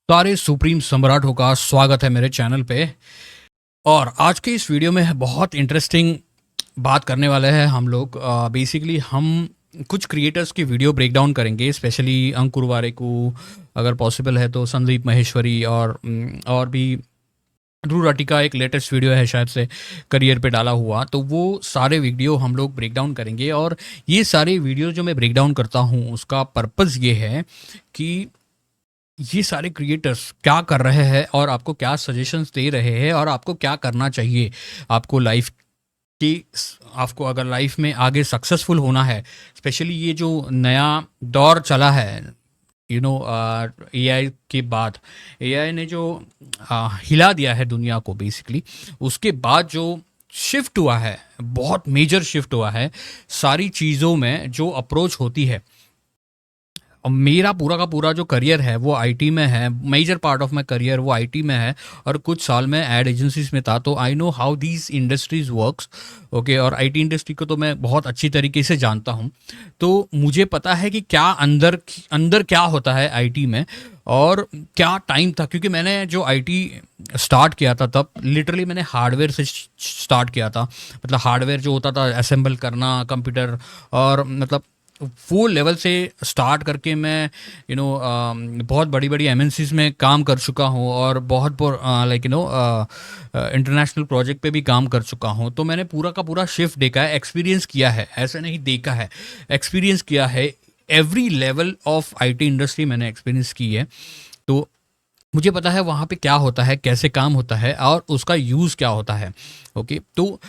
सारे सुप्रीम सम्राटों का स्वागत है मेरे चैनल पे। और आज के इस वीडियो में बहुत इंटरेस्टिंग बात करने वाले हैं हम लोग। बेसिकली हम कुछ क्रिएटर्स की वीडियो ब्रेक डाउन करेंगे, स्पेशली अंकुर वारेकू, अगर पॉसिबल है तो संदीप महेश्वरी, और भी ध्रुव राठी का एक लेटेस्ट वीडियो है शायद से करियर पे डाला हुआ, तो वो सारे वीडियो हम लोग ब्रेक डाउन करेंगे। और ये सारे वीडियो जो मैं ब्रेक डाउन करता हूँ उसका पर्पज़ ये है कि ये सारे क्रिएटर्स क्या कर रहे हैं और आपको क्या सजेशंस दे रहे हैं और आपको क्या करना चाहिए। आपको लाइफ की आपको अगर लाइफ में आगे सक्सेसफुल होना है, स्पेशली ये जो नया दौर चला है, एआई के बाद, एआई ने जो हिला दिया है दुनिया को बेसिकली, उसके बाद जो शिफ्ट हुआ है, बहुत मेजर शिफ्ट हुआ है सारी चीज़ों में जो अप्रोच होती है। और मेरा पूरा का पूरा जो करियर है वो आईटी में है, major part of my career वो आईटी में है, और कुछ साल मैं एड एजेंसीज में था, तो I know how these industries works. Okay, और आईटी इंडस्ट्री को तो मैं बहुत अच्छी तरीके से जानता हूँ, तो मुझे पता है कि क्या अंदर अंदर क्या होता है आईटी में, और क्या टाइम था, क्योंकि मैंने जो आईटी स्टार्ट किया था तब लिटरली मैंने हार्डवेयर से स्टार्ट किया था। मतलब हार्डवेयर जो होता था असेंबल करना कंप्यूटर, और मतलब वो लेवल से स्टार्ट करके मैं बहुत बड़ी बड़ी एमएनसीज में काम कर चुका हूँ, और बहुत इंटरनेशनल प्रोजेक्ट पे भी काम कर चुका हूँ। तो मैंने पूरा का पूरा शिफ्ट देखा है, एक्सपीरियंस किया है, ऐसा नहीं देखा है, एक्सपीरियंस किया है। Every level of IT industry मैंने एक्सपीरियंस की है, तो मुझे पता है वहाँ पे क्या होता है, कैसे काम होता है, और उसका यूज़ क्या होता है। ओके, तो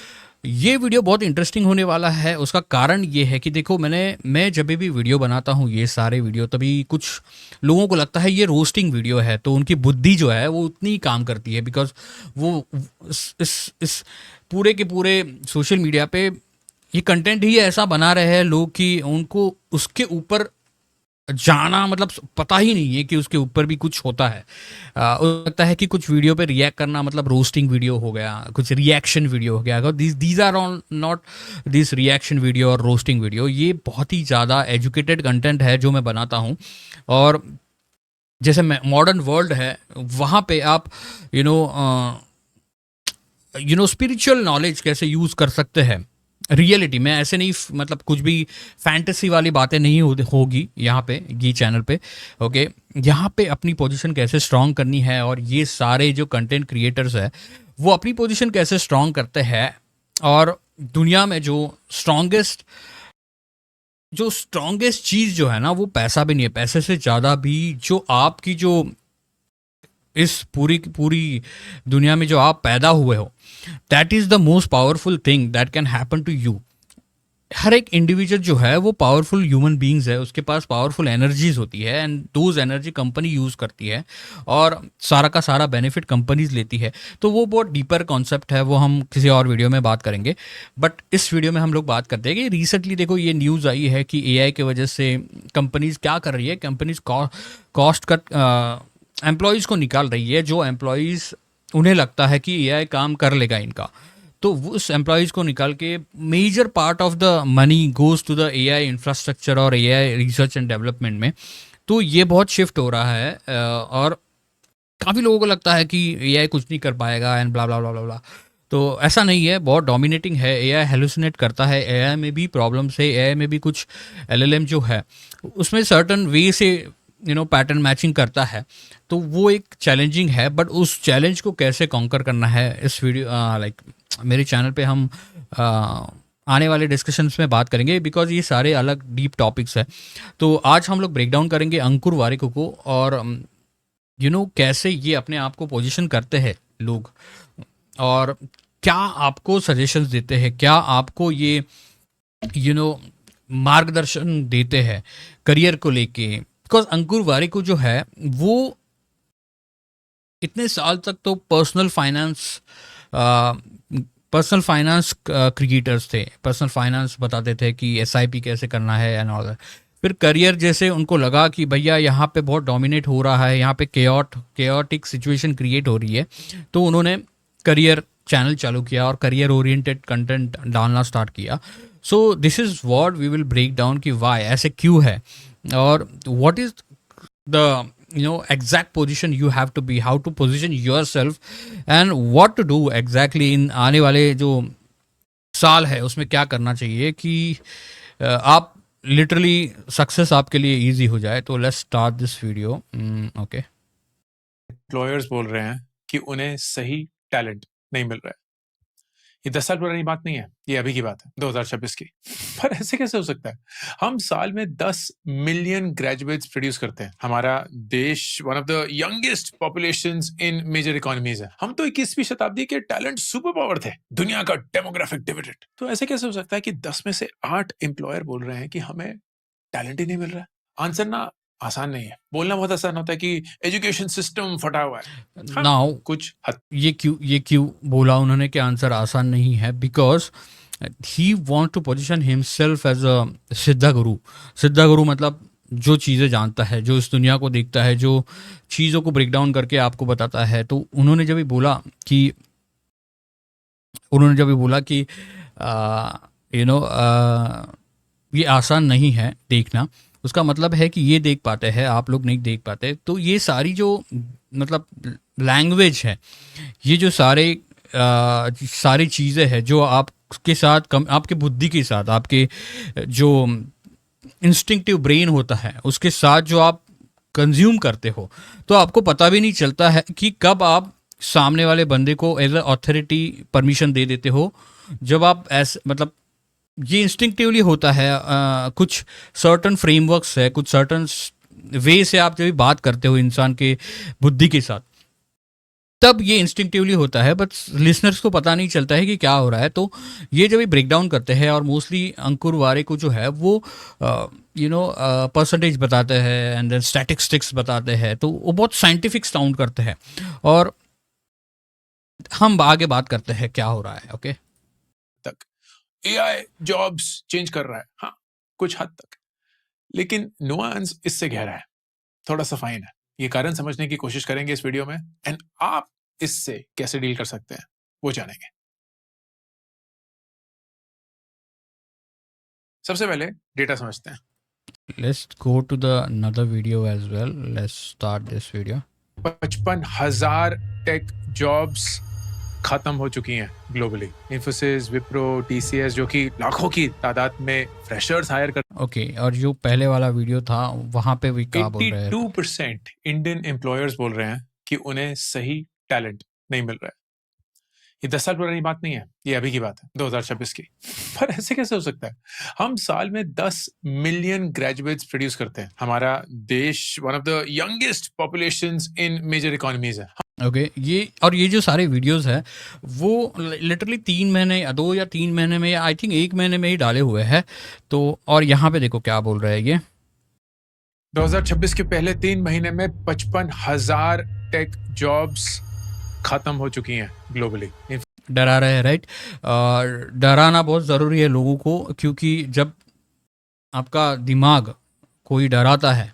ये वीडियो बहुत इंटरेस्टिंग होने वाला है। उसका कारण ये है कि देखो, मैं जब भी वीडियो बनाता हूँ, ये सारे वीडियो, तभी कुछ लोगों को लगता है ये रोस्टिंग वीडियो है, तो उनकी बुद्धि जो है वो उतनी ही काम करती है, बिकॉज वो इस पूरे के पूरे सोशल मीडिया पे ये कंटेंट ही ऐसा बना रहे हैं लोग कि उनको उसके ऊपर जाना मतलब पता ही नहीं है कि उसके ऊपर भी कुछ होता है। उनको लगता है कि कुछ वीडियो पे रिएक्ट करना मतलब रोस्टिंग वीडियो हो गया, कुछ रिएक्शन वीडियो हो गया। These are on not this reaction video और रोस्टिंग वीडियो, ये बहुत ही ज़्यादा एजुकेटेड कंटेंट है जो मैं बनाता हूँ। और जैसे मॉडर्न वर्ल्ड है, वहाँ पे आप यू नो स्पिरिचुअल नॉलेज कैसे यूज़ कर सकते हैं रियलिटी में। ऐसे नहीं, मतलब कुछ भी फैंटेसी वाली बातें नहीं होगी यहाँ पे, ये चैनल पे। ओके, यहाँ पे अपनी पोजीशन कैसे स्ट्रांग करनी है, और ये सारे जो कंटेंट क्रिएटर्स है वो अपनी पोजीशन कैसे स्ट्रांग करते हैं, और दुनिया में जो स्ट्रॉन्गेस्ट चीज़ जो है ना, वो पैसा भी नहीं है। पैसे से ज़्यादा भी जो आपकी जो इस पूरी की पूरी दुनिया में जो आप पैदा हुए हो, that is the most powerful thing that can happen to you. हर एक इंडिविजुअल जो है वो पावरफुल ह्यूमन बींग्स है, उसके पास पावरफुल एनर्जीज होती है, and those energy company use करती है, और सारा का सारा बेनिफिट कंपनीज लेती है। तो वो बहुत डीपर कॉन्सेप्ट है, वो हम किसी और वीडियो में बात करेंगे। बट इस वीडियो में हम लोग बात करते हैं कि रिसेंटली देखो ये न्यूज़ आई है कि एआई की वजह से कंपनीज क्या कर रही है, कंपनीज कॉस्ट कट एम्प्लॉयज़ को निकाल रही है। जो एम्प्लॉयज़ उन्हें लगता है कि एआई काम कर लेगा इनका, तो उस एम्प्लॉयज़ को निकाल के major part of the money goes to the AI infrastructure और एआई रिसर्च एंड डेवलपमेंट में। तो ये बहुत शिफ्ट हो रहा है, और काफ़ी लोगों को लगता है कि एआई कुछ नहीं कर पाएगा एंड ब्ला ब्ला ब्ला ब्ला ब्ला। तो ऐसा नहीं है, बहुत डोमिनेटिंग है, एआई हेलुसिनेट करता है, एआई में भी प्रॉब्लम्स है, एआई में भी कुछ एलएलएम जो है उसमें सर्टन वे से पैटर्न मैचिंग करता है, तो वो एक चैलेंजिंग है। बट उस चैलेंज को कैसे कॉन्कर करना है, इस वीडियो मेरे चैनल पे हम आने वाले डिस्कशंस में बात करेंगे, बिकॉज ये सारे अलग डीप टॉपिक्स है। तो आज हम लोग ब्रेक डाउन करेंगे अंकुर वारिको को, और कैसे ये अपने आप को पोजीशन करते हैं लोग, और क्या आपको सजेशंस देते हैं, क्या आपको ये यू नो मार्गदर्शन देते हैं करियर को लेके। बिकॉज अंकुर वारिको जो है वो इतने साल तक तो पर्सनल फाइनेंस क्रिएटर्स थे, पर्सनल फाइनेंस बताते थे कि एसआईपी कैसे करना है एंड ऑल। फिर करियर जैसे उनको लगा कि भैया यहाँ पे बहुत डोमिनेट हो रहा है, यहाँ पे केओटिक सिचुएशन क्रिएट हो रही है, तो उन्होंने करियर चैनल चालू किया और करियर ओरिएंटेड कंटेंट डालना स्टार्ट किया। So this is what we will break down कि वाई ऐसे क्यों है, और what is the exact position you have to be, how to position yourself and what to do exactly in आने वाले जो साल है उसमें क्या करना चाहिए कि आप लिटरली सक्सेस आपके लिए इजी हो जाए. तो let's start this video. Okay. Employers बोल रहे हैं कि उन्हें सही टैलेंट नहीं मिल रहा है. ये 10 साल पुरानी बात नहीं है, ये अभी की बात है 2026 की. पर ऐसे कैसे हो सकता है? हम साल में 10 मिलियन ग्रेजुएट्स प्रोड्यूस करते हैं. हमारा देश one of the youngest populations in major economies है. हम तो 21वीं शताब्दी के टैलेंट सुपर पावर थे, दुनिया का डेमोग्राफिक डिविडेंड. तो ऐसे कैसे हो सकता है कि 10 में से 8 एम्प्लॉयर बोल रहे हैं कि हमें टैलेंट ही नहीं मिल रहा है? आंसर ना आसान नहीं है. बोलना बहुत आसान होता है कि एजुकेशन सिस्टम फटा हुआ है. हाँ, नाउ कुछ हद ये क्यों बोला उन्होंने कि आंसर आसान नहीं है? Because he want to position himself as a Siddha guru. सिद्धा गुरु मतलब जो चीज़ें जानता है, जो इस दुनिया को देखता है, जो चीज़ों को ब्रेक डाउन करके आपको बताता है. तो उन्होंने जब भी बोला कि ये आसान नहीं है देखना, उसका मतलब है कि ये देख पाते हैं, आप लोग नहीं देख पाते. तो ये सारी जो मतलब लैंग्वेज है, ये जो सारी चीज़ें हैं जो आपके साथ आपके बुद्धि के साथ, आपके जो इंस्टिंक्टिव ब्रेन होता है उसके साथ जो आप कंज्यूम करते हो, तो आपको पता भी नहीं चलता है कि कब आप सामने वाले बंदे को एज अ अथॉरिटी परमिशन दे देते हो. जब आप ऐसे मतलब ये इंस्टिंक्टिवली होता है. कुछ सर्टन फ्रेमवर्क्स है, कुछ सर्टन वे से आप जब भी बात करते हो इंसान के बुद्धि के साथ, तब ये इंस्टिंक्टिवली होता है. बट लिसनर्स को पता नहीं चलता है कि क्या हो रहा है. तो ये जब भी ब्रेक डाउन करते हैं, और मोस्टली अंकुर वारे को जो है वो परसेंटेज बताते हैं एंड देन स्टैटिस्टिक्स बताते हैं, तो वो बहुत साइंटिफिक साउंड करते हैं. और हम आगे बात करते हैं क्या हो रहा है. ओके. तक एआई जॉब्स चेंज कर रहा है, हाँ कुछ हद तक, लेकिन नुआंस इससे गहरा है, थोड़ा सा फाइन है. ये कारण समझने की कोशिश करेंगे इस वीडियो में, एंड आप इससे कैसे डील कर सकते हैं वो जानेंगे. सबसे पहले डेटा समझते हैं. Let's go to the another video as well. Let's start this video. 55,000 tech jobs खत्म हो चुकी हैं ग्लोबली. इन्फोसिस, विप्रो, टीसीएस जो कि लाखों की तादाद में फ्रेशर्स हायर कर. ओके. और जो पहले वाला वीडियो था वहां पे भी क्या बोल रहे हैं? 82% इंडियन एम्प्लॉयर्स बोल रहे हैं कि उन्हें सही टैलेंट नहीं मिल रहा है. ये 10 साल पुरानी बात नहीं है, ये अभी की बात है 2026 की. पर ऐसे कैसे हो सकता है? हम साल में 10 मिलियन ग्रेजुएट्स प्रोड्यूस करते हैं. हमारा देश one of the youngest populations in major economies है. ओके. ये जो सारे वीडियोस है वो लिटरली 3 महीने या 2 या 3 महीने में, या आई थिंक 1 महीने में ही डाले हुए हैं. तो और यहाँ पे देखो क्या बोल रहे हैं ये. 2026 के पहले 3 महीने में 55,000 टेक जॉब्स खत्म हो चुकी हैं ग्लोबली. डरा रहे हैं, राइट? डराना बहुत ज़रूरी है लोगों को, क्योंकि जब आपका दिमाग कोई डराता है,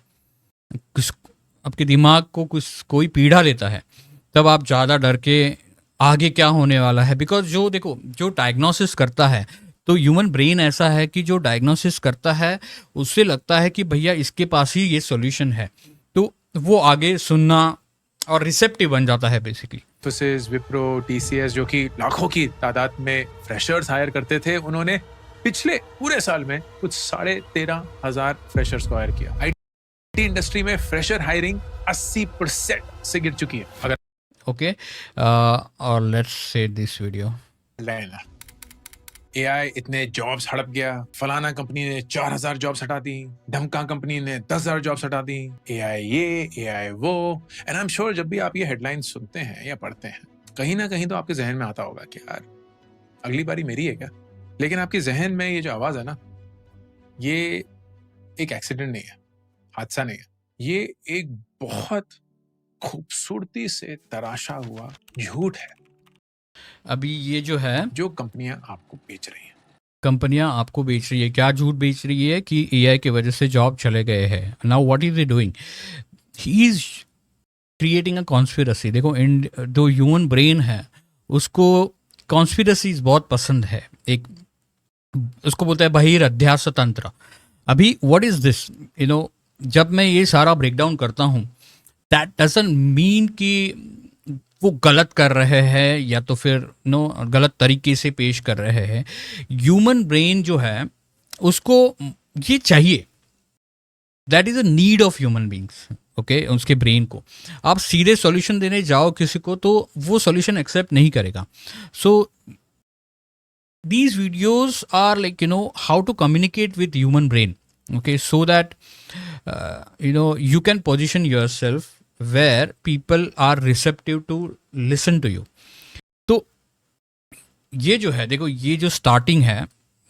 आपके दिमाग को कोई पीड़ा देता है, तब आप ज़्यादा डर के आगे क्या होने वाला है. बिकॉज जो डायग्नोसिस करता है, तो ह्यूमन ब्रेन ऐसा है कि जो डायग्नोसिस करता है उससे लगता है कि भैया इसके पास ही ये सॉल्यूशन है, तो वो आगे सुनना और रिसेप्टिव बन जाता है बेसिकली. इन्फोसिस, विप्रो, टीसीएस जो कि लाखों की तादाद में फ्रेशर्स हायर करते थे, उन्होंने पिछले पूरे साल में कुछ 13,500 फ्रेशर्स को हायर किया. आईटी इंडस्ट्री में फ्रेशर हायरिंग 80% से गिर चुकी है. अगर ओके. और let's say this video. AI इतने जॉब्स हड़प गया, फलाना कंपनी ने 4,000 जॉब्स हटा दी, ढमका कंपनी ने 10,000 जॉब्स हटा दी, एआई ये, एआई वो. एंड आई एम श्योर जब भी आप ये हेडलाइन सुनते हैं या पढ़ते हैं, कहीं ना कहीं तो आपके जहन में आता होगा कि यार अगली बारी मेरी है क्या. लेकिन आपके जहन में ये जो आवाज है ना, ये एक एक्सीडेंट नहीं है, हादसा नहीं है, ये एक बहुत खूबसूरती से तराशा हुआ झूठ है. अभी ये जो है, जो कंपनियां आपको बेच रही हैं, कंपनियां आपको बेच रही है, क्या झूठ बेच रही है कि एआई की वजह से जॉब चले गए हैं. Now what is he doing? He is creating a conspiracy. देखो, जो ह्यूमन ब्रेन है उसको कॉन्स्पिरेसीज बहुत पसंद है. एक उसको बोलता है बहिर्अध्यास तंत्र. अभी व्हाट इज दिस, जब मैं ये सारा ब्रेक डाउन करता हूँ दैट डजंट मीन कि वो गलत कर रहे हैं या तो फिर गलत तरीके से पेश कर रहे हैं. ह्यूमन ब्रेन जो है उसको ये चाहिए. That is a need of human beings. Okay, उसके ब्रेन को आप सीधे सॉल्यूशन देने जाओ किसी को तो वो सॉल्यूशन एक्सेप्ट नहीं करेगा. सो these videos are like how to communicate with human brain, okay, so that you can position yourself where people are receptive to listen to you. तो ये जो है, देखो ये जो स्टार्टिंग है,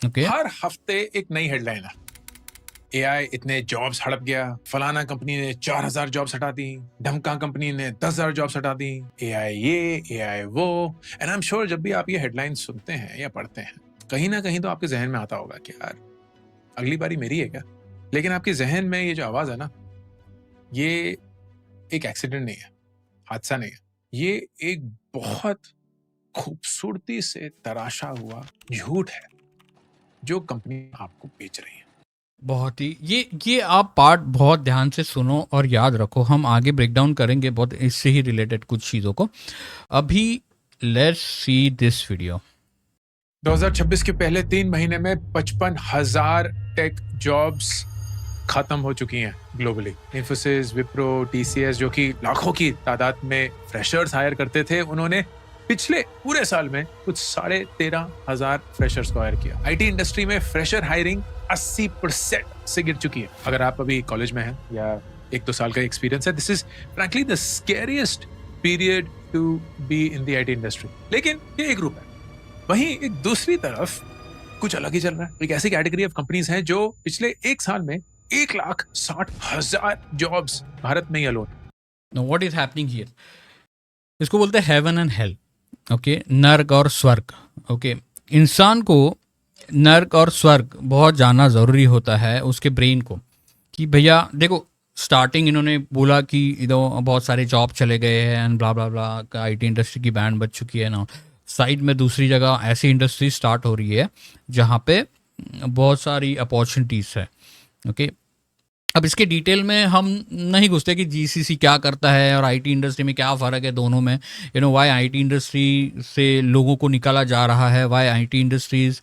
ओके, हर हफ्ते एक नई हेडलाइन है. एआई इतने जॉब्स हड़प गया, फलाना कंपनी ने 4000 जॉब्स हटा दी, ढमका कंपनी ने 10,000 जॉब्स हटा दी, एआई ये एआई वो. एंड आई एम श्योर जब भी आप ये हेडलाइन सुनते हैं या पढ़ते हैं, कहीं ना कहीं तो आपके जहन में आता होगा कि यार अगली बारी मेरी है क्या. लेकिन आपके जहन में ये जो आवाज है ना, ये एक एक्सीडेंट नहीं है, हादसा नहीं है, ये एक बहुत खूबसूरती से तराशा हुआ झूठ है जो कंपनी आपको बेच रही है. बहुत ही ये आप पार्ट बहुत ध्यान से सुनो और याद रखो. हम आगे ब्रेक डाउन करेंगे बहुत इससे ही रिलेटेड कुछ चीज़ों को. अभी लेट्स सी दिस वीडियो. 2026 के पहले 3 महीने में 55,000 टेक जॉब्स खत्म हो चुकी हैं ग्लोबली. इन्फोसिस, विप्रो, टीसीएस जो कि लाखों की तादाद में फ्रेशर्स हायर करते थे, उन्होंने पिछले पूरे साल में कुछ 13,500 फ्रेशर्स को हायर किया. आईटी इंडस्ट्री में फ्रेशर हायरिंग 80% से गिर चुकी है. अगर आप अभी कॉलेज में हैं या 1-2 साल का एक्सपीरियंस है, this is frankly the scariest period to be in the IT industry. लेकिन ये एक ग्रुप है. वहीं एक दूसरी तरफ कुछ अलग ही चल रहा है. एक ऐसी कैटेगरी ऑफ कंपनीज हैं जो पिछले एक साल में 1,60,000 जॉब्स भारत में ही alone. What is happening here? इसको बोलते हैं हेवन एंड हेल. ओके, नर्क और स्वर्ग. ओके, इंसान को नर्क और स्वर्ग बहुत जानना ज़रूरी होता है उसके ब्रेन को. कि भैया देखो, स्टार्टिंग इन्होंने बोला कि बहुत सारे जॉब चले गए हैं and blah blah blah, IT industry की बैंड बज चुकी है ना. साइड में दूसरी जगह ऐसी इंडस्ट्री स्टार्ट हो रही है जहाँ पे बहुत सारी अपॉर्चुनिटीज़ है. ओके, अब इसके डिटेल में हम नहीं घुसते कि जीसीसी क्या करता है और आईटी इंडस्ट्री में क्या फ़र्क है दोनों में. वाई आईटी इंडस्ट्री से लोगों को निकाला जा रहा है, why IT industries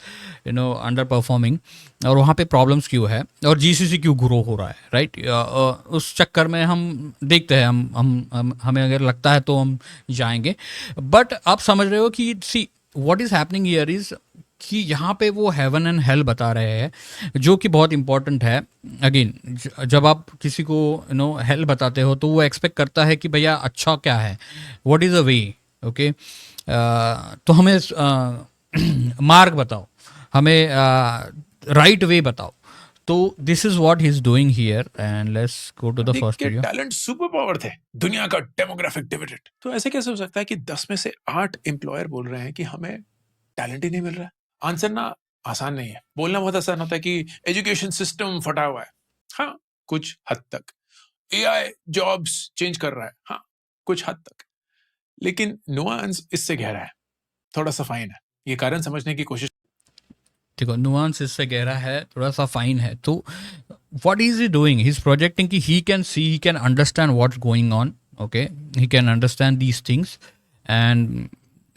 underperforming, और वहाँ पे प्रॉब्लम्स क्यों है और जीसीसी क्यों ग्रो हो रहा है, राइट. उस चक्कर में हम देखते हैं, हमें अगर लगता है तो हम जाएंगे. बट आप समझ रहे हो कि see what is happening here is कि यहाँ पे वो हेवन एंड हेल बता रहे हैं जो कि बहुत इंपॉर्टेंट है. अगेन, जब आप किसी को हेल बताते हो तो वो एक्सपेक्ट करता है कि भैया अच्छा क्या है, what is a way. Okay, तो हमें मार्ग बताओ, हमें राइट वे बताओ. तो this is what he is doing here and let's go to the first video. Talent super power थे, दुनिया का डेमोग्राफिक डिविडेंड. तो ऐसे कैसे हो सकता है कि 10 में से 8 एम्प्लॉयर बोल रहे हैं कि हमें टैलेंट ही नहीं मिल रहा है. आंसर ना आसान नहीं है. बोलना बहुत आसान होता है कि एजुकेशन सिस्टम फटा हुआ है. हाँ, कुछ हद तक. एआई जॉब्स चेंज कर रहा है. हाँ, कुछ हद तक. लेकिन नुआंस इससे गहरा है, थोड़ा सा फाइन है. ये कारण समझने की कोशिश. देखो, नुआंस इससे गहरा है, थोड़ा सा फाइन है. तो what is he doing? He is projecting कि he can see, he can understand what's going on. Okay, he can understand these things and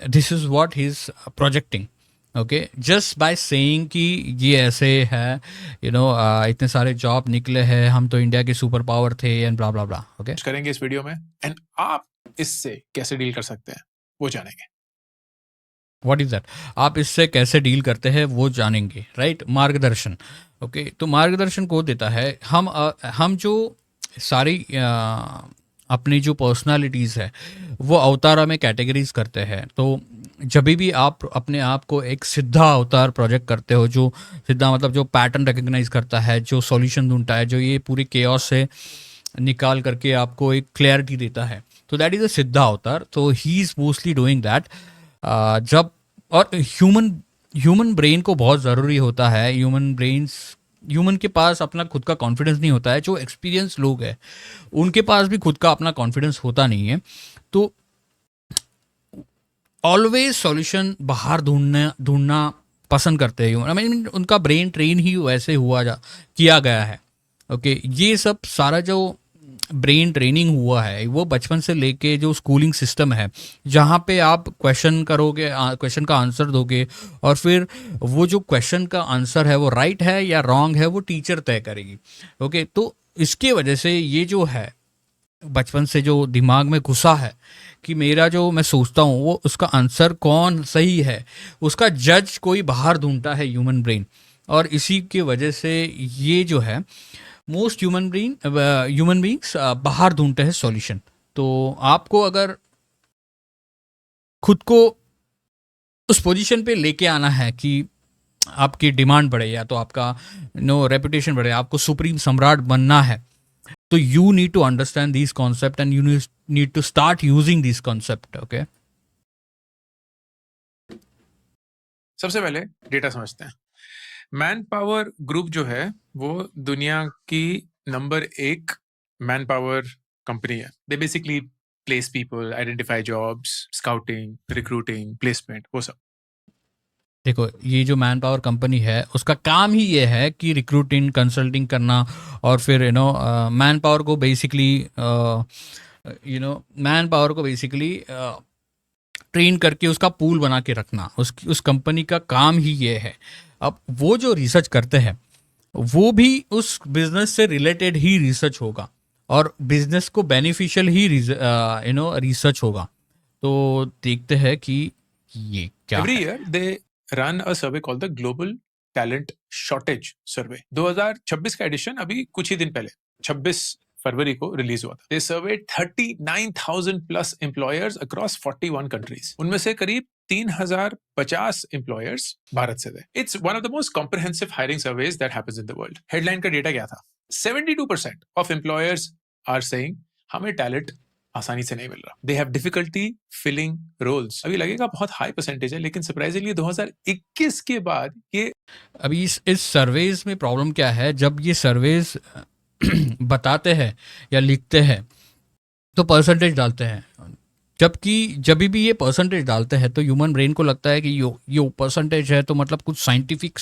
this is what he is projecting. Okay, just by saying कि ये ऐसे है, इतने सारे job निकले हैं, हम तो इंडिया के सुपर पावर थे and blah blah blah. Okay, करेंगे इस वीडियो में एंड आप इससे कैसे डील कर सकते हैं वो जानेंगे. What is that? आप इससे कैसे डील करते हैं वो जानेंगे, राइट. मार्गदर्शन. ओके, तो मार्गदर्शन को देता है हम जो सारी अपनी जो पर्सनालिटीज़ है वो अवतारा में कैटेगरीज करते हैं. तो जब भी आप अपने आप को एक सिद्धा अवतार प्रोजेक्ट करते हो, जो सिद्धा मतलब जो पैटर्न रिकग्नाइज करता है, जो सॉल्यूशन ढूंढता है, जो ये पूरी केओस से निकाल करके आपको एक क्लैरिटी देता है, तो दैट इज़ अ सिद्धा अवतार. तो he is mostly doing that. जब और ह्यूमन ब्रेन को बहुत ज़रूरी होता है. ह्यूमन के पास अपना खुद का कॉन्फिडेंस नहीं होता है. जो एक्सपीरियंस लोग हैं उनके पास भी खुद का अपना कॉन्फिडेंस होता नहीं है. तो ऑलवेज सॉल्यूशन बाहर ढूंढना पसंद करते हैं. आई मीन उनका ब्रेन ट्रेन ही वैसे किया गया है. ओके, ये सब सारा जो ब्रेन ट्रेनिंग हुआ है वो बचपन से लेके जो स्कूलिंग सिस्टम है, जहाँ पे आप क्वेश्चन करोगे, क्वेश्चन का आंसर दोगे, और फिर वो जो क्वेश्चन का आंसर है वो राइट है या रॉन्ग है वो टीचर तय करेगी। ओके, तो इसके वजह से ये जो है बचपन से जो दिमाग में घुसा है कि मेरा जो मैं सोचता हूँ वो उसका आंसर कौन सही है, उसका जज कोई बाहर ढूंढता है, ह्यूमन ब्रेन। और इसी की वजह से ये जो है मोस्ट ह्यूमन बींग्स बाहर ढूंढते हैं सॉल्यूशन। तो आपको अगर खुद को उस पोजीशन पे लेके आना है कि आपकी डिमांड बढ़े या तो आपका रेपुटेशन बढ़े, आपको सुप्रीम सम्राट बनना है, तो you need to understand this concept and you need to start using this concept. Okay, सबसे पहले डेटा समझते हैं। मैन पावर ग्रुप जो है वो दुनिया की नंबर 1 मैन पावर कंपनी है। They basically place people, identify jobs, scouting, recruiting, placement, वो सब। देखो ये जो मैन पावर कंपनी है उसका काम ही ये है कि रिक्रूटिंग, कंसल्टिंग करना, और फिर मैन पावर को बेसिकली मैन पावर को बेसिकली ट्रेन करके उसका पूल बना के रखना, उस कंपनी का काम ही ये है। अब वो जो रिसर्च करते हैं वो भी उस बिजनेस से रिलेटेड ही रिसर्च होगा और बिजनेस को बेनिफिशियल ही रिसर्च होगा। तो देखते हैं कि ये क्या एवरी है। Year they run a survey called the global talent shortage survey. 2026 का एडिशन अभी कुछ ही दिन पहले 26 फरवरी को रिलीज हुआ था। They survey 39,000 plus employers across 41 countries. उनमें से करीब 3,050 एम्प्लॉयर्स भारत से थे। It's one of the most comprehensive hiring surveys that happens in the world. Headline का डेटा क्या था? 72% ऑफ एम्प्लॉयर्स आर सेइंग हमें टैलेंट आसानी से नहीं मिल रहा। They have difficulty filling roles. अभी लगेगा बहुत हाई परसेंटेज है, लेकिन सरप्राइजिंगली 2021 के बाद ये अभी इस सर्वेज में प्रॉब्लम क्या है, जब ये सर्वेज बताते हैं या लिखते हैं तो परसेंटेज डालते हैं, जबकि जब भी ये परसेंटेज डालते हैं तो ह्यूमन ब्रेन को लगता है कि यो परसेंटेज है तो मतलब कुछ साइंटिफिक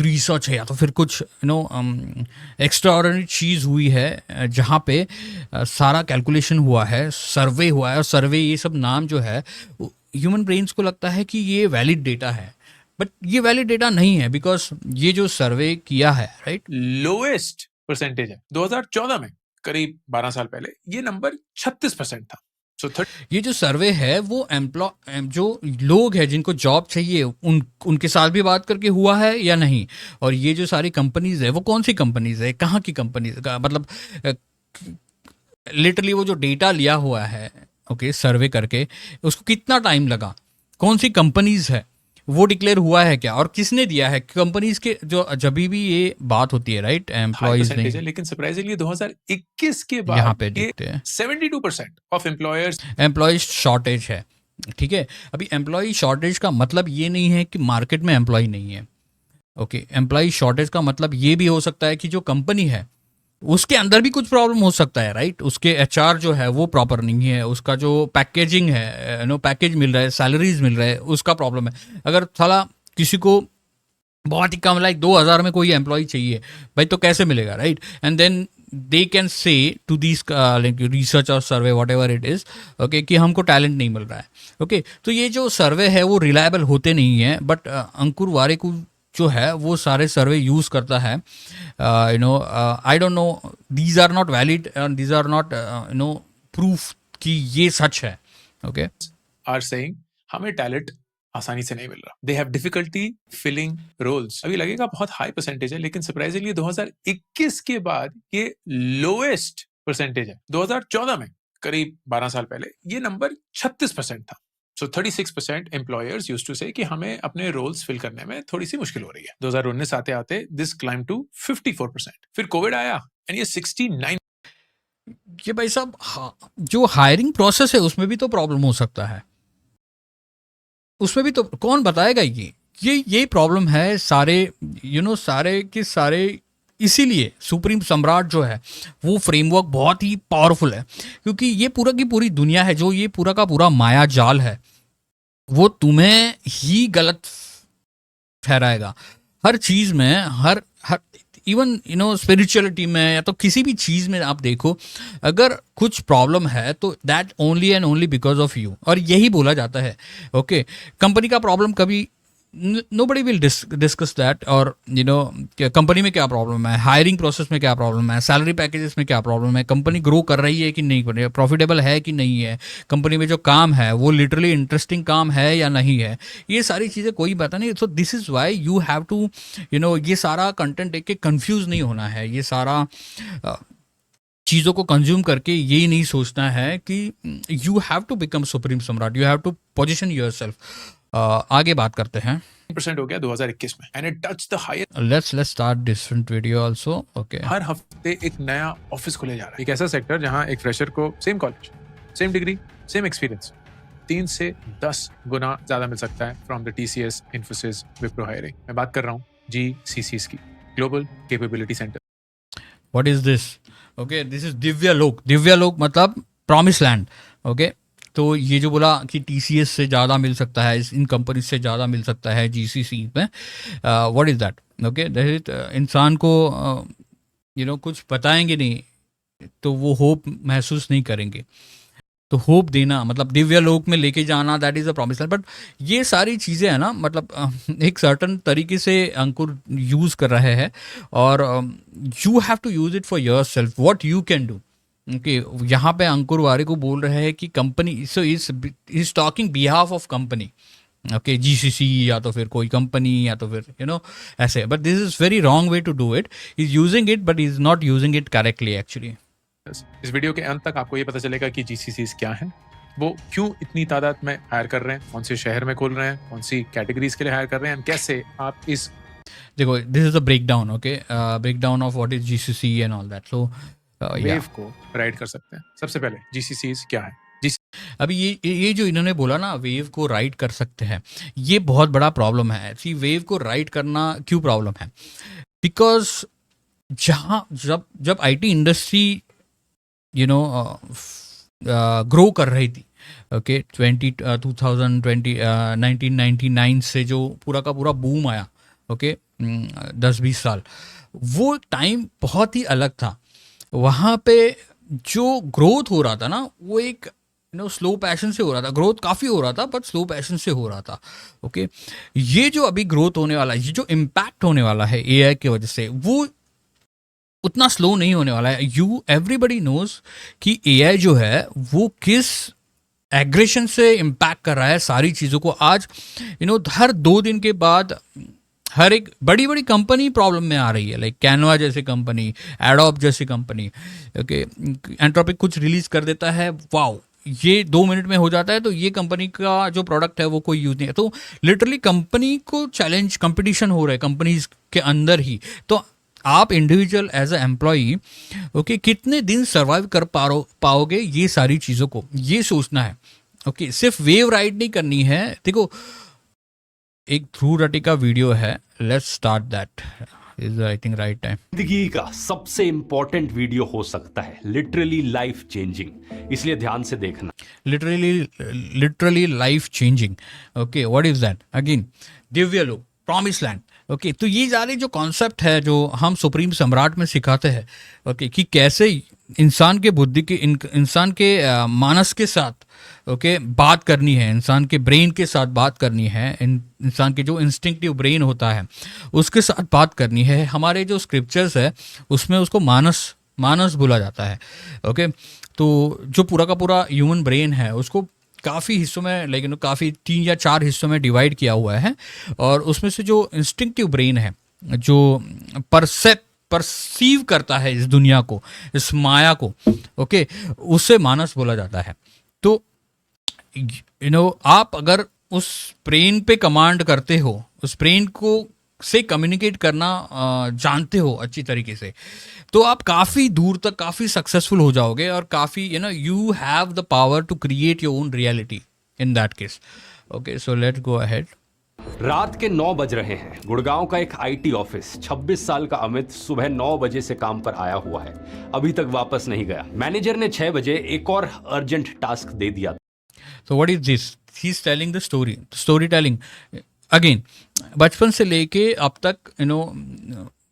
रिसर्च है या तो फिर कुछ एक्स्ट्रा ऑर्डिनरी चीज़ हुई है जहाँ पे सारा कैलकुलेशन हुआ है, सर्वे हुआ है, और सर्वे ये सब नाम जो है ह्यूमन ब्रेन्स को लगता है कि ये वैलिड डेटा है। बट ये वैलिड डेटा नहीं है, बिकॉज ये जो सर्वे किया है, राइट, लोएस्ट परसेंटेज है। 2014 में करीब 12 साल पहले ये नंबर 36% था। ये जो सर्वे है वो जो लोग हैं जिनको जॉब चाहिए उनके साथ भी बात करके हुआ है या नहीं, और ये जो सारी कंपनीज है वो कौन सी कंपनीज है, कहाँ की कंपनीज का, मतलब लिटरली वो जो डेटा लिया हुआ है, ओके, सर्वे करके उसको कितना टाइम लगा, कौन सी कंपनीज है, वो डिक्लेयर हुआ है क्या, और किसने दिया है। कंपनीज के जो जब भी ये बात होती है, राइट, एम्प्लॉयज परसेंटेज नहीं, है, लेकिन सरप्राइजिंगली 2021 के बाद यहाँ पे देखते हैं 72% ऑफ एम्प्लॉयर्स एम्प्लॉय शॉर्टेज है। ठीक है, अभी एम्प्लॉय शॉर्टेज का मतलब ये नहीं है कि मार्केट में एम्प्लॉय नहीं है। ओके, एम्प्लॉय शॉर्टेज का मतलब ये भी हो सकता है कि जो कंपनी है उसके अंदर भी कुछ प्रॉब्लम हो सकता है, राइट, उसके एचआर जो है वो प्रॉपर नहीं है, उसका जो पैकेजिंग है, पैकेज मिल रहा है, सैलरीज मिल रहा है, उसका प्रॉब्लम है। अगर साला किसी को बहुत ही कम, लाइक 2,000 में कोई एम्प्लॉय चाहिए भाई, तो कैसे मिलेगा, right. And then they can say to this research और survey whatever it is, okay, कि हमको टैलेंट नहीं मिल रहा है। ओके, तो ये जो सर्वे है वो रिलायबल होते नहीं हैं, बट अंकुर वारेकू जो है वो सारे सर्वे यूज़ करता है। I don't know, these are not valid and these are not proof कि ये सच है। ओके, आर सेइंग हमें टैलेंट आसानी से नहीं मिल रहा। They have difficulty filling roles. अभी लगेगा बहुत हाई परसेंटेज है, लेकिन सरप्राइजिंगली 2021 के बाद ये लोएस्ट परसेंटेज है। 2014 में करीब 12 साल पहले ये नंबर 36% था। सो 36% एम्प्लॉयर्स यूज्ड टू से कि हमें अपने रोल्स फिल करने में थोड़ी सी मुश्किल हो रही है। 2019 आते आते दिस क्लाइम टू 54%। फिर कोविड आया एंड ये 69। ये भाई साहब जो हायरिंग प्रोसेस है उसमें भी तो प्रॉब्लम हो सकता है, उसमें भी तो कौन बताएगा। ये प्रॉब्लम है सारे सारे के सारे। इसीलिए सुप्रीम सम्राट जो है वो फ्रेमवर्क बहुत ही पावरफुल है, क्योंकि ये पूरा की पूरी दुनिया है, जो ये पूरा का पूरा माया जाल है वो तुम्हें ही गलत ठहराएगा हर चीज में। हर हर इवन स्पिरिचुअलिटी में या तो किसी भी चीज़ में आप देखो, अगर कुछ प्रॉब्लम है तो that only and only because of you, और यही बोला जाता है। ओके, कंपनी का प्रॉब्लम कभी nobody will discuss that, और कंपनी में क्या प्रॉब्लम है, हायरिंग प्रोसेस में क्या प्रॉब्लम है, सैलरी पैकेजेस में क्या प्रॉब्लम है, कंपनी ग्रो कर रही है कि नहीं कर रही है, प्रॉफिटेबल है कि नहीं है, कंपनी में जो काम है वो लिटरली इंटरेस्टिंग काम है या नहीं है, ये सारी चीज़ें कोई पता नहीं। So this is why you have to ये सारा कंटेंट देख के कन्फ्यूज़ नहीं होना है, ये सारा चीज़ों को कंज्यूम करके ये नहीं सोचना है कि you have to become supreme सम्राट, you have to position yourself. आगे बात करते हैं। % हो गया 2021 में, and it touch the highest. Let's start different video also. Okay, हर हफ्ते एक नया ऑफिस खुले जा रहा है, एक ऐसा सेक्टर जहां एक फ्रेशर को same college, same degree, same experience 3 से 10 गुना ज्यादा मिल सकता है from the TCS, Infosys, Wipro hiring. मैं बात कर रहा हूँ GCCs की, global capability centre. What is this? Okay, this is Divyalok. Divyalok मतलब प्रॉमिस लैंड। ओके, तो ये जो बोला कि TCS से ज़्यादा मिल सकता है, इन कंपनी से ज़्यादा मिल सकता है GCC में, what is that? Okay, that is इंसान को कुछ बताएंगे नहीं तो वो होप महसूस नहीं करेंगे। तो होप देना मतलब दिव्यालोक में लेके जाना, that is a promise land. But ये सारी चीज़ें है ना, मतलब एक सर्टन तरीके से अंकुर यूज़ कर रहे हैं, और you have to use it for yourself, what you can do. Okay, यहाँ पे अंकुर वारे को बोल रहे हैं कि company, so is talking behalf of company. Okay, GCC या तो फिर कोई कंपनी या तो फिर ऐसे, but this is very wrong way to do it. Is using it but is not using it correctly actually. इस वीडियो के अंत तक आपको ये पता चलेगा कि GCCs क्या हैं, वो क्यों इतनी तादाद में हायर कर रहे हैं, कौन से शहर में खोल रहे हैं, कौन सी कैटेगरीज के लिए हायर कर रहे हैं, and कैसे आप इस देखो, this is a breakdown. Okay, breakdown of what is GCC and all that. So wave को राइड कर सकते हैं। सबसे पहले GCCs क्या है? अभी ये जो इन्होंने बोला ना, वेव को राइड कर सकते हैं, ये बहुत बड़ा प्रॉब्लम है। सी, वेव को राइड करना क्यों प्रॉब्लम है? बिकॉज जब IT इंडस्ट्री ग्रो कर रही थी, ओके, 1999 से जो पूरा का पूरा बूम आया, ओके, 10-20 साल, वो टाइम बहुत ही अलग था। वहाँ पे जो ग्रोथ हो रहा था ना, वो एक स्लो पैशन से हो रहा था। ग्रोथ काफ़ी हो रहा था बट स्लो पैशन से हो रहा था। ओके, ये जो अभी ग्रोथ होने वाला है, ये जो इम्पैक्ट होने वाला है AI की वजह से, वो उतना स्लो नहीं होने वाला है। एवरीबडी नोज कि AI जो है वो किस एग्रेशन से इम्पैक्ट कर रहा है सारी चीज़ों को। आज हर 2 दिन के बाद हर एक बड़ी बड़ी कंपनी प्रॉब्लम में आ रही है, लाइक कैनवा जैसी कंपनी, एडोब जैसी कंपनी। ओके, एंट्रोपिक कुछ रिलीज कर देता है, वाओ, ये 2 मिनट में हो जाता है, तो ये कंपनी का जो प्रोडक्ट है वो कोई यूज नहीं है। तो लिटरली कंपनी को चैलेंज, कंपटीशन हो रहा है कंपनीज के अंदर ही। तो आप individual as a employee, okay, कितने दिन सर्वाइव कर पाओगे ये सारी चीज़ों को, ये सोचना है। ओके, सिर्फ वेव राइड नहीं करनी है। देखो, एक ध्रुव रटी का वीडियो है, let's start that. Is I think right time. जिंदगी का सबसे इंपॉर्टेंट वीडियो हो सकता है, लिटरली लाइफ चेंजिंग, इसलिए ध्यान से देखना। Literally life changing. Okay, what is that? Again, Divyalok, promise land. Okay, तो ये सारे जो कॉन्सेप्ट है जो हम सुप्रीम सम्राट में सिखाते हैं, ओके, कि कैसे इंसान के बुद्धि के, इंसान के मानस के साथ, ओके, बात करनी है, इंसान के ब्रेन के साथ बात करनी है, इंसान के जो इंस्टिंक्टिव ब्रेन होता है उसके साथ बात करनी है। हमारे जो स्क्रिप्चर्स है उसमें उसको मानस बोला जाता है। ओके, तो जो पूरा का पूरा ह्यूमन ब्रेन है उसको काफ़ी हिस्सों में, लेकिन काफ़ी 3 या 4 हिस्सों में डिवाइड किया हुआ है, और उसमें से जो इंस्टिंक्टिव ब्रेन है, जो परसीव करता है इस दुनिया को, इस माया को, ओके, उससे मानस बोला जाता है। तो आप अगर उस ब्रेन पे कमांड करते हो, उस ब्रेन को से कम्युनिकेट करना जानते हो अच्छी तरीके से, तो आप काफ़ी दूर तक काफ़ी सक्सेसफुल हो जाओगे, और काफ़ी you have the power to create your own reality in that case. Okay, so let's go ahead. रात के 9 बज रहे हैं। गुड़गांव का एक IT ऑफिस, 26 साल का अमित सुबह 9 बजे से काम पर आया हुआ है, अभी तक वापस नहीं गया। मैनेजर ने 6 बजे एक और अर्जेंट टास्क दे दिया। So what is this? He's telling the story telling. Again, बचपन से लेके अब तक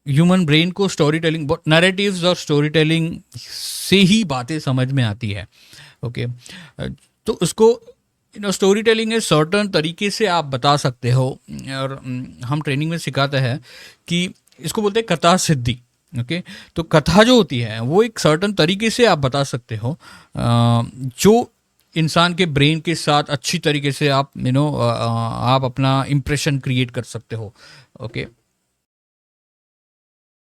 ह्यूमन ब्रेन को स्टोरी टेलिंग, नैरेटिव्स और स्टोरी टेलिंग से ही बातें समझ में आती है। ओके, तो उसको स्टोरी टेलिंग एक सर्टन तरीके से आप बता सकते हो, और हम ट्रेनिंग में सिखाते हैं कि इसको बोलते हैं कथा सिद्धि। ओके, तो कथा जो होती है वो एक सर्टन तरीके से आप बता सकते हो, जो इंसान के ब्रेन के साथ अच्छी तरीके से आप आप अपना इम्प्रेशन क्रिएट कर सकते हो। ओके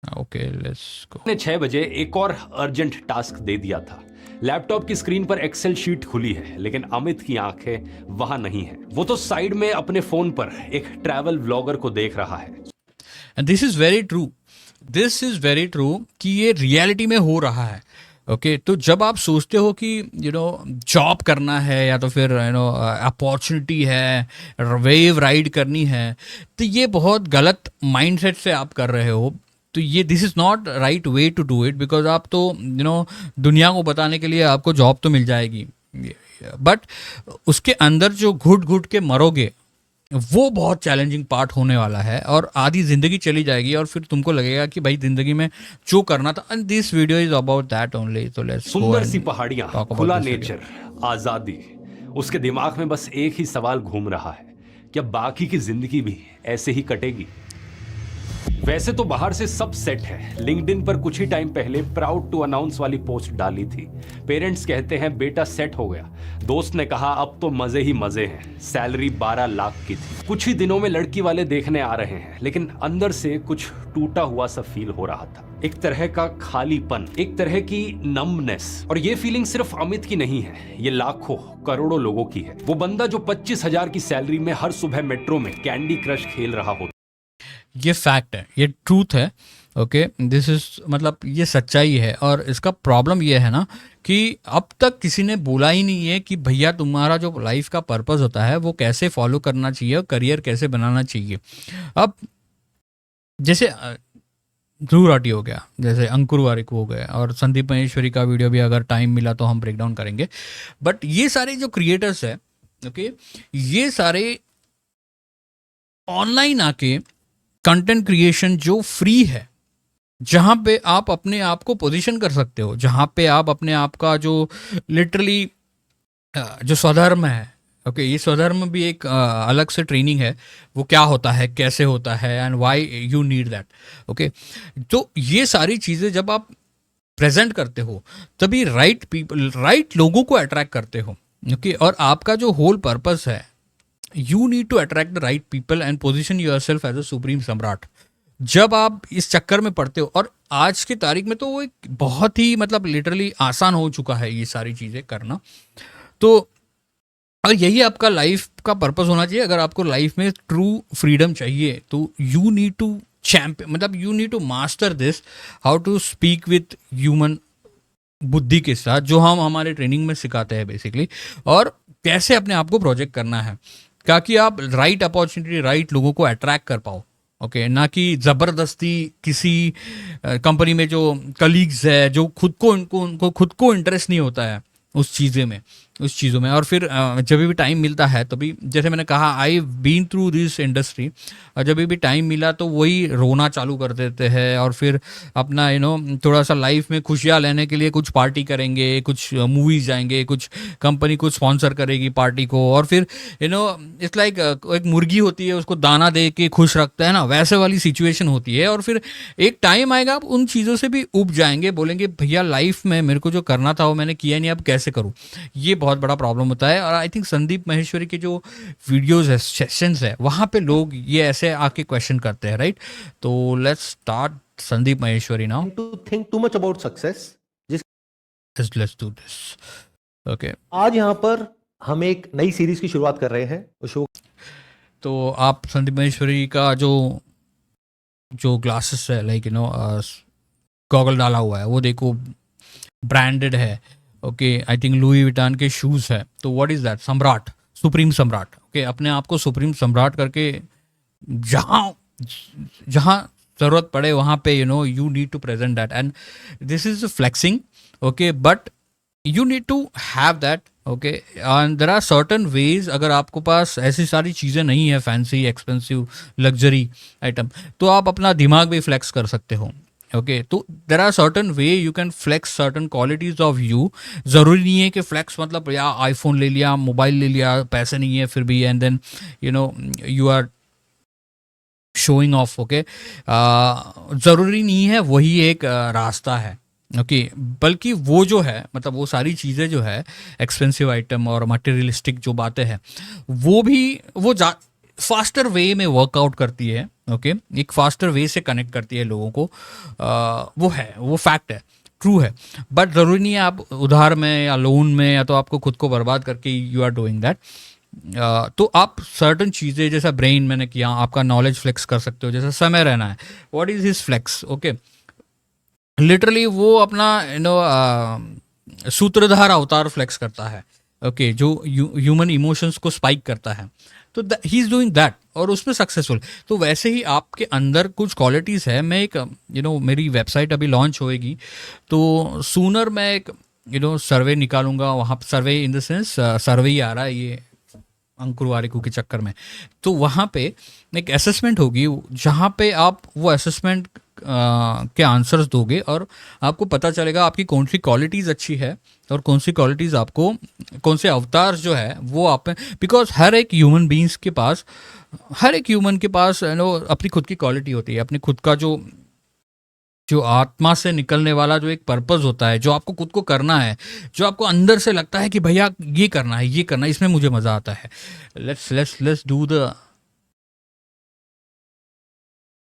ओके, लेट्स गो। ने 6 बजे एक और अर्जेंट टास्क दे दिया था। लैपटॉप की स्क्रीन पर एक्सेल शीट खुली है, लेकिन अमित की आंखें वहां नहीं है। वो तो साइड में अपने फोन पर एक ट्रैवल व्लॉगर को देख रहा है। And this is very true, this is very true कि ये रियलिटी में हो रहा है। ओके, तो जब आप सोचते हो कि जॉब करना है या तो फिर अपॉर्चुनिटी है, वेव राइड करनी है, तो ये बहुत गलत माइंडसेट से आप कर रहे हो। तो ये this is not right way to do it, because आप तो दुनिया को बताने के लिए आपको जॉब तो मिल जाएगी, बट उसके अंदर जो घुट घुट के मरोगे वो बहुत चैलेंजिंग पार्ट होने वाला है, और आधी ज़िंदगी चली जाएगी और फिर तुमको लगेगा कि भाई ज़िंदगी में जो करना था। And this video is about that only, तो लेट्स गो। सुंदर सी पहाड़ियां, खुला नेचर, आजादी। उसके दिमाग में बस एक ही सवाल घूम रहा है, क्या बाकी की जिंदगी भी ऐसे ही कटेगी? वैसे तो बाहर से सब सेट है। लिंक्डइन पर कुछ ही टाइम पहले प्राउड टू अनाउंस वाली पोस्ट डाली थी। पेरेंट्स कहते हैं बेटा सेट हो गया। दोस्त ने कहा अब तो मजे ही मजे हैं। सैलरी 12 लाख की थी। कुछ ही दिनों में लड़की वाले देखने आ रहे हैं, लेकिन अंदर से कुछ टूटा हुआ सा फील हो रहा था। एक तरह का खालीपन, एक तरह की नम्बनेस। और ये फीलिंग सिर्फ अमित की नहीं है, ये लाखों करोड़ों लोगों की है। वो बंदा जो 25,000 की सैलरी में हर सुबह मेट्रो में कैंडी क्रश खेल रहा होता। ये फैक्ट है, ये ट्रूथ है। ओके, दिस इज मतलब ये सच्चाई है। और इसका प्रॉब्लम ये है ना कि अब तक किसी ने बोला ही नहीं है कि भैया तुम्हारा जो लाइफ का पर्पस होता है वो कैसे फॉलो करना चाहिए और करियर कैसे बनाना चाहिए। अब जैसे ध्रुव राठी हो गया, जैसे अंकुर वारिक हो गए, और संदीप महेश्वरी का वीडियो भी अगर टाइम मिला तो हम ब्रेक डाउन करेंगे। बट ये सारे जो क्रिएटर्स है, ओके, ये सारे ऑनलाइन आके कंटेंट क्रिएशन जो फ्री है, जहाँ पे आप अपने आप को पोजीशन कर सकते हो, जहाँ पे आप अपने आप का जो लिटरली जो स्वधर्म है, ओके, ये स्वधर्म भी एक अलग से ट्रेनिंग है, वो क्या होता है, कैसे होता है, and why you need that. Okay, तो ये सारी चीज़ें जब आप प्रेजेंट करते हो तभी राइट पीपल, राइट लोगों को अट्रैक्ट करते हो। ओके, और आपका जो होल पर्पस है, you need to attract the right people and position yourself as a supreme सम्राट। जब आप इस चक्कर में पड़ते हो, और आज की तारीख में तो वो एक बहुत ही मतलब लिटरली आसान हो चुका है ये सारी चीज़ें करना। तो और यही आपका लाइफ का पर्पस होना चाहिए। अगर आपको लाइफ में ट्रू फ्रीडम चाहिए तो यू नीड टू चैम्पियन, मतलब you need to master this, how to speak with human बुद्धि के साथ, जो हम हमारे ट्रेनिंग में सिखाते हैं बेसिकली, और कैसे अपने आप को प्रोजेक्ट करना है ताकि आप राइट अपॉर्चुनिटी, राइट लोगों को अट्रैक्ट कर पाओ। ओके, ना कि ज़बरदस्ती किसी कंपनी में जो कलीग्स है, जो खुद को उनको खुद को इंटरेस्ट नहीं होता है उस चीज़ों में, और फिर जब भी टाइम मिलता है तभी, जैसे मैंने कहा, I been through this industry, और जब भी टाइम मिला तो वही रोना चालू कर देते हैं, और फिर अपना थोड़ा सा लाइफ में खुशियाँ लेने के लिए कुछ पार्टी करेंगे, कुछ मूवीज़ जाएंगे, कुछ कंपनी कुछ स्पॉन्सर करेगी पार्टी को, और फिर इट्स लाइक एक मुर्गी होती है, उसको दाना दे के खुश रखता है ना, वैसे वाली सिचुएशन होती है। और फिर एक टाइम आएगा आप उन चीज़ों से भी उब जाएंगे, बोलेंगे भैया लाइफ में मेरे को जो करना था वो मैंने किया नहीं, अब कैसे करूँ। ये बहुत बड़ा प्रॉब्लम होता है। और आई थिंक संदीप महेश्वरी के जो वीडियोस है, सेशंस है, वहाँ पे लोग ये ऐसे आके क्वेश्चन करते हैं, राइट? तो let's start Sandeep Maheshwari now. to think too much about success. Let's do this. Okay. आज यहाँ पर हम एक नई सीरीज की शुरुआत कर रहे हैं। उस शो तो आप संदीप महेश्वरी का जो ग्लासेस है, लाइक गॉगल डाला हुआ है, वो देखो ब्रांडेड है। ओके, आई थिंक लुई विटान के शूज़ है। तो व्हाट इज़ दैट? सम्राट, सुप्रीम सम्राट। ओके, अपने आप को सुप्रीम सम्राट करके जहाँ ज़रूरत पड़े वहाँ पे you need to present that, and this is flexing. Okay, but you need to have that, okay, and there are certain ways. अगर आपको पास ऐसी सारी चीज़ें नहीं है, फैंसी एक्सपेंसिव लग्जरी आइटम, तो आप अपना दिमाग भी फ्लेक्स कर सकते हो, ओके। तो there are certain way you can flex certain qualities of you. ज़रूरी नहीं है कि फ्लेक्स मतलब या आईफोन ले लिया, मोबाइल ले लिया, पैसे नहीं है फिर भी, and then you know you are showing off, okay. ज़रूरी नहीं है वही एक रास्ता है, ओके। बल्कि वो जो है, मतलब वो सारी चीज़ें जो है, एक्सपेंसिव आइटम और मटेरियलिस्टिक जो बातें हैं, वो भी वो फास्टर वे में वर्कआउट करती है, ओके। एक फास्टर वे से कनेक्ट करती है लोगों को, वो है, वो फैक्ट है, ट्रू है। बट ज़रूरी नहीं है आप उधार में या लोन में या तो आपको खुद को बर्बाद करके यू आर डूइंग दैट। तो आप सर्टन चीज़ें, जैसा ब्रेन मैंने किया, आपका नॉलेज फ्लेक्स कर सकते हो। जैसा समय रहना है, what is his flex, okay. Literally वो अपना सूत्रधार अवतार फ्लेक्स करता है, ओके, जो ह्यूमन इमोशंस को स्पाइक करता है, तो ही इज़ डूइंग दैट और उसमें सक्सेसफुल। तो वैसे ही आपके अंदर कुछ क्वालिटीज़ है। मैं एक मेरी वेबसाइट अभी लॉन्च होएगी, तो सूनर मैं एक सर्वे निकालूंगा वहाँ। सर्वे इन द सेंस सर्वे ही आ रहा है ये अंकुर वारिकू के चक्कर में। तो वहाँ पे एक असेसमेंट होगी, जहाँ पे आप वो असेसमेंट के आंसर्स दोगे और आपको पता चलेगा आपकी कौन सी क्वालिटीज़ अच्छी है और कौन सी क्वालिटीज़ आपको, कौन से अवतार जो है वो आप में। बिकॉज हर एक ह्यूमन बींग्स के पास, हर एक ह्यूमन के पास अपनी खुद की क्वालिटी होती है, अपनी खुद का जो जो आत्मा से निकलने वाला जो एक पर्पस होता है, जो आपको खुद को करना है, जो आपको अंदर से लगता है कि भैया ये करना है, ये करना है, इसमें मुझे मज़ा आता है। लेट्स डू द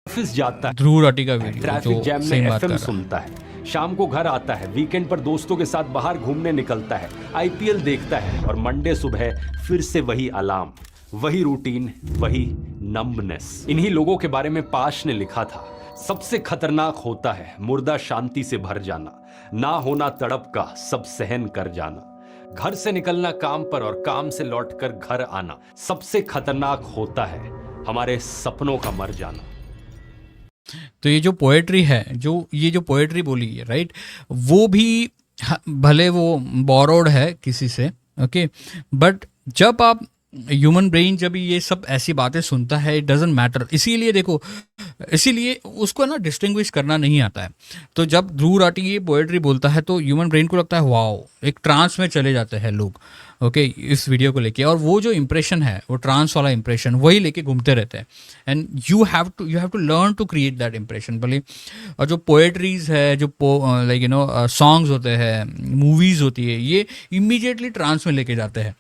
ऑफिस जाता है, ध्रुव राठी का वीडियो ट्रैफिक जो जैम में सेम बात कर एफएम रहा है। सुनता है, शाम को घर आता है, वीकेंड पर दोस्तों के साथ बाहर घूमने निकलता है, आईपीएल देखता है और मंडे सुबह फिर से वही अलार्म, वही रूटीन, वही नंबनेस। इन्हीं लोगों के बारे में पाश ने लिखा था, सबसे खतरनाक होता है मुर्दा शांति से भर जाना, ना होना तड़प का, सब सहन कर जाना। घर से निकलना काम पर और काम से लौटकर घर आना, सबसे खतरनाक होता है हमारे सपनों का मर जाना। तो ये जो पोएट्री है, जो ये जो पोएट्री बोली है, राइट, वो भी भले वो बोरोड है किसी से, ओके, बट जब आप ह्यूमन ब्रेन जब ये सब ऐसी बातें सुनता है, इट डजेंट मैटर। इसीलिए देखो, इसीलिए उसको ना डिस्टिंग्विश करना नहीं आता है। तो जब ध्रुव राठी ये पोएट्री बोलता है तो ह्यूमन ब्रेन को लगता है वाओ, एक ट्रांस में चले जाते हैं लोग, ओके, इस वीडियो को लेके। और वो जो इंप्रेशन है, वो ट्रांस वाला इंप्रेशन, वही लेके घूमते रहते हैं। And you have to learn to create that impression. भले और जो पोएट्रीज है, जो लाइक सॉन्ग्स होते हैं, मूवीज़ होती है, ये इमीडिएटली ट्रांस में लेके जाते हैं।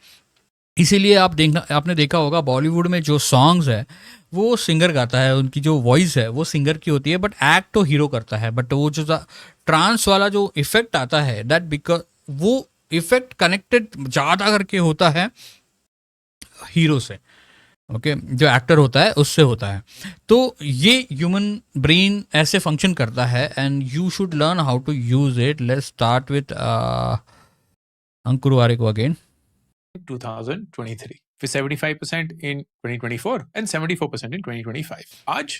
इसीलिए आपने देखा होगा बॉलीवुड में जो सॉन्ग्स है वो सिंगर गाता है, उनकी जो वॉइस है वो सिंगर की होती है, बट एक्ट तो हीरो करता है। बट वो जो ट्रांस वाला जो इफेक्ट आता है, दैट बिकॉज वो इफेक्ट कनेक्टेड ज़्यादा करके होता है हीरो से, ओके, जो एक्टर होता है उससे होता है। तो ये ह्यूमन ब्रेन ऐसे फंक्शन करता है and you should learn how to use it. Let's start with Ankur Warikoo again. 2023, फिर 75% in 2024 and 74% in 2025। आज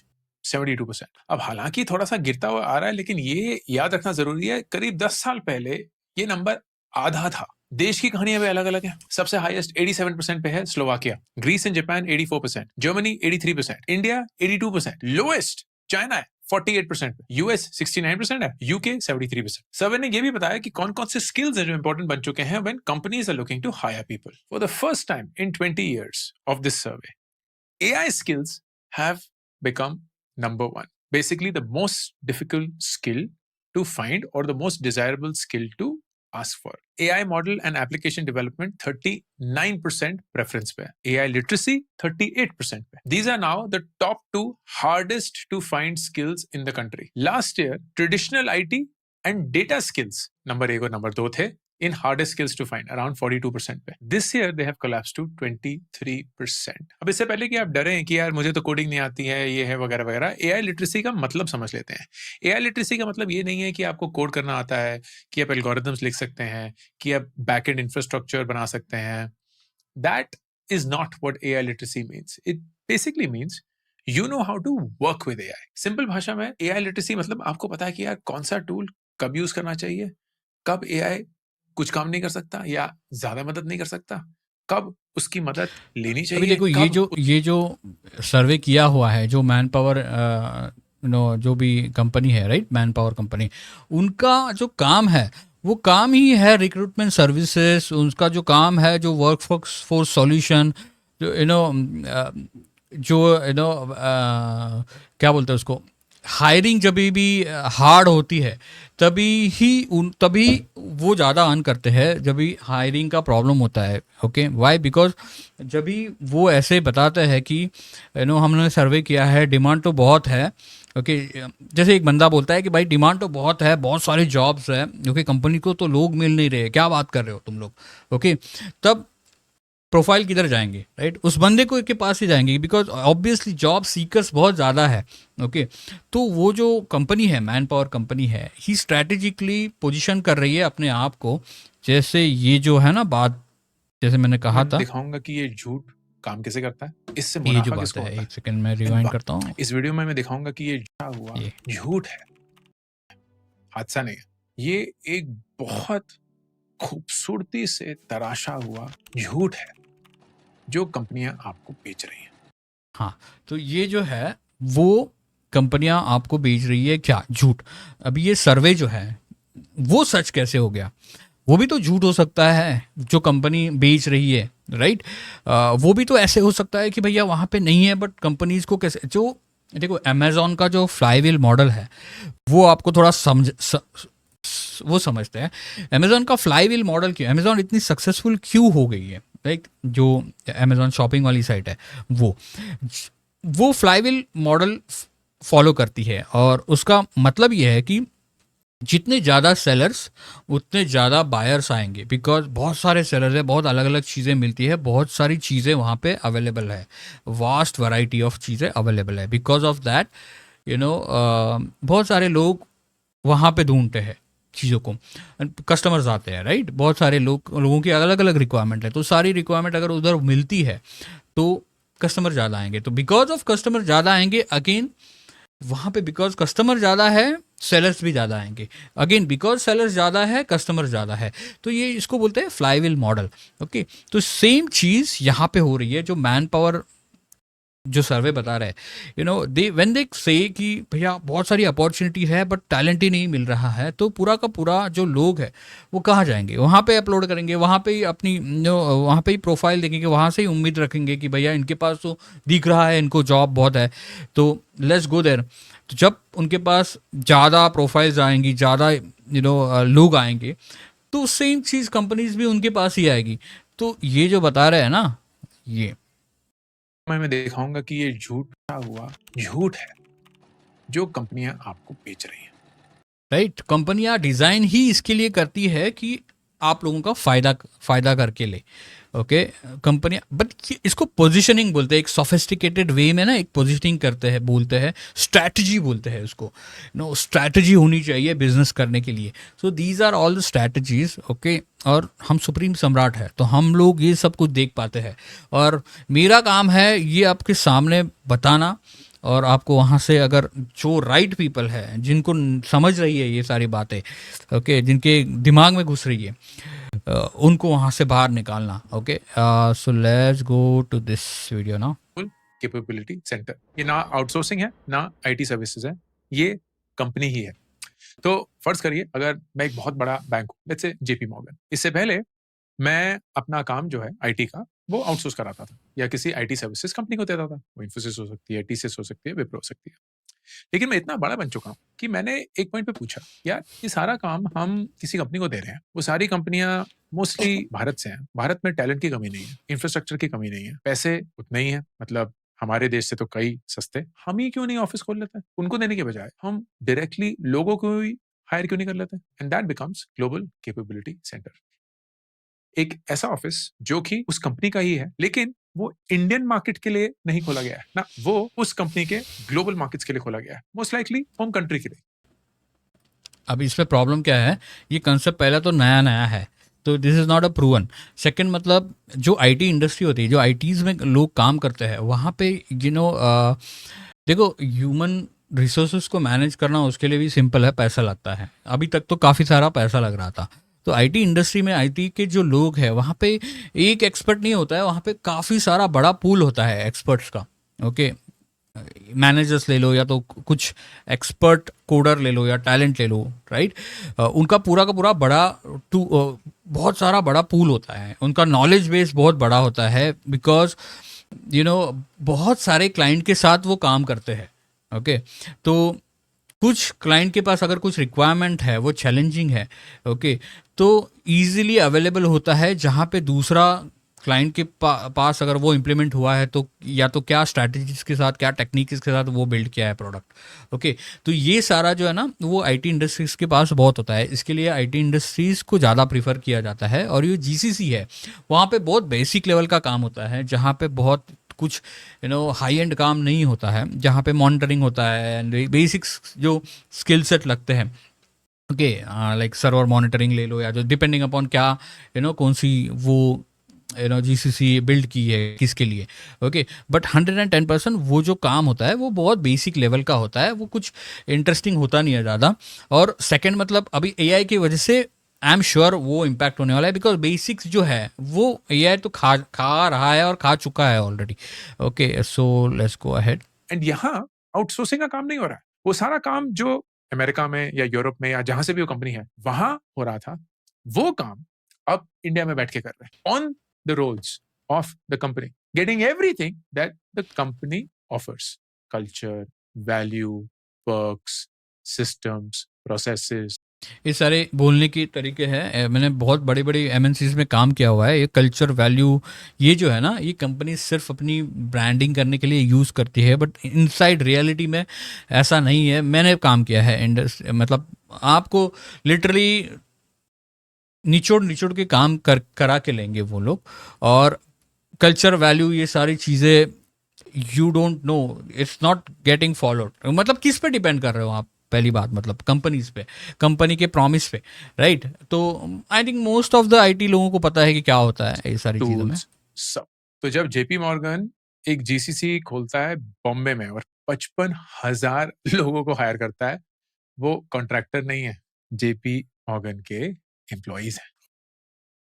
72%। अब हालांकि थोड़ा सा गिरता हुआ आ रहा है, लेकिन ये याद रखना जरूरी है, करीब 10 साल पहले ये नंबर आधा था। देश की कहानियां भी अलग अलग हैं। सबसे हाईएस्ट 87% पे है Slovakia, Greece and Japan 84%, Germany 83%, India 82%, lowest China है 48% पे, यूएस 69% है, यूके 73%। सर्वे ने यह भी बताया कि कौन कौन से स्किल्स हैं जो इंपॉर्टेंट बन चुके हैं when companies are looking to hire people. For the first time in 20 years of this survey, AI skills have become number one, basically the most difficult skill to find or the most desirable skill to ask for। AI model and application development 39% preference पे, AI literacy 38% पे। These are now the top 2 hardest to find skills in the country। Last year traditional IT and data skills number 1 और number 2 थे in hardest skills to find, around 42% पे। This year they have collapsed to 23%। अब इससे पहले कि आप डरें कि यार मुझे तो कोडिंग नहीं आती है, ये है वगैरह वगैरह, AI लिटरेसी का मतलब समझ लेते हैं। AI लिटरेसी का मतलब ये नहीं है कि आपको कोड करना आता है, कि आप एल्गोरिथम्स लिख सकते हैं, कि आप बैकएंड इंफ्रास्ट्रक्चर बना सकते हैं। That is not what AI literacy means। It basically means you know how to work with AI। Simple भाषा में AI लिटरेसी मतलब आपको पता है कि यार कौन सा टूल कब यूज करना चाहिए, कब AI कुछ काम नहीं कर सकता या ज्यादा मदद नहीं कर सकता, कब उसकी मदद लेनी अभी चाहिए, देखो कब ये जो सर्वे किया हुआ है, जो मैन पावर जो भी कंपनी है, राइट, मैन पावर कंपनी, उनका जो काम है वो काम ही है रिक्रूटमेंट सर्विसेज। उनका जो काम है, जो वर्क फोर्स सॉल्यूशन, जो जो क्या बोलते हैं उसको, हायरिंग जब भी हार्ड होती है तभी वो ज़्यादा अर्न करते हैं जब भी हायरिंग का प्रॉब्लम होता है। Okay, Y? बिकॉज जब भी वो ऐसे बताते हैं कि हमने सर्वे किया है, डिमांड तो बहुत है। ओके, जैसे एक बंदा बोलता है कि भाई डिमांड तो बहुत है, बहुत सारे जॉब्स है, ओके, कंपनी को तो लोग मिल नहीं रहे, क्या बात कर रहे हो तुम लोग। ओके, तब प्रोफाइल किधर जाएंगे, राइट? उस बंदे को के पास ही जाएंगे, बिकॉज ऑब्वियसली जॉब सीकर्स बहुत ज़्यादा है। ओके, तो वो जो कंपनी है, मैन पावर कंपनी है, ही स्ट्रैटेजिकली पोजीशन कर रही है अपने आप को। जैसे ये जो है ना बात, जैसे मैंने कहा मैं था, दिखाऊंगा कि ये झूठ काम कैसे करता है, इससे ये जो मुनाफा बात किसको है, होता एक सेकंड में रिवाइंड करता हूँ। इस वीडियो में मैं दिखाऊंगा कि ये झूठा हुआ ये झूठ है, हादसा नहीं है। ये एक बहुत खूबसूरती से तराशा हुआ झूठ है जो कंपनियां आपको बेच रही हैं। हाँ, तो ये जो है वो कंपनियां आपको बेच रही है क्या? झूठ। अभी ये सर्वे जो है वो सच कैसे हो गया? वो भी तो झूठ हो सकता है जो कंपनी बेच रही है, राइट? वो भी तो ऐसे हो सकता है कि भैया वहाँ पे नहीं है, बट कंपनीज को कैसे, जो देखो अमेजोन का जो फ्लाईव्हील मॉडल है वो आपको थोड़ा वो समझते हैं। अमेजोन का फ्लाईव्हील मॉडल क्यों, अमेजोन इतनी सक्सेसफुल क्यों हो गई है, राइट? जो अमेजोन शॉपिंग वाली साइट है वो फ्लाईव्हील मॉडल फॉलो करती है, और उसका मतलब ये है कि जितने ज़्यादा सेलर्स उतने ज़्यादा बायर्स आएंगे, बिकॉज बहुत सारे सेलर्स है, बहुत अलग अलग चीज़ें मिलती है, बहुत सारी चीज़ें वहाँ पे अवेलेबल है, वास्ट वैरायटी ऑफ चीज़ें अवेलेबल है। बिकॉज ऑफ दैट बहुत सारे लोग वहाँ पे ढूंढते हैं चीज़ों को, कस्टमर्स आते हैं, राइट? बहुत सारे लोगों की अलग अलग रिक्वायरमेंट है, तो सारी रिक्वायरमेंट अगर उधर मिलती है तो कस्टमर ज़्यादा आएंगे। तो बिकॉज ऑफ कस्टमर ज़्यादा आएंगे, अगेन वहाँ पे बिकॉज कस्टमर ज़्यादा है, सेलर्स भी ज़्यादा आएंगे, अगेन बिकॉज सेलर्स ज़्यादा है, कस्टमर ज़्यादा है, तो ये इसको बोलते हैं फ्लाईव्हील मॉडल। ओके, तो सेम चीज़ यहाँ पे हो रही है। जो मैन पावर जो सर्वे बता रहे हैं, दे व्हेन दे से कि भैया बहुत सारी अपॉर्चुनिटी है बट टैलेंट ही नहीं मिल रहा है, तो पूरा का पूरा जो लोग है वो कहाँ जाएंगे? वहाँ पे अपलोड करेंगे, वहाँ पे ही अपनी वहाँ पे ही प्रोफाइल देखेंगे, वहाँ से ही उम्मीद रखेंगे कि भैया इनके पास तो दिख रहा है इनको जॉब बहुत है, तो लेट्स गो देयर। तो जब उनके पास ज़्यादा प्रोफाइल्स आएंगी, ज़्यादा लोग आएंगे, तो सेम चीज़ कंपनीज भी उनके पास ही आएगी। तो ये जो बता रहे हैं ना, ये मैं दिखाऊंगा कि ये झूठा हुआ झूठ है जो कंपनियां आपको बेच रही हैं। राइट, कंपनियां डिज़ाइन ही इसके लिए करती है कि आप लोगों का फ़ायदा करके ले। ओके, कंपनियां, बट इसको पोजीशनिंग बोलते हैं, एक सोफिस्टिकेटेड वे में ना एक पोजीशनिंग करते हैं, बोलते हैं स्ट्रैटेजी, बोलते हैं उसको। स्ट्रैटेजी होनी चाहिए बिजनेस करने के लिए। So these are all the strategies. Okay, और हम सुप्रीम सम्राट है तो हम लोग ये सब कुछ देख पाते हैं, और मेरा काम है ये आपके सामने बताना, और आपको वहाँ से अगर जो राइट पीपल है जिनको समझ रही है ये सारी बातें, ओके, जिनके दिमाग में घुस रही है, उनको वहाँ से बाहर निकालना। Okay, so let's go to this video now. Capability centre, ये ना आउटसोर्सिंग है ना आईटी सर्विसेज है, ये कंपनी ही है। तो फर्ज करिए अगर मैं एक बहुत बड़ा बैंक हूँ, लेट्स से जेपी मॉर्गन, इससे पहले मैं अपना काम जो है आईटी का वो आउटसोर्स कराता था या किसी आईटी सर्विसेज कंपनी को देता था। वो इन्फोसिस हो सकती है, टीसीएस हो सकती है, विप्रो हो सकती है। लेकिन मैं इतना बड़ा बन चुका हूँ कि मैंने एक पॉइंट पे पूछा, यार ये सारा काम हम किसी कंपनी को दे रहे हैं, वो सारी कंपनियां मोस्टली भारत से हैं, भारत में टैलेंट की कमी नहीं है, इंफ्रास्ट्रक्चर की कमी नहीं है, पैसे उतने ही है, मतलब हमारे देश से तो कई सस्ते, हम ही क्यों नहीं ऑफिस खोल लेते हैं? उनको देने के बजाय हम डायरेक्टली लोगों को ही हायर क्यों नहीं कर लेते? And that becomes global capability centre. एक ऐसा ऑफिस जो कि उस कंपनी का ही है, लेकिन वो इंडियन मार्केट के लिए नहीं खोला गया है ना, वो उस कंपनी के ग्लोबल मार्केट्स के लिए खोला गया है, मोस्ट लाइकली होम कंट्री के लिए। अब इसमें प्रॉब्लम क्या है, ये कंसेप्ट पहला तो नया नया है, तो this is not a proven. Second, मतलब जो आईटी इंडस्ट्री होती है, जो आईटीज़ में लोग काम करते हैं, वहाँ पे देखो ह्यूमन रिसोर्सेज को मैनेज करना उसके लिए भी सिंपल है, पैसा लगता है। अभी तक तो काफ़ी सारा पैसा लग रहा था, तो आईटी इंडस्ट्री में आईटी के जो लोग हैं वहाँ पे एक एक्सपर्ट नहीं होता है, वहाँ पे काफ़ी सारा बड़ा पूल होता है एक्सपर्ट्स का। ओके, मैनेजर्स ले लो या तो कुछ एक्सपर्ट कोडर ले लो या टैलेंट ले लो, राइट। उनका पूरा का पूरा बहुत सारा बड़ा पूल होता है, उनका नॉलेज बेस बहुत बड़ा होता है, बिकॉज बहुत सारे क्लाइंट के साथ वो काम करते हैं। ओके, तो कुछ क्लाइंट के पास अगर कुछ रिक्वायरमेंट है, वो चैलेंजिंग है, ओके, तो ईजिली अवेलेबल होता है, जहाँ पे दूसरा क्लाइंट के पास अगर वो इम्प्लीमेंट हुआ है तो या तो क्या स्ट्रैटेजीज के साथ, क्या टेक्निक्स के साथ वो बिल्ड किया है प्रोडक्ट। ओके, तो ये सारा जो है ना वो आईटी इंडस्ट्रीज के पास बहुत होता है, इसके लिए आईटी इंडस्ट्रीज को ज़्यादा प्रीफर किया जाता है। और ये जीसीसी है, वहाँ पे बहुत बेसिक लेवल का काम होता है, जहाँ पे बहुत कुछ हाई एंड काम नहीं होता है, जहाँ पे मॉनिटरिंग होता है एंड बेसिक्स जो स्किल सेट लगते हैं। ओके, लाइक सर्वर मॉनिटरिंग ले लो, या जो डिपेंडिंग अपॉन क्या कौन सी वो जीसीसी बिल्ड की है किसके लिए। ओके, बट 110% वो जो काम होता है वो बहुत बेसिक लेवल का होता है, वो कुछ इंटरेस्टिंग होता नहीं है ज़्यादा। और सेकंड मतलब अभी एआई की वजह से आई एम श्योर वो इम्पैक्ट होने वाला है, बिकॉज बेसिक्स जो है वो एआई तो खा रहा है और खा चुका है already. Okay, so let's go ahead. And यहाँ आउटसोर्सिंग का काम नहीं हो रहा है, वो सारा काम जो अमेरिका में या यूरोप में या जहां से भी वो कंपनी है वहां हो रहा था, वो काम अब इंडिया में बैठ के कर रहे हैं on the roles of the company, getting everything that the company offers, culture, value, perks, systems, processes. ये सारे बोलने के तरीके हैं, मैंने बहुत बड़े बड़े एमएनसीज में काम किया हुआ है। ये कल्चर, वैल्यू, ये जो है ना, ये कंपनी सिर्फ अपनी ब्रांडिंग करने के लिए यूज़ करती है, बट इनसाइड रियलिटी में ऐसा नहीं है। मैंने काम किया है इंडस्ट्री, मतलब आपको लिटरली निचोड़ के काम करा के लेंगे वो लोग। और कल्चर, वैल्यू, ये सारी चीज़ें you don't know, it's not getting followed. मतलब किस पे डिपेंड कर रहे हो आप? पहली बात मतलब कंपनीज पे, कंपनी के प्रॉमिस पे, राइट। तो I think most of the IT लोगों को पता है कि क्या होता है ये सारी चीज़ों में। सब तो जब जेपी मॉर्गन एक जीसीसी खोलता है बॉम्बे में और 55,000 लोगों को हायर करता है, वो कॉन्ट्रैक्टर नहीं है, जेपी मॉर्गन के एम्प्लॉइज हैं।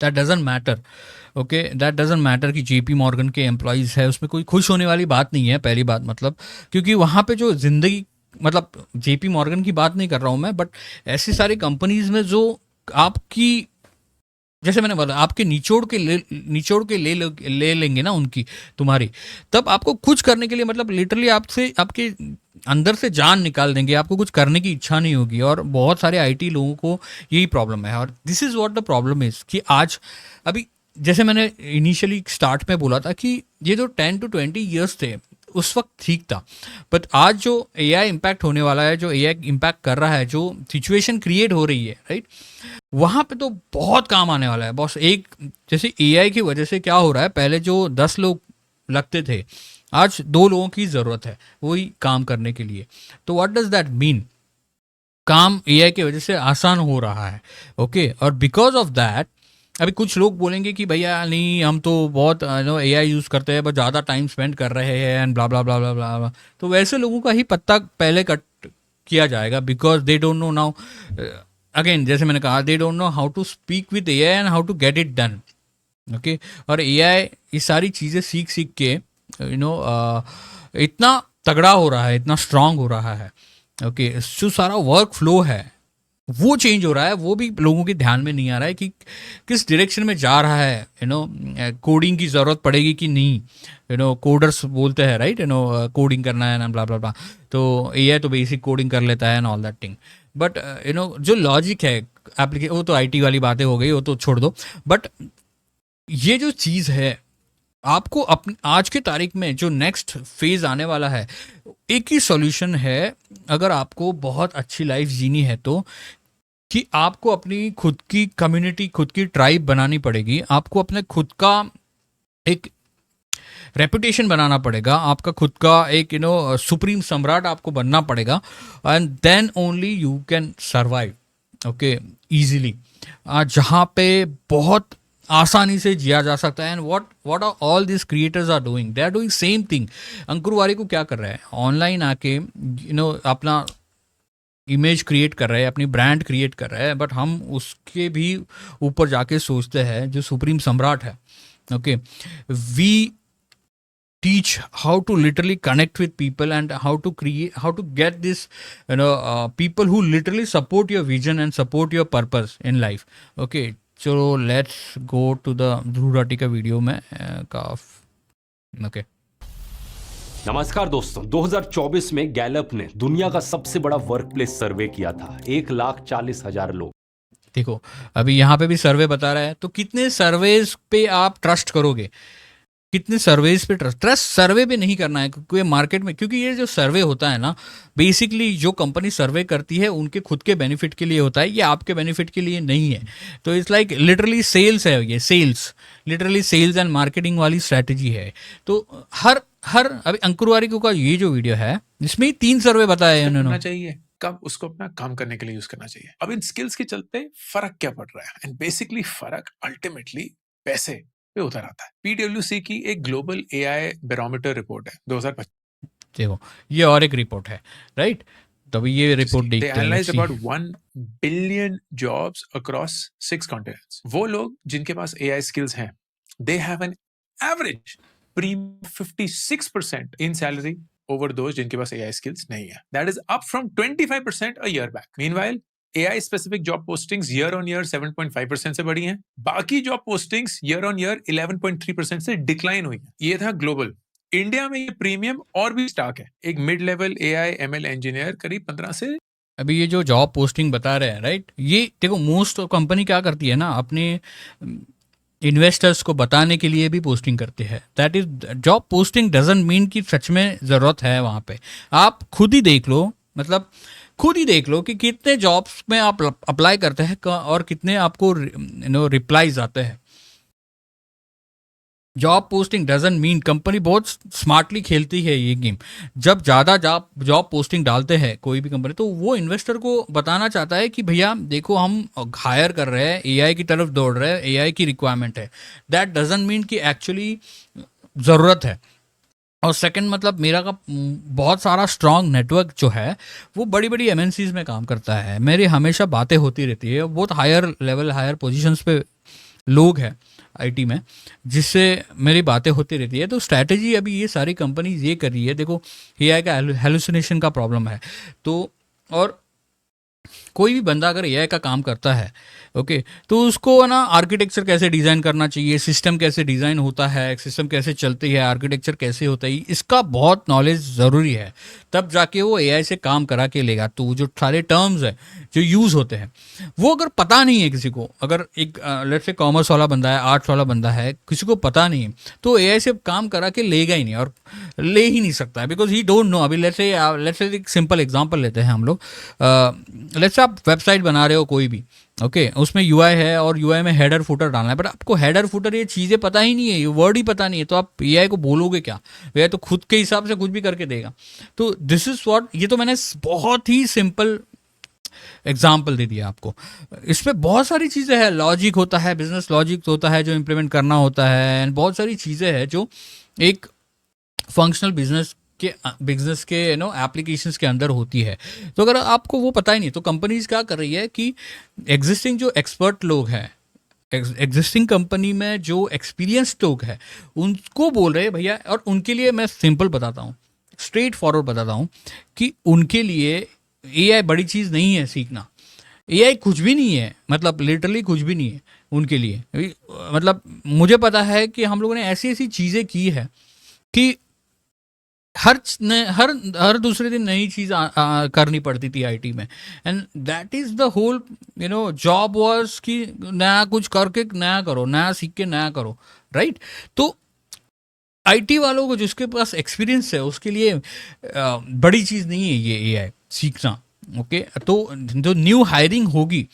That doesn't matter, okay, that doesn't matter कि जेपी मॉर्गन के एम्प्लॉइज है, उसमें कोई खुश होने वाली बात नहीं है पहली बात मतलब, क्योंकि वहाँ पे जो जिंदगी, मतलब जेपी मॉर्गन की बात नहीं कर रहा हूँ मैं, बट ऐसी सारी कंपनीज में जो आपकी, जैसे मैंने बोला, आपके निचोड़ के ले लेंगे ना उनकी, तुम्हारी, तब आपको कुछ करने के लिए, मतलब लिटरली आपसे, आपके अंदर से जान निकाल देंगे, आपको कुछ करने की इच्छा नहीं होगी। और बहुत सारे आईटी लोगों को यही प्रॉब्लम है, और this is what the problem is कि आज अभी जैसे मैंने इनिशियली स्टार्ट में बोला था कि ये जो 10 to 20 ईयर्स थे उस वक्त ठीक था, बट आज जो एआई इम्पैक्ट होने वाला है, जो एआई इम्पैक्ट कर रहा है, जो सिचुएशन क्रिएट हो रही है, राइट, वहाँ पे तो बहुत काम आने वाला है बॉस। एक जैसे एआई की वजह से क्या हो रहा है, पहले जो 10 लोग लगते थे, आज 2 लोगों की ज़रूरत है वही काम करने के लिए। तो व्हाट डज दैट मीन? काम एआई की वजह से आसान हो रहा है, ओके, और बिकॉज ऑफ दैट अभी कुछ लोग बोलेंगे कि भैया नहीं, हम तो बहुत एआई यूज़ करते हैं, बट ज़्यादा टाइम स्पेंड कर रहे हैं एंड ब्ला ब्ला ब्ला ब्ला ब्ला। तो वैसे लोगों का ही पत्ता पहले कट किया जाएगा, because they don't know now, again जैसे मैंने कहा, they don't know how to speak with AI and how to get it done, okay. और एआई ये सारी चीज़ें सीख के इतना तगड़ा हो रहा है, इतना स्ट्रांग हो रहा है, ओके। जो सारा वर्क फ्लो है वो चेंज हो रहा है, वो भी लोगों के ध्यान में नहीं आ रहा है कि किस डायरेक्शन में जा रहा है। कोडिंग की ज़रूरत पड़ेगी कि नहीं, कोडर्स बोलते हैं, राइट, कोडिंग करना है ना, ब्ला ब्ला ब्ला, तो एआई तो बेसिक कोडिंग कर लेता है and all that thing, but जो लॉजिक है एप्लीकेशन, वो तो आईटी वाली बातें हो गई, वो तो छोड़ दो। बट ये जो चीज़ है, आपको अपनी आज के तारीख में जो नेक्स्ट फेज आने वाला है, एक ही सॉल्यूशन है अगर आपको बहुत अच्छी लाइफ जीनी है तो, कि आपको अपनी खुद की कम्युनिटी, खुद की ट्राइब बनानी पड़ेगी, आपको अपने खुद का एक रेपुटेशन बनाना पड़ेगा, आपका खुद का एक सुप्रीम सम्राट आपको बनना पड़ेगा, and then only you can survive, okay, easily, जहाँ पे बहुत आसानी से जिया जा सकता है। And what are all this creators are doing, they are doing same thing. Ankur Warikoo क्या कर रहा है, ऑनलाइन आके अपना इमेज क्रिएट कर रहे हैं, अपनी ब्रांड क्रिएट कर रहे हैं, बट हम उसके भी ऊपर जाके सोचते हैं जो सुप्रीम सम्राट है. Okay, we teach how to literally connect with people and how to get this, people who literally support your vision and support your purpose in life. Okay, so let's go to the Dhruv Rathi का video में okay. नमस्कार दोस्तों, 2024 में Gallup ने दुनिया का सबसे बड़ा वर्कप्लेस सर्वे किया था. 1,40,000 लोग. देखो, अभी यहाँ पे भी सर्वे बता रहा है, तो कितने सर्वेज पे आप ट्रस्ट करोगे, कितने सर्वेज पे ट्रस्ट सर्वे पे नहीं करना है क्योंकि मार्केट में, क्योंकि ये जो सर्वे होता है ना, बेसिकली जो कंपनी सर्वे करती है उनके खुद के बेनिफिट के लिए होता है, ये आपके बेनिफिट के लिए नहीं है. तो इट्स लाइक लिटरली सेल्स है, ये sales, literally sales and marketing वाली स्ट्रैटेजी है. तो हर अभी अंकुर वारिक का ये जो वीडियो है इसमें 3 सर्वे बताए हैं उन्होंने. चाहिए कब उसको अपना काम करने के लिए यूज करना चाहिए. अब इन स्किल्स के चलते फर्क क्या पड़ रहा है, एंड बेसिकली फर्क अल्टीमेटली पैसे पे उतर आता है. पीडब्ल्यूसी की एक ग्लोबल एआई बैरोमीटर रिपोर्ट है 2025. देखो, ये और एक रिपोर्ट है, राइट. तभी ये रिपोर्ट देखते हैं. Analyse about 1 billion jobs across 6 continents. वो लोग जिनके पास एआई स्किल्स हैं, they have an average premium 56% in salary over those जिनके पास AI skills नहीं है. That is up from 25% a year back. Meanwhile, AI specific job postings year on year 7.5% से बढ़ी हैं. बाकी job postings year on year 11.3% से decline हुई हैं. ये था ग्लोबल. इंडिया में ये प्रीमियम और भी स्टाक है. एक mid level AI ML engineer करीब 15 से. अभी ये जो जॉब पोस्टिंग बता रहे हैं, राइट, ये देखो मोस्ट कंपनी क्या करती है ना, अपने इन्वेस्टर्स को बताने के लिए भी पोस्टिंग करते हैं. That is job posting doesn't mean कि सच में ज़रूरत है वहाँ पे. आप खुद ही देख लो, मतलब खुद ही देख लो कि कितने जॉब्स में आप अप्लाई करते हैं और कितने आपको रिप्लाईज आते हैं. Job posting doesn't mean, company बहुत स्मार्टली खेलती है ये गेम. जब ज़्यादा जॉब पोस्टिंग डालते हैं कोई भी कंपनी, तो वो इन्वेस्टर को बताना चाहता है कि भैया देखो, हम हायर कर रहे हैं, एआई की तरफ दौड़ रहे हैं, एआई की रिक्वायरमेंट है. दैट डजंट मीन कि एक्चुअली ज़रूरत है. और सेकंड, मतलब मेरा का बहुत सारा स्ट्रॉन्ग नेटवर्क जो है वो बड़ी बड़ी एमएनसीज में काम करता है. मेरी हमेशा बातें होती रहती है, बहुत हायर लेवल, हायर पोजीशंस पे लोग हैं आईटी में, जिससे मेरी बातें होती रहती है. तो स्ट्रैटेजी अभी ये सारी कंपनीज ये कर रही है. देखो, एआई का हेलुसिनेशन का प्रॉब्लम है, तो और कोई भी बंदा अगर एआई का काम करता है, ओके, तो उसको ना आर्किटेक्चर कैसे डिज़ाइन करना चाहिए, सिस्टम कैसे डिज़ाइन होता है, सिस्टम कैसे चलती है, आर्किटेक्चर कैसे होता है, इसका बहुत नॉलेज ज़रूरी है. तब जाके वो एआई से काम करा के लेगा. तो जो सारे टर्म्स है जो यूज़ होते हैं, वो अगर पता नहीं है किसी को, अगर एक लेट्स से कॉमर्स वाला बंदा है, आर्ट्स वाला बंदा है, किसी को पता नहीं है, तो एआई से काम करा के लेगा ही नहीं, और ले ही नहीं सकता है, बिकॉज ही डोंट नो. अभी लेट्स से एक सिंपल एग्जांपल लेते हैं हम लोग. लेट्स से आप वेबसाइट बना रहे हो कोई भी, ओके, उसमें यूआई है और यूआई में हेडर फुटर डालना है, बट आपको हेडर फुटर ये चीज़ें पता ही नहीं है, ये वर्ड ही पता नहीं है, तो आप एआई को बोलोगे क्या? एआई तो खुद के हिसाब से कुछ भी करके देगा. तो दिस इज व्हाट, ये तो मैंने बहुत ही सिंपल एग्जाम्पल दे दिया आपको. इसमें बहुत सारी चीज़ें हैं, लॉजिक होता है, बिजनेस लॉजिक होता है जो इम्प्लीमेंट करना होता है, एंड बहुत सारी चीज़ें हैं जो एक फंक्शनल बिजनेस के एप्लीकेशंस के अंदर होती है. तो अगर आपको वो पता ही नहीं, तो कंपनीज क्या कर रही है कि एग्जिस्टिंग जो एक्सपर्ट लोग हैं, एग्जिस्टिंग कंपनी में जो एक्सपीरियंस लोग हैं, उनको बोल रहे हैं भैया. और उनके लिए मैं सिंपल बताता हूँ, स्ट्रेट फॉरवर्ड बताता हूँ कि उनके लिए एआई बड़ी चीज़ नहीं है सीखना. एआई कुछ भी नहीं है, मतलब लिटरली कुछ भी नहीं है उनके लिए. मतलब मुझे पता है कि हम लोगों ने ऐसी ऐसी चीज़ें की है कि हर दूसरे दिन नई चीज़ करनी पड़ती थी आईटी में. And that is the whole job was कि नया कुछ करके नया करो, नया सीख के नया करो, राइट. तो आईटी वालों को जिसके पास एक्सपीरियंस है उसके लिए बड़ी चीज़ नहीं है ये एआई सीखना, ओके. तो जो न्यू हायरिंग होगी,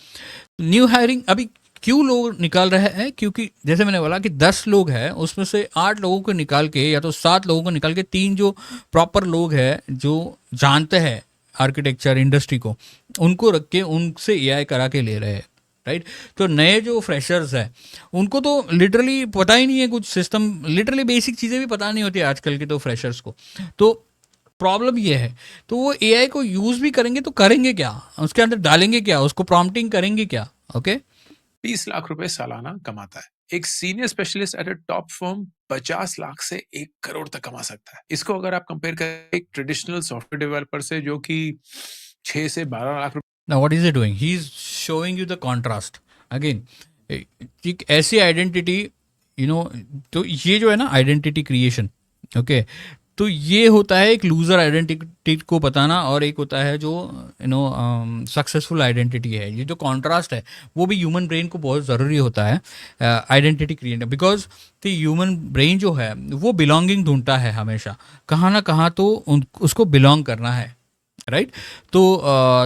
न्यू हायरिंग अभी क्यों लोग निकाल रहे हैं, क्योंकि जैसे मैंने बोला कि 10 लोग हैं, उसमें से 8 लोगों को निकाल के या तो 7 लोगों को निकाल के 3 जो प्रॉपर लोग हैं जो जानते हैं आर्किटेक्चर इंडस्ट्री को, उनको रख के उनसे एआई करा के ले रहे हैं, राइट. तो नए जो फ्रेशर्स हैं उनको तो लिटरली पता ही नहीं है कुछ सिस्टम, लिटरली बेसिक चीज़ें भी पता नहीं होती आजकल के तो फ्रेशर्स को. तो प्रॉब्लम ये है। तो वो एआई को यूज़ भी करेंगे तो करेंगे क्या, उसके अंदर डालेंगे क्या, उसको प्रॉम्प्टिंग करेंगे क्या? ओके 20 लाख रुपए सालाना कमाता है। एक senior specialist at a top firm 50 lakh से 1 करोड़ तक कमा सकता है। इसको अगर आप कंपेयर करें एक ट्रेडिशनल सॉफ्टवेयर डेवलपर से जो कि 6 से 12 लाख रुपए now what is he doing? He is showing you the contrast again। एक ऐसी आइडेंटिटी तो ये जो है ना आइडेंटिटी क्रिएशन, ओके, तो ये होता है एक लूजर आइडेंटिटी को बताना, और एक होता है जो सक्सेसफुल आइडेंटिटी है। ये जो कॉन्ट्रास्ट है वो भी ह्यूमन ब्रेन को बहुत ज़रूरी होता है identity create, because the human brain जो है वो बिलोंगिंग ढूंढता है हमेशा, कहाँ ना कहाँ तो उसको बिलोंग करना है, राइट। तो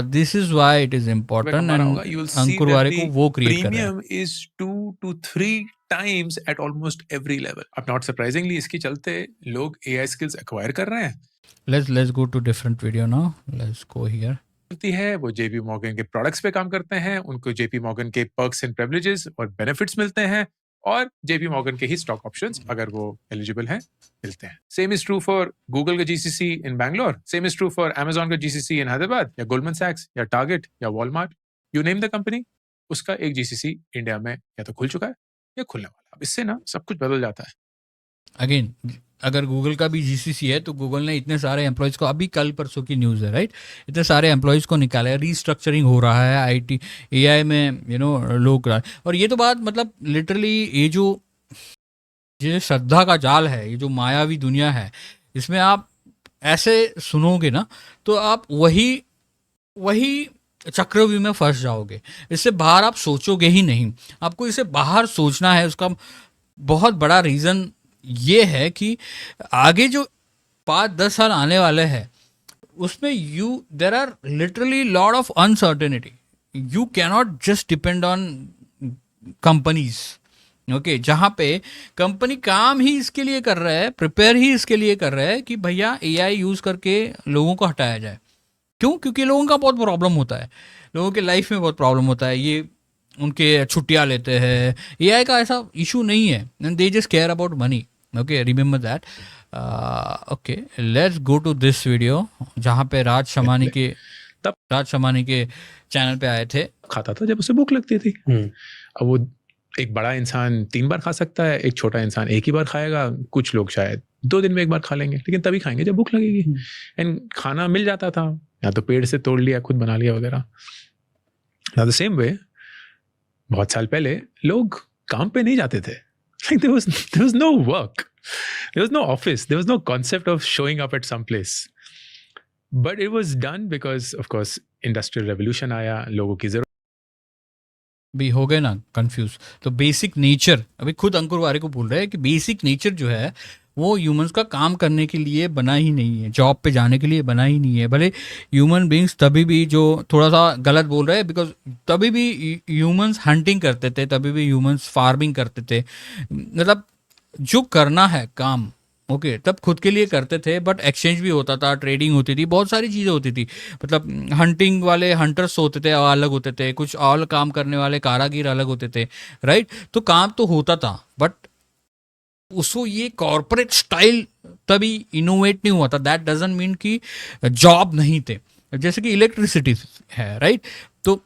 this is why it is important, कमा रहा होगा, and you will see Ankur that वारे the को वो क्रिएट कर रहा है। premium is 2 to 3 times at almost every level। अब not surprisingly इसके चलते लोग AI skills acquire कर रहे हैं। Let's go to different video now. Let's go here. होती है वो JP Morgan के प्रोडक्ट्स पे काम करते हैं, उनको JP Morgan के पर्क्स एंड प्रिविलेजेस और बेनिफिट्स मिलते हैं, और JP Morgan के ही स्टॉक ऑप्शंस अगर वो एलिजिबल हैं मिलते हैं। Same is true for Google का GCC in Bangalore, same is true for Amazon का GCC इन हैदराबाद, या गोल्डमैन सैक्स या टारगेट या Walmart, you name the company, उसका एक GCC इंडिया में या तो खुल चुका है या खुलने वाला। अब इससे ना सब कुछ बदल जाता है। अगेन अगर गूगल का भी GCC है तो गूगल ने इतने सारे एम्प्लॉयज़ को, अभी कल परसों की न्यूज़ है राइट, इतने सारे एम्प्लॉयज़ को निकाला है, रीस्ट्रक्चरिंग हो रहा है IT AI में लोग। और ये तो बात मतलब लिटरली ये जो श्रद्धा का जाल है, ये जो मायावी दुनिया है, इसमें आप ऐसे सुनोगे ना तो आप वही चक्रव्यूह में फंस जाओगे। इससे बाहर आप सोचोगे ही नहीं। आपको इसे बाहर सोचना है। उसका बहुत बड़ा रीज़न ये है कि आगे जो 5-10 साल आने वाले हैं उसमें there are literally lot of uncertainty. You cannot just depend on companies, okay, जहाँ पे कंपनी काम ही इसके लिए कर रहा है, प्रिपेयर ही इसके लिए कर रहा है कि भैया AI यूज़ करके लोगों को हटाया जाए। क्यों? क्योंकि लोगों का बहुत प्रॉब्लम होता है, लोगों के लाइफ में बहुत प्रॉब्लम होता है, ये उनके छुट्टियाँ लेते हैं। AI का ऐसा इशू नहीं है, and they just care about money, okay, remember that. Okay, let's go to this video जहाँ पे राज शमानी के चैनल पे आए थे। खाता था जब उसे भूख लगती थी। अब वो एक बड़ा इंसान 3 बार खा सकता है, एक छोटा इंसान 1 ही बार खाएगा, कुछ लोग शायद 2 दिन में 1 बार खा लेंगे, लेकिन तभी खाएंगे जब भूख लगेगी। एंड खाना मिल जाता था, या तो पेड़ से तोड़ लिया, खुद बना लिया वगैरह। द सेम वे बहुत साल पहले लोग काम पे नहीं जाते थे। Like there was no work, there was no office, there was no concept of showing up at some place, but it was done because of course industrial revolution आया, लोगों की जरूरत भी हो गए ना कंफ्यूज। तो बेसिक नेचर, अभी खुद अंकुर वारे को बोल रहे हैं कि बेसिक नेचर जो है वो ह्यूमंस का काम करने के लिए बना ही नहीं है, जॉब पे जाने के लिए बना ही नहीं है। भले ह्यूमन बींग्स तभी भी जो थोड़ा सा गलत बोल रहे हैं, बिकॉज तभी भी ह्यूमंस हंटिंग करते थे, तभी भी ह्यूमंस फार्मिंग करते थे, मतलब जो करना है काम, ओके, तब खुद के लिए करते थे, बट एक्सचेंज भी होता था, ट्रेडिंग होती थी, बहुत सारी चीज़ें होती थी। मतलब हंटिंग वाले हंटर्स होते थे, अलग होते थे, कुछ और काम करने वाले कारागिर अलग होते थे, राइट। तो काम तो होता था, बट उसको ये कॉर्पोरेट स्टाइल तभी इनोवेट नहीं हुआ था। दैट डजंट मीन कि जॉब नहीं थे। जैसे कि इलेक्ट्रिसिटी है, राइट, तो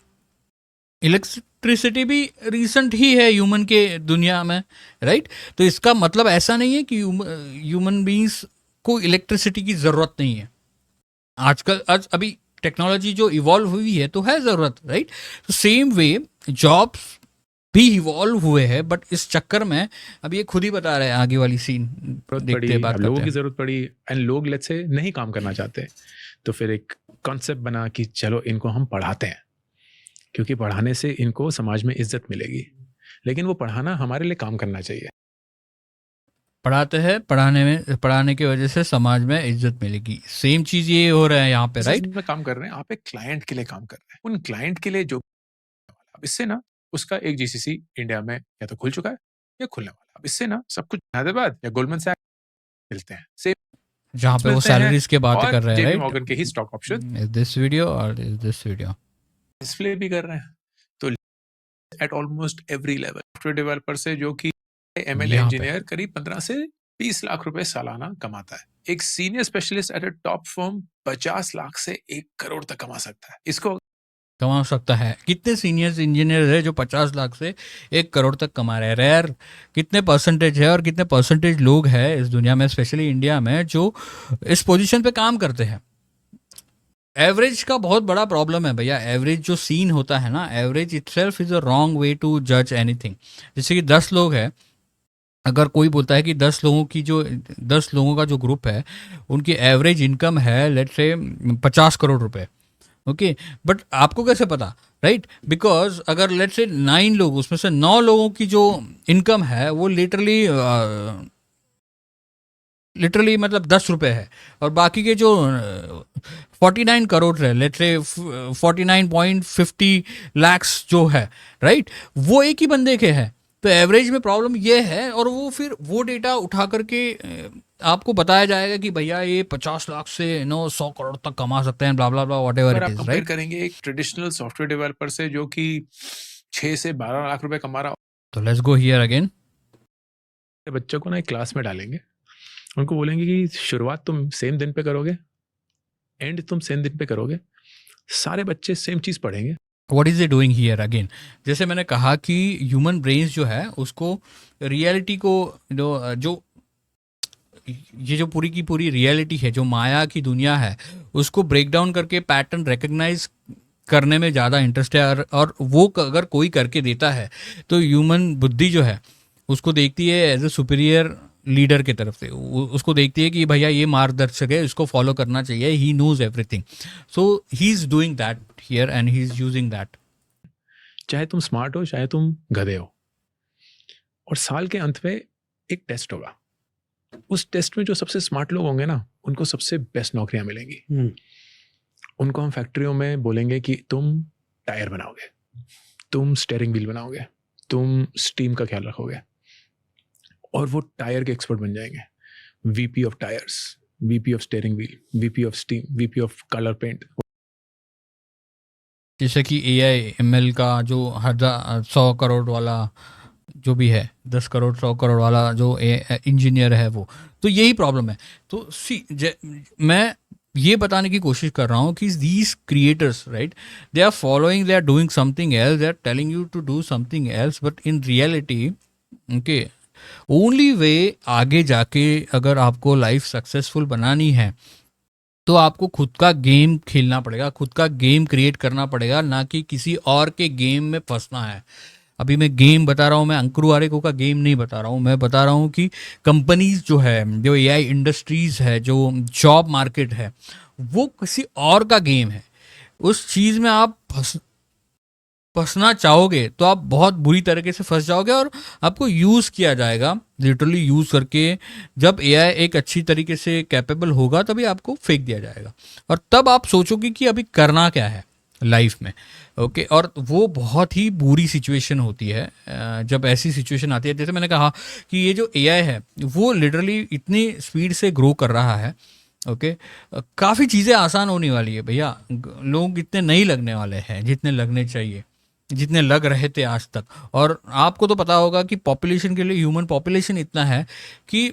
इलेक्ट्रिसिटी भी रिसेंट ही है ह्यूमन के दुनिया में, राइट। तो इसका मतलब ऐसा नहीं है कि ह्यूमन बींग्स को इलेक्ट्रिसिटी की ज़रूरत नहीं है। आजकल अभी टेक्नोलॉजी जो इवॉल्व हुई है तो है ज़रूरत, राइट। तो सेम वे जॉब्स भी इवॉल्व हुए हैं, बट इस चक्कर में अब ये खुद ही बता रहे हैं, आगे वाली सीन देखते हैं, बात करते हैं। लोगों की जरूरत पड़ी एंड लोग लेट्स से नहीं काम करना चाहते, तो फिर एक कॉन्सेप्ट बना कि चलो इनको हम पढ़ाते हैं, क्योंकि पढ़ाने से इनको समाज में इज्जत मिलेगी। लेकिन वो पढ़ाना हमारे लिए काम करना चाहिए। पढ़ाते हैं, पढ़ाने की वजह से समाज में इज्जत मिलेगी। सेम चीज ये हो रहा है यहाँ पे, राइट। में काम कर रहे हैं, आप एक क्लाइंट के लिए काम कर रहे हैं, उन क्लाइंट के लिए जो अब इससे ना उसका एक GCC इंडिया में या तो खुल चुका है या खुलने वाला। अब इससे ना सब कुछ हैदराबाद या गोल्डमैन सैक्स मिलते हैं, सेम जहाँ पे वो सैलरीज की बात कर रहे हैं, JP Morgan के ही stock option is this video और इज दिस वीडियो डिस्प्ले भी कर रहे हैं। तो at almost every level software developer से जो कि ML यहाँ पे। इंजीनियर करीब 15 से 20 लाख रुपए सालाना कमाता है। एक senior specialist at a top firm 50 lakh से 1 करोड़ तक कमा सकता है। इसको कमा सकता है। कितने सीनियर्स इंजीनियर है जो 50 लाख से 1 करोड़ तक कमा रहे हैं? रेयर कितने परसेंटेज है और कितने परसेंटेज लोग हैं इस दुनिया में, स्पेशली इंडिया में, जो इस पोजीशन पे काम करते हैं। एवरेज का बहुत बड़ा प्रॉब्लम है भैया। एवरेज जो सीन होता है ना, average itself is a wrong way to जज एनीथिंग। जैसे कि 10 लोग हैं, अगर कोई बोलता है कि 10 लोगों का जो ग्रुप है उनकी एवरेज इनकम है लेट्स से 50 करोड़ रुपए, ओके, बट आपको कैसे पता, राइट? बिकॉज अगर लेट्स से 9 लोग, उसमें से 9 लोगों की जो इनकम है वो लिटरली मतलब 10 रुपए है, और बाकी के जो 49 करोड़ है, लेट्स से 49.50 लैक्स जो है, राइट, वो एक ही बंदे के हैं। तो एवरेज में प्रॉब्लम ये है, और वो फिर वो डेटा उठा करके आपको बताया जाएगा कि भैया ये 50 लाख से 100 करोड़ तक कमा सकते हैं, ब्ला ब्ला ब्ला, वॉट एवर अगर इट आप इज, कंपेयर राइट? करेंगे एक ट्रेडिशनल सॉफ्टवेयर डेवलपर से जो कि 6 से 12 लाख रुपए कमा रहा तो लेट्स गो हियर अगेन। है, बच्चों को ना एक क्लास में डालेंगे, उनको बोलेंगे कि शुरुआत तुम सेम दिन पे करोगे, एंड तुम सेम दिन पे करोगे, सारे बच्चे सेम चीज पढ़ेंगे। What is it doing here again? जैसे मैंने कहा कि ह्यूमन ब्रेन्स जो है उसको रियलिटी को जो ये जो पूरी की पूरी रियलिटी है, जो माया की दुनिया है, उसको ब्रेक डाउन करके पैटर्न रिकग्नाइज करने में ज़्यादा इंटरेस्ट है। और वो अगर कोई करके देता है तो ह्यूमन बुद्धि जो है उसको देखती है एज ए सुपीरियर लीडर की तरफ से। उसको देखती है कि भैया ये मार्गदर्शक है, इसको फॉलो करना चाहिए, he knows everything, so he is doing that here and he is using that. चाहे तुम स्मार्ट हो चाहे तुम गधे हो, और साल के अंत में एक टेस्ट होगा। उस टेस्ट में जो सबसे स्मार्ट लोग होंगे ना, उनको सबसे बेस्ट नौकरियां मिलेंगी। उनको हम फैक्ट्रियों में बोलेंगे कि तुम टायर बनाओगे, तुम स्टीयरिंग व्हील बनाओगे, तुम स्टीम का ख्याल रखोगे, और वो टायर के एक्सपर्ट बन जाएंगे। VP of tyres, VP of steering wheel, VP of steam, VP of colour paint. जैसे कि AI ML का जो 100 करोड़ वाला जो भी है, 10 करोड़ 100 करोड़ वाला जो इंजीनियर है वो, तो यही प्रॉब्लम है। तो मैं ये बताने की कोशिश कर रहा हूँ कि these creators, right, they are following, they are doing something else, they are telling you to do something else, but in reality, okay, only way आगे जाके अगर आपको लाइफ सक्सेसफुल बनानी है तो आपको खुद का गेम खेलना पड़ेगा, खुद का गेम क्रिएट करना पड़ेगा, ना कि किसी और के गेम में फंसना है। अभी मैं गेम बता रहा हूँ, मैं अंकुर वारिको का गेम नहीं बता रहा हूँ, मैं बता रहा हूँ कि कंपनीज जो है, जो AI इंडस्ट्रीज है, जो जॉब मार्केट है, वो किसी और का गेम है। उस चीज़ में आप फंसना चाहोगे तो आप बहुत बुरी तरीके से फंस जाओगे, और आपको यूज़ किया जाएगा, लिटरली यूज़ करके। जब AI एक अच्छी तरीके से कैपेबल होगा तभी आपको फेंक दिया जाएगा, और तब आप सोचोगे कि अभी करना क्या है लाइफ में, ओके। और वो बहुत ही बुरी सिचुएशन होती है जब ऐसी सिचुएशन आती है। जैसे मैंने कहा कि ये जो AI है वो लिटरली इतनी स्पीड से ग्रो कर रहा है, ओके। काफ़ी चीज़ें आसान होने वाली है भैया। लोग इतने नहीं लगने वाले हैं जितने लगने चाहिए, जितने लग रहे थे आज तक। और आपको तो पता होगा कि पॉपुलेशन के लिए, ह्यूमन पॉपुलेशन इतना है कि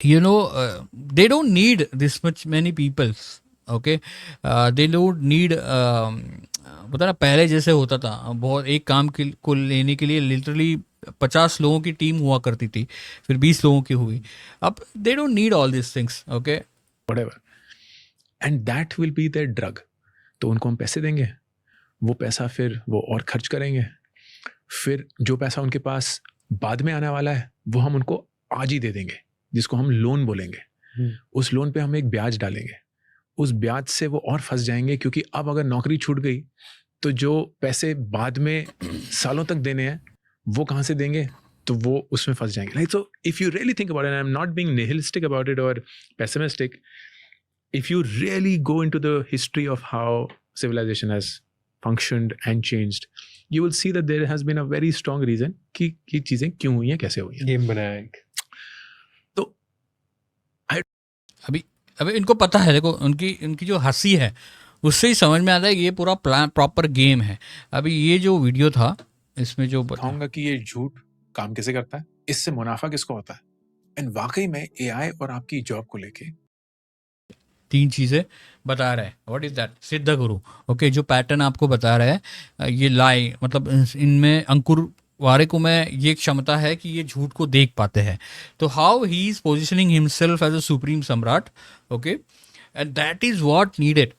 they don't need this much many peoples, okay. They don't need, पता ना पहले जैसे होता था, बहुत एक काम को लेने के लिए लिटरली 50 लोगों की टीम हुआ करती थी, फिर 20 लोगों की हुई। अब दे don't need all this things, okay. whatever, and that will be their drug। तो उनको हम पैसे देंगे, वो पैसा फिर वो और खर्च करेंगे, फिर जो पैसा उनके पास बाद में आने वाला है वो हम उनको आज ही दे देंगे, जिसको हम लोन बोलेंगे। उस लोन पे हम एक ब्याज डालेंगे, उस ब्याज से वो और फंस जाएंगे, क्योंकि अब अगर नौकरी छूट गई तो जो पैसे बाद में सालों तक देने हैं वो कहाँ से देंगे, तो वो उसमें फंस जाएंगे। Like, so if you really think about it, I am not being nihilistic about it और pessimistic, if you really go into the history of how civilization has functioned and changed, you will see that there has been a very strong reason कि ये चीजें क्यों हुई हैं, कैसे हुई हैं। गेम बनाया एक। तो अभी इनको पता है, देखो उनकी जो हंसी है उससे ही समझ में आता है कि ये पूरा प्लान प्रॉपर गेम है। अभी ये जो वीडियो था इसमें जो बताऊंगा कि ये झूठ काम कैसे करता है, इससे मुनाफा किसको होता है, एंड वाकई में एआई और आपकी जॉब को लेके 3 चीज़ें बता रहा है। What is that? सिद्ध गुरु। ओके, जो पैटर्न आपको बता रहा है ये लाई मतलब इनमें अंकुर वारिको में ये क्षमता है कि ये झूठ को देख पाते हैं। तो how he is positioning himself as a supreme सम्राट। Okay, and that is what needed.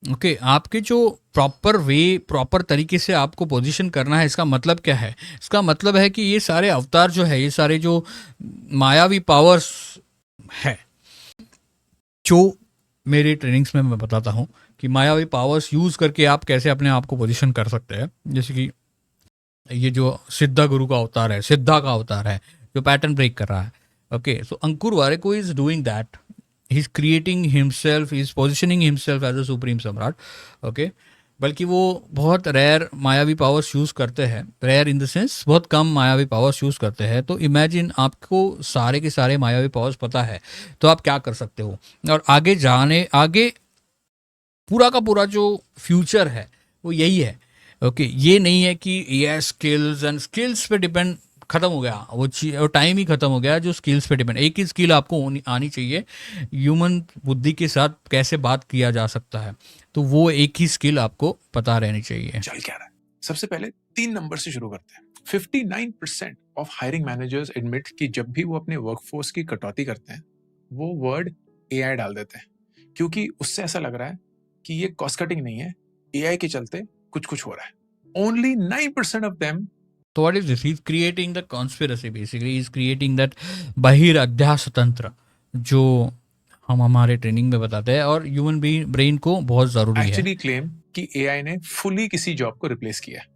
Okay, आपके जो प्रॉपर तरीके से आपको पोजीशन करना है, इसका मतलब क्या है? इसका मतलब है कि ये सारे अवतार जो है, ये सारे जो मायावी पावर्स है, जो मेरे ट्रेनिंग्स में मैं बताता हूँ कि मायावी पावर्स यूज़ करके आप कैसे अपने आप को पोजीशन कर सकते हैं। जैसे कि ये जो सिद्धा गुरु का अवतार है, सिद्धा का अवतार है, जो पैटर्न ब्रेक कर रहा है। Okay, so Ankur Warikoo is doing that. He is creating himself, he is positioning himself as a supreme सम्राट। ओके, बल्कि वो बहुत रेयर मायावी पावर्स यूज़ करते हैं। रेयर इन द सेंस बहुत कम मायावी पावर्स यूज़ करते हैं। तो इमेजिन आपको सारे के सारे मायावी पावर्स पता है तो आप क्या कर सकते हो। और आगे पूरा का पूरा जो फ्यूचर है वो यही है। ओके, ये नहीं है कि ये स्किल्स पे डिपेंड खत्म हो गया, वो टाइम ही खत्म हो गया जो स्किल्स पे डिपेंड। एक ही स्किल आपको आनी चाहिए, ह्यूमन बुद्धि के साथ कैसे बात किया जा सकता है, तो वो एक ही स्किल आपको पता रहनी चाहिए। चल क्या रहा है। सबसे पहले 3 नंबर से शुरू करते हैं। 59% ऑफ हायरिंग मैनेजर्स एडमिट कि जब भी वो अपने वर्कफोर्स की कटौती करते हैं वो वर्ड एआई डाल देते हैं, क्योंकि उससे ऐसा लग रहा है कि ये कॉस्ट कटिंग नहीं है, एआई के चलते कुछ हो रहा है। Only 9% of them. तो what is this? He is creating the conspiracy, basically he is creating that बहिर्अध्यास तंत्र जो हम हमारे ट्रेनिंग में बताते हैं और ह्यूमन ब्रेन को बहुत जरूरी है। एक्चुअली क्लेम कि एआई ने फुली किसी जॉब को रिप्लेस किया है।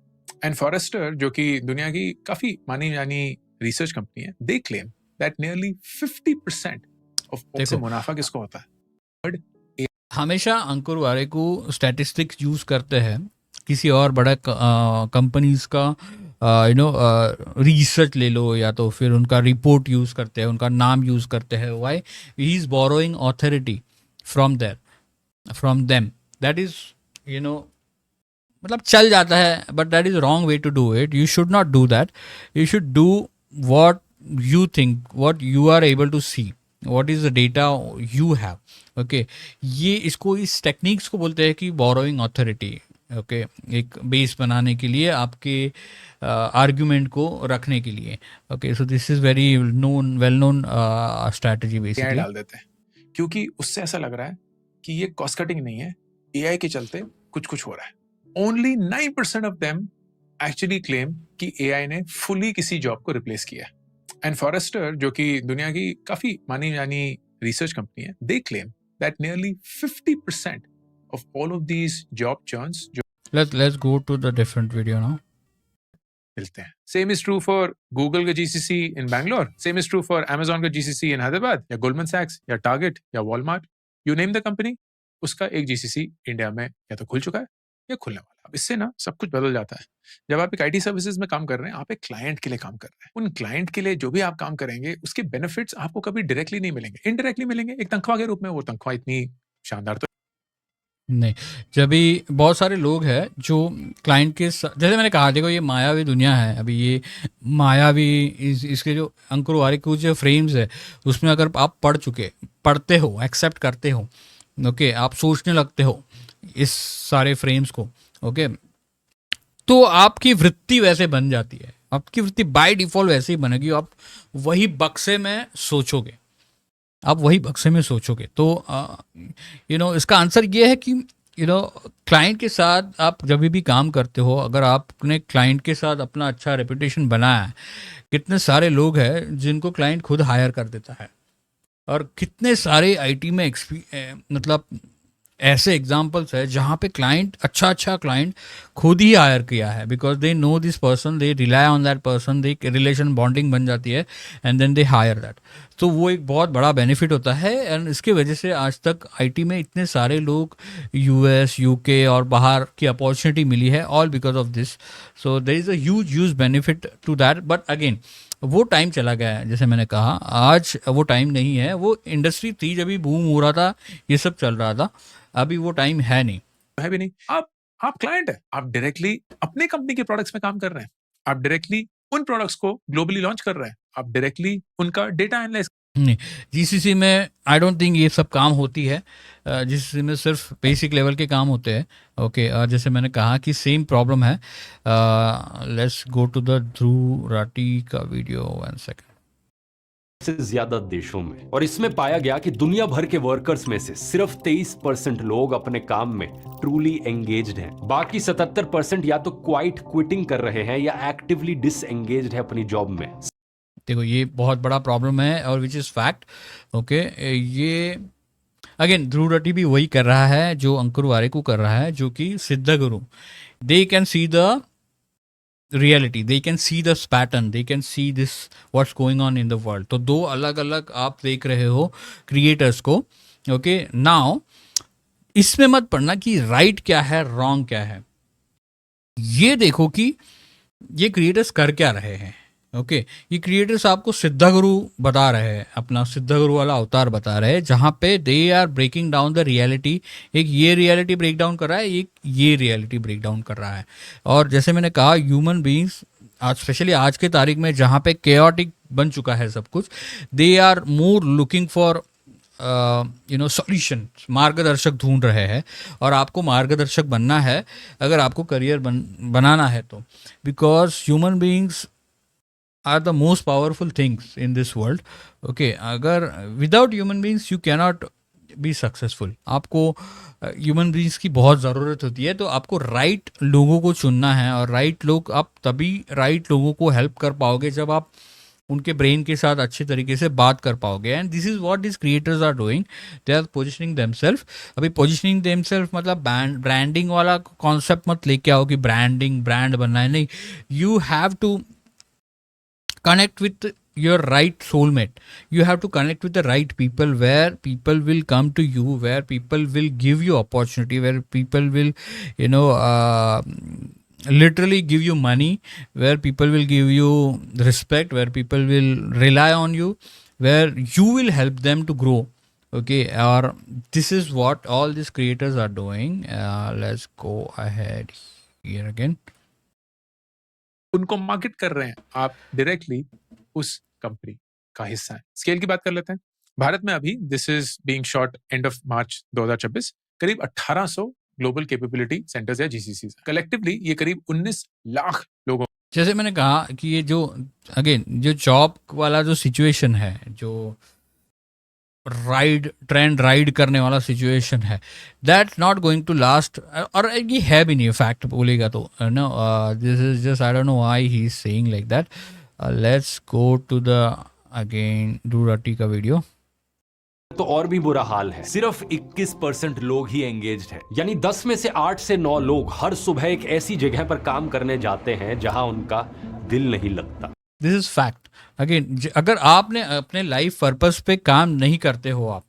एंड फॉरेस्टर, जो कि दुनिया की काफी मानी जानी रिसर्च कंपनी है, they claim that nearly 50% of देखो, मुनाफा किसको होता है? हमेशा अंकुर वारेको स्टैटिस्टिक्स यूज करते हैं किसी और बड़ा कंपनीज का रिसर्च ले लो या तो फिर उनका रिपोर्ट यूज करते हैं, उनका नाम यूज करते हैं। Why? He is borrowing authority from them. That is मतलब चल जाता है, but that is wrong way to do it. You should not do that. You should do what you think, what you are able to see, what is the data you have. Okay, ये इस techniques को बोलते हैं कि borrowing authority. Okay, एक base बनाने के लिए, आपके आर्ग्यूमेंट को रखने के लिए। Okay, so this is very well known strategy AI basically. डाल देते हैं, क्योंकि उससे ऐसा लग रहा है कि ये कॉस्ट कटिंग नहीं है, एआई के चलते कुछ हो रहा है। Only 9% of them actually claim कि एआई ने फुली किसी जॉब को रिप्लेस किया है। एंड फॉरेस्टर, जो कि दुनिया की काफी मानी जानी रिसर्च कंपनी है, they claim that nearly 50% of all of these job churns जो let's go to the different video now. मिलते हैं। Same is true for Google का GCC in Bangalore, same is true for Amazon का GCC in Hyderabad, या Goldman सैक्स या Target या Walmart, you name the company, उसका एक जीसीसी इंडिया में या तो खुल चुका है या खुलने वाला है। अब इससे ना सब कुछ बदल जाता है। जब आप एक आईटी सर्विसेज में काम कर रहे हैं, आप एक क्लाइंट के लिए काम कर रहे हैं। उन क्लाइंट के लिए जो भी आप काम करेंगे उसके बेनिफिट्स आपको कभी डायरेक्टली नहीं मिलेंगे, इनडायरेक्टली मिलेंगे एक तनख्वाह के रूप में। वो तनख्वाह इतनी शानदार तो नहीं, जब भी बहुत सारे लोग हैं जो क्लाइंट के जैसे मैंने कहा, देखो ये मायावी दुनिया है। अभी ये मायावी इसके जो अंकुर वारिको जो फ्रेम्स है उसमें अगर आप पढ़ते हो, एक्सेप्ट करते हो, ओके, आप सोचने लगते हो इस सारे फ्रेम्स को, ओके, तो आपकी वृत्ति वैसे बन जाती है। आपकी वृत्ति बाय डिफॉल्ट वैसे ही बनेगी। आप वही बक्से में सोचोगे, तो इसका आंसर ये है कि क्लाइंट के साथ आप जब भी काम करते हो, अगर आपने क्लाइंट के साथ अपना अच्छा रेपुटेशन बनाया है, कितने सारे लोग हैं जिनको क्लाइंट खुद हायर कर देता है, और कितने सारे आईटी में मतलब ऐसे एग्जाम्पल्स है जहाँ पे क्लाइंट अच्छा क्लाइंट खुद ही हायर किया है, because they know this person, they rely on that person, they relation bonding बन जाती है and then they hire that. तो वो एक बहुत बड़ा बेनिफिट होता है। एंड इसकी वजह से आज तक आईटी में इतने सारे लोग यूएस, यूके और बाहर की अपॉर्चुनिटी मिली है, all because of this. So there is a huge benefit to that. But again वो टाइम चला गया है, जैसे मैंने कहा, आज वो टाइम नहीं है। वो इंडस्ट्री थी जब भी बूम हो रहा था, ये सब चल रहा था, अभी वो टाइम है नहीं। है भी नहीं। आप क्लाइंट है, आप डायरेक्टली अपने कंपनी के प्रोडक्ट्स में काम कर रहे हैं, आप डायरेक्टली उन प्रोडक्ट्स को ग्लोबली लॉन्च कर रहे हैं, आप डायरेक्टली उनका डेटा एनालाइज नहीं, जीसीसी में आई डोंट थिंक ये सब काम होती है। जीसीसी में सिर्फ बेसिक लेवल के काम होते हैं। ओके, जैसे मैंने कहा कि सेम प्रॉब्लम है। लेट्स गो टू द ध्रुव राठी का वीडियो, 1 सेकंड। से ज्यादा देशों में, और इसमें पाया गया कि दुनिया भर के वर्कर्स में से सिर्फ 23% लोग अपने काम में ट्रूली एंगेज्ड हैं। बाकी 77% या तो क्वाइट क्विटिंग कर रहे हैं या एक्टिवली डिसएंगेज्ड है अपनी जॉब में। देखो, ये बहुत बड़ा प्रॉब्लम है और विच इज़ फैक्ट। ओके, ये अगेन ध्रुव राठी भी वही कर रहा है जो अंकुर वारिकू कर रहा है, जो कि सिद्ध गुरु। They can see the reality, they can see this pattern, they can see this what's going on in the world। तो दो अलग अलग आप देख रहे हो क्रिएटर्स को। ओके, नाउ इसमें मत पढ़ना कि राइट क्या है रॉन्ग क्या है, ये देखो कि ये क्रिएटर्स कर क्या रहे हैं। ओके, ये क्रिएटर्स आपको सिद्धा गुरु बता रहे हैं, अपना सिद्धा गुरु वाला अवतार बता रहे हैं, जहाँ पे they are breaking down the reality. एक ये रियलिटी ब्रेक डाउन कर रहा है, एक ये रियलिटी ब्रेक डाउन कर रहा है। और जैसे मैंने कहा, ह्यूमन बीइंग्स आज, स्पेशली आज के तारीख में जहाँ पे केओटिक बन चुका है सब कुछ, they are more looking for solution, मार्गदर्शक ढूंढ रहे हैं। और आपको मार्गदर्शक बनना है अगर आपको करियर बनाना है तो, because human beings are the most powerful things in this world। okay, अगर without human beings you cannot be successful। आपको human beings की बहुत ज़रूरत होती है। तो आपको right लोगों को चुनना है, और right लोग आप तभी right लोगों को help कर पाओगे जब आप उनके ब्रेन के साथ अच्छे तरीके से बात कर पाओगे। And this is what this creators are doing, they are positioning themselves. अभी पोजिशनिंग देमसेल्फ मतलब ब्रांडिंग वाला कॉन्सेप्ट मत लेके आओ कि ब्रांड बनना है, नहीं। You have to connect with your right soulmate, you have to connect with the right people, where people will come to you, where people will give you opportunity, where people will literally give you money, where people will give you respect, where people will rely on you, where you will help them to grow। okay, or this is what all these creators are doing। let's go ahead here again। उनको market कर रहे हैं, आप directly उस company का हिस्सा है। Scale की बात कर लेते हैं। भारत में अभी this is being shot end of March 2026, करीब 1800 ग्लोबल कैपेबिलिटी सेंटर्स या जीसीसी। कलेक्टिवली ये करीब 19 लाख लोगों। जैसे मैंने कहा कि ये जो अगेन जो जॉब वाला जो सिचुएशन है, जो ट्रेंड राइड करने वाला सिचुएशन है, that's not going to last. और ये है भी नहीं फैक्ट बोलेगा तो, no, this is just, I don't know why he is saying like that. Let's go to the again Dhruv Rathee का वीडियो। तो और भी बुरा हाल है, सिर्फ 21% लोग ही एंगेज्ड हैं। यानी 10 में से 8 से 9 लोग हर सुबह एक ऐसी जगह पर काम करने जाते हैं जहां उनका दिल नहीं लगता। This is fact. अगेन, अगर आपने अपने लाइफ पर्पस पे काम नहीं करते हो, आप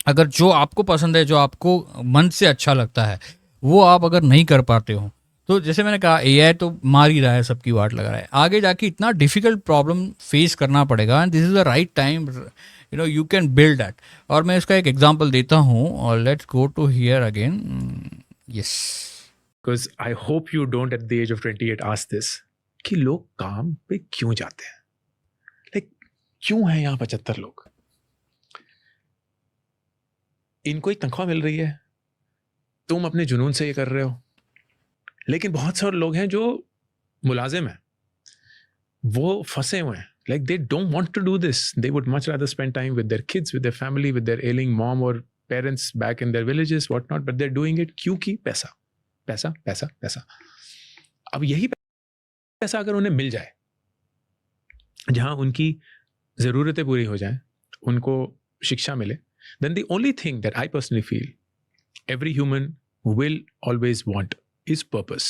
अगर जो आपको पसंद है, जो आपको मन से अच्छा लगता है, वो आप अगर नहीं कर पाते हो, तो जैसे मैंने कहा एआई तो मार ही रहा है, सबकी वाट लगा रहा है। आगे जाके इतना डिफिकल्ट प्रॉब्लम फेस करना पड़ेगा, and this is the right time, you can build that. और मैं इसका एक एग्जांपल देता हूँ, और let's go to here again. Yes, because I hope you don't at the age of 28 ask this कि लोग काम पे क्यों जाते हैं, लाइक क्यों है यहाँ 75 लोग। इनको एक तनख्वाह मिल रही है, तुम अपने जुनून से ये कर रहे हो। लेकिन बहुत सारे लोग हैं जो मुलाजिम हैं, वो फंसे हुए हैं, like they don't want to do this, they would much rather spend time with their kids, with their family, with their ailing mom or parents back in their villages, whatnot, but they're doing it क्योंकि पैसा पैसा पैसा पैसा। अब यही पैसा अगर उन्हें मिल जाए, जहां उनकी ज़रूरतें पूरी हो जाएं, उनको शिक्षा मिले, then the only thing that I personally feel every human will always want is purpose,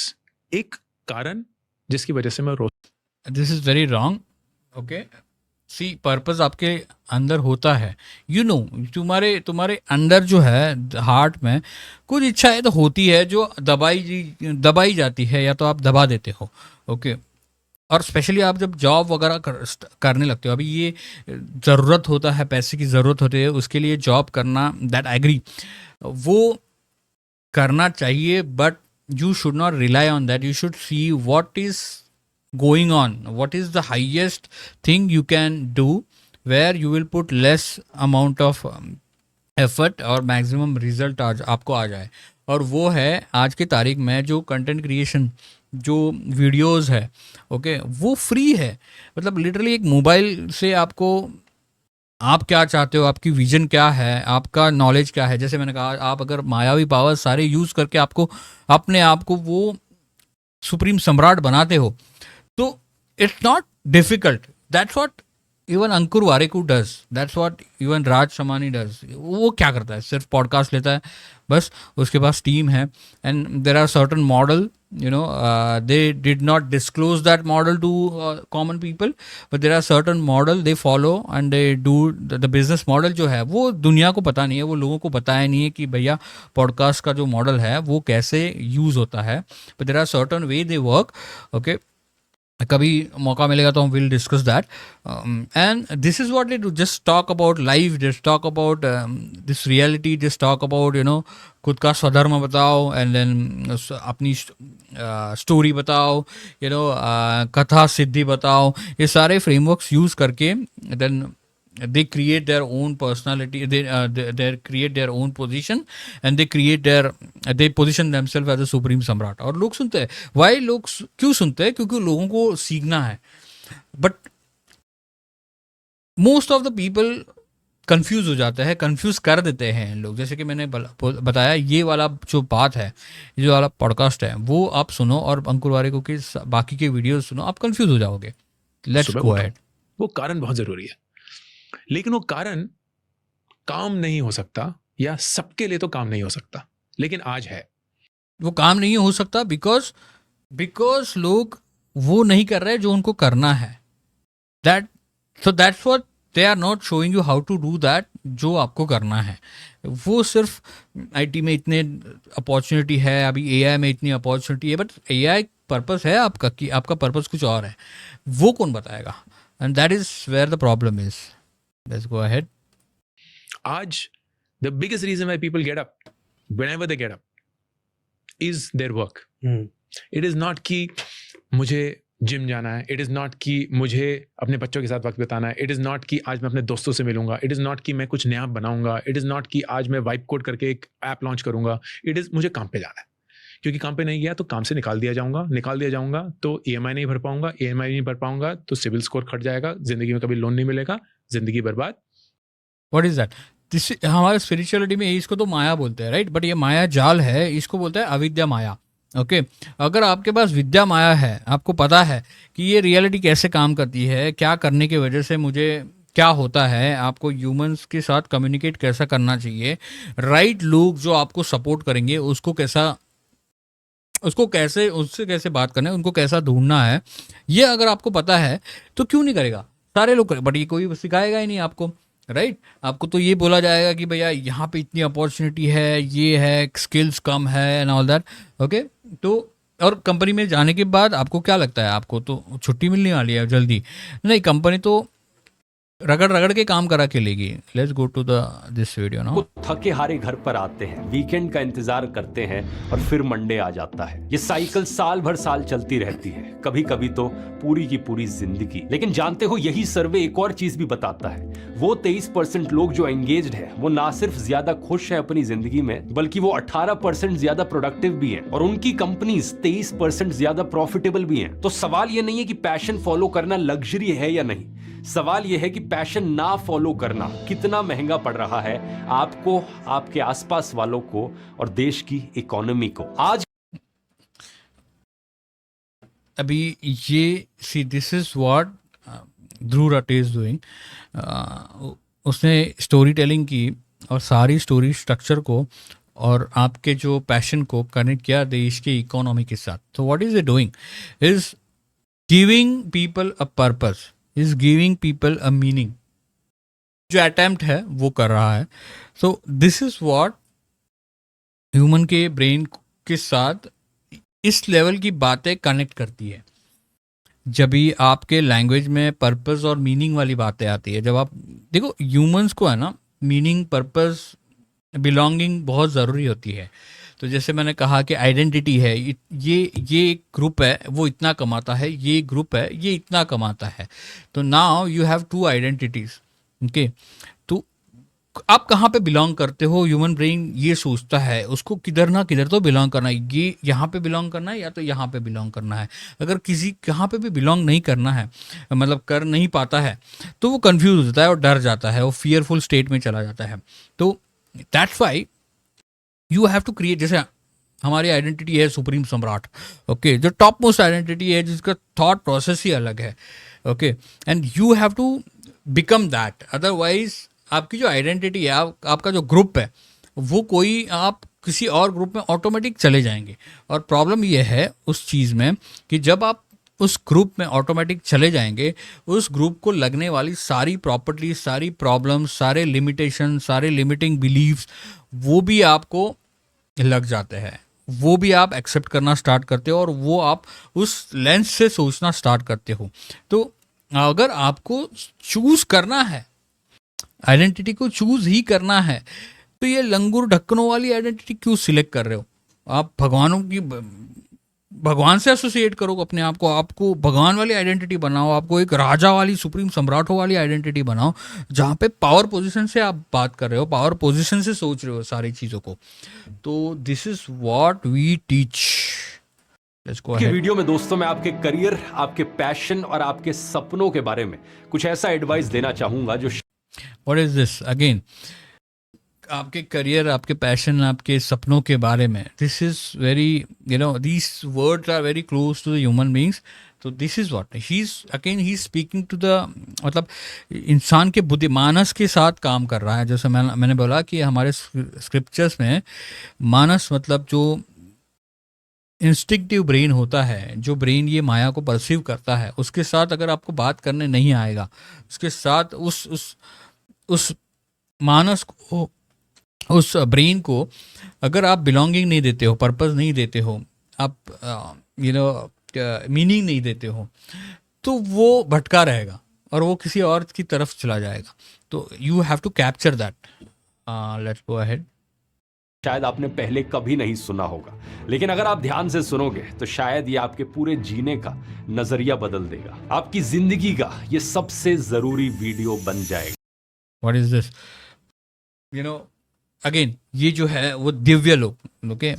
एक कारण जिसकी वजह से मैं रोज। This is very wrong. Okay, see, purpose आपके अंदर होता है, तुम्हारे अंदर जो है हार्ट में कुछ इच्छाएं तो होती है जो दबाई जाती है, या तो आप दबा देते हो। ओके, और स्पेशली आप जब जॉब वगैरह करने लगते हो, अभी ये ज़रूरत होता है, पैसे की ज़रूरत होती है, उसके लिए जॉब करना, दैट एग्री, वो करना चाहिए, but you should not rely on that. You should see what is going on, what is the highest thing you can do where you will put less amount of effort और maximum result आज आपको आ जाए, और वो है आज की तारीख में जो कंटेंट क्रिएशन, जो वीडियोस है, ओके, वो फ्री है। मतलब लिटरली एक मोबाइल से आपको, आप क्या चाहते हो, आपकी विजन क्या है, आपका नॉलेज क्या है, जैसे मैंने कहा, आप अगर मायावी पावर सारे यूज़ करके आपको अपने आप को वो सुप्रीम सम्राट बनाते हो, तो it's not difficult. That's what even Ankur Warikoo does, that's what even Raj Shamani does. वो क्या करता है, सिर्फ पॉडकास्ट लेता है बस, उसके पास टीम है, and there are certain model, you know, they did not disclose that model to common people, but there are certain model they follow and they do the business model जो है वो दुनिया को पता नहीं है, वो लोगों को पता है नहीं है कि भैया पॉडकास्ट का जो मॉडल है वो कैसे यूज़ होता है, but there are certain way they work, okay। कभी मौका मिलेगा तो हम will discuss that, and this is what they do, just talk about life, just talk about this reality, just talk about you know, खुद का स्वधर्म बताओ, and then अपनी स्टोरी बताओ, यू नो, कथा सिद्धि बताओ, ये सारे फ्रेमवर्क्स यूज़ करके then they create their own personality, they create their own position, and they position themselves as a supreme सम्राट। और लोग सुनते हैं, why लोग क्यों सुनते हैं, क्योंकि लोगों को सीखना है, but most of the people confuse हो जाते हैं, कंफ्यूज कर देते हैं लोग। जैसे कि मैंने बताया, ये वाला जो बात है, ये जो वाला पॉडकास्ट है, वो आप सुनो और अंकुर वारेकू के बाकी के वीडियोस सुनो, आप कंफ्यूज हो जाओगे। Let's go ahead. वो कारण बहुत जरूरी है, लेकिन वो कारण काम नहीं हो सकता, या सबके लिए तो काम नहीं हो सकता, लेकिन आज है। वो काम नहीं हो सकता बिकॉज लोग वो नहीं कर रहे जो उनको करना है। That's what they are not showing you how to do that, जो आपको करना है। वो सिर्फ आईटी में इतने अपॉर्चुनिटी है, अभी एआई में इतनी अपॉर्चुनिटी है, बट एआई पर्पस है आपका कि आपका पर्पस कुछ और है, वो कौन बताएगा? And that is where the problem is. Let's go ahead. आज the biggest reason why people get up, whenever they get up, is their work. It is not कि मुझे जिम जाना है, it is not कि मुझे अपने बच्चों के साथ वक्त बिताना है, it is not कि आज मैं अपने दोस्तों से मिलूंगा, it is not कि मैं कुछ नया बनाऊंगा, it is not कि आज मैं वाइब कोड करके एक ऐप लॉन्च करूंगा, it is मुझे काम पे जाना है। क्योंकि काम पे नहीं गया तो काम से निकाल दिया जाऊंगा तो EMI नहीं भर पाऊंगा, EMI नहीं भर पाऊंगा तो सिविल स्कोर खट जाएगा, जिंदगी में कभी लोन नहीं मिलेगा, जिंदगी बर्बाद। What is that? हमारे स्पिरिचुअलिटी में इसको तो माया बोलते हैं, राइट? बट ये माया जाल है, इसको बोलते हैं अविद्या माया। ओके, अगर आपके पास विद्या माया है, आपको पता है कि ये रियलिटी कैसे काम करती है, क्या करने की वजह से मुझे क्या होता है, आपको ह्यूमंस के साथ कम्युनिकेट कैसा करना चाहिए, राइट लोग जो आपको सपोर्ट करेंगे उससे कैसे बात करना है, उनको कैसा ढूंढना है, ये अगर आपको पता है तो क्यों नहीं करेगा? सारे लोग करें, बट ये कोई सिखाएगा ही नहीं आपको, राइट? आपको तो ये बोला जाएगा कि भैया यहाँ पे इतनी अपॉर्चुनिटी है, ये है, स्किल्स कम है एंड ऑल दैट। ओके, तो और कंपनी में जाने के बाद आपको क्या लगता है, आपको तो छुट्टी मिलने वाली है जल्दी? नहीं, कंपनी तो रगड़ के काम करा के लेगी। Let's go to this video now. थके हारे घर पर आते हैं, वीकेंड का इंतजार करते हैं और फिर मंडे आ जाता है। ये साइकिल साल भर साल चलती रहती है, कभी कभी तो पूरी की पूरी जिंदगी। लेकिन जानते हो, यही सर्वे एक और चीज भी बताता है। वो 23% लोग जो एंगेज्ड है, वो ना सिर्फ ज्यादा खुश है अपनी जिंदगी में, बल्कि वो 18% ज्यादा प्रोडक्टिव भी है, और उनकी कंपनीज 23% ज्यादा प्रॉफिटेबल भी हैं। तो सवाल ये नहीं है कि पैशन फॉलो करना लग्जरी है या नहीं, सवाल यह है कि पैशन ना फॉलो करना कितना महंगा पड़ रहा है आपको, आपके आसपास वालों को और देश की इकोनॉमी को। आज अभी ये see, this is what Dhruv Rathee is doing. उसने स्टोरी टेलिंग की और सारी स्टोरी स्ट्रक्चर को और आपके जो पैशन को कनेक्ट किया देश के इकोनॉमी के साथ। तो what is it doing is giving people a purpose, is giving people a meaning. जो अटेम्प्ट है वो कर रहा है। So this is what human के ब्रेन के साथ इस लेवल की बातें कनेक्ट करती है। जब भी आपके लैंग्वेज में पर्पस और मीनिंग वाली बातें आती है, जब आप देखो ह्यूमंस को है ना, मीनिंग, पर्पस, बिलोंगिंग बहुत ज़रूरी होती है। तो जैसे मैंने कहा कि आइडेंटिटी है, ये एक ग्रुप है, वो इतना कमाता है, ये ग्रुप है, ये इतना कमाता है। तो now you have two identities, okay. तो आप कहाँ पे बिलोंग करते हो, ह्यूमन ब्रेन ये सोचता है उसको किधर ना किधर तो बिलोंग करना है, ये यहाँ पे बिलोंग करना है या तो यहाँ पे बिलोंग करना है। अगर किसी कहाँ पे भी बिलोंग नहीं करना है, मतलब कर नहीं पाता है, तो वो कंफ्यूज हो जाता है और डर जाता है, वो फियरफुल स्टेट में चला जाता है। तो that's why you have to create, जैसे हमारी आइडेंटिटी है सुप्रीम सम्राट, ओके, जो टॉप मोस्ट आइडेंटिटी है जिसका थॉट प्रोसेस ही अलग है, okay, and you have to become that. Otherwise आपकी जो आइडेंटिटी है, आपका जो ग्रुप है, वो कोई, आप किसी और ग्रुप में ऑटोमेटिक चले जाएंगे। और प्रॉब्लम ये है उस चीज़ में कि जब आप उस ग्रुप में ऑटोमेटिक चले जाएंगे, उस ग्रुप को लगने वाली सारी प्रॉपर्टीज, सारी प्रॉब्लम्स, सारे लिमिटेशन, सारे लिमिटिंग बिलीव्स, वो भी आपको लग जाते हैं, वो भी आप एक्सेप्ट करना स्टार्ट करते हो और वो आप उस लेंस से सोचना स्टार्ट करते हो। तो अगर आपको चूज करना है, आइडेंटिटी को चूज ही करना है, तो ये लंगूर ढक्कनों वाली आइडेंटिटी क्यों सिलेक्ट कर रहे हो? आप भगवान से एसोसिएट करो अपने आप को, आपको भगवान वाली आइडेंटिटी बनाओ, आपको एक राजा वाली, सुप्रीम सम्राटों वाली आइडेंटिटी बनाओ, जहाँ पे पावर पोजीशन से आप बात कर रहे हो, पावर पोजीशन से सोच रहे हो सारी चीज़ों को। तो this is what we teach. Let's go के अहेड। वीडियो में दोस्तों मैं आपके करियर, आपके पैशन और आपके सपनों के बारे में कुछ ऐसा एडवाइस देना चाहूंगा जो व्हाट इज दिस अगेन? आपके करियर, आपके पैशन, आपके सपनों के बारे में, this is very, these words are very close to the human beings. तो this is what he is speaking to the, मतलब इंसान के बुद्धिमानस के साथ काम कर रहा है। जैसे मैंने बोला कि हमारे स्क्रिप्चर्स में मानस मतलब जो इंस्टिंक्टिव ब्रेन होता है, जो ब्रेन ये माया को परसीव करता है, उसके साथ अगर आपको बात करने नहीं आएगा, उसके साथ उस मानस को, उस ब्रेन को अगर आप बिलोंगिंग नहीं देते हो, पर्पस नहीं देते हो, आप मीनिंग नहीं देते हो, तो वो भटका रहेगा और वो किसी और की तरफ चला जाएगा। तो you have to capture that. Let's go ahead. शायद आपने पहले कभी नहीं सुना होगा, लेकिन अगर आप ध्यान से सुनोगे तो शायद ये आपके पूरे जीने का नजरिया बदल देगा, आपकी जिंदगी का ये सबसे जरूरी वीडियो बन जाएगा। What is this? अगेन ये जो है वो दिव्य लोक, okay,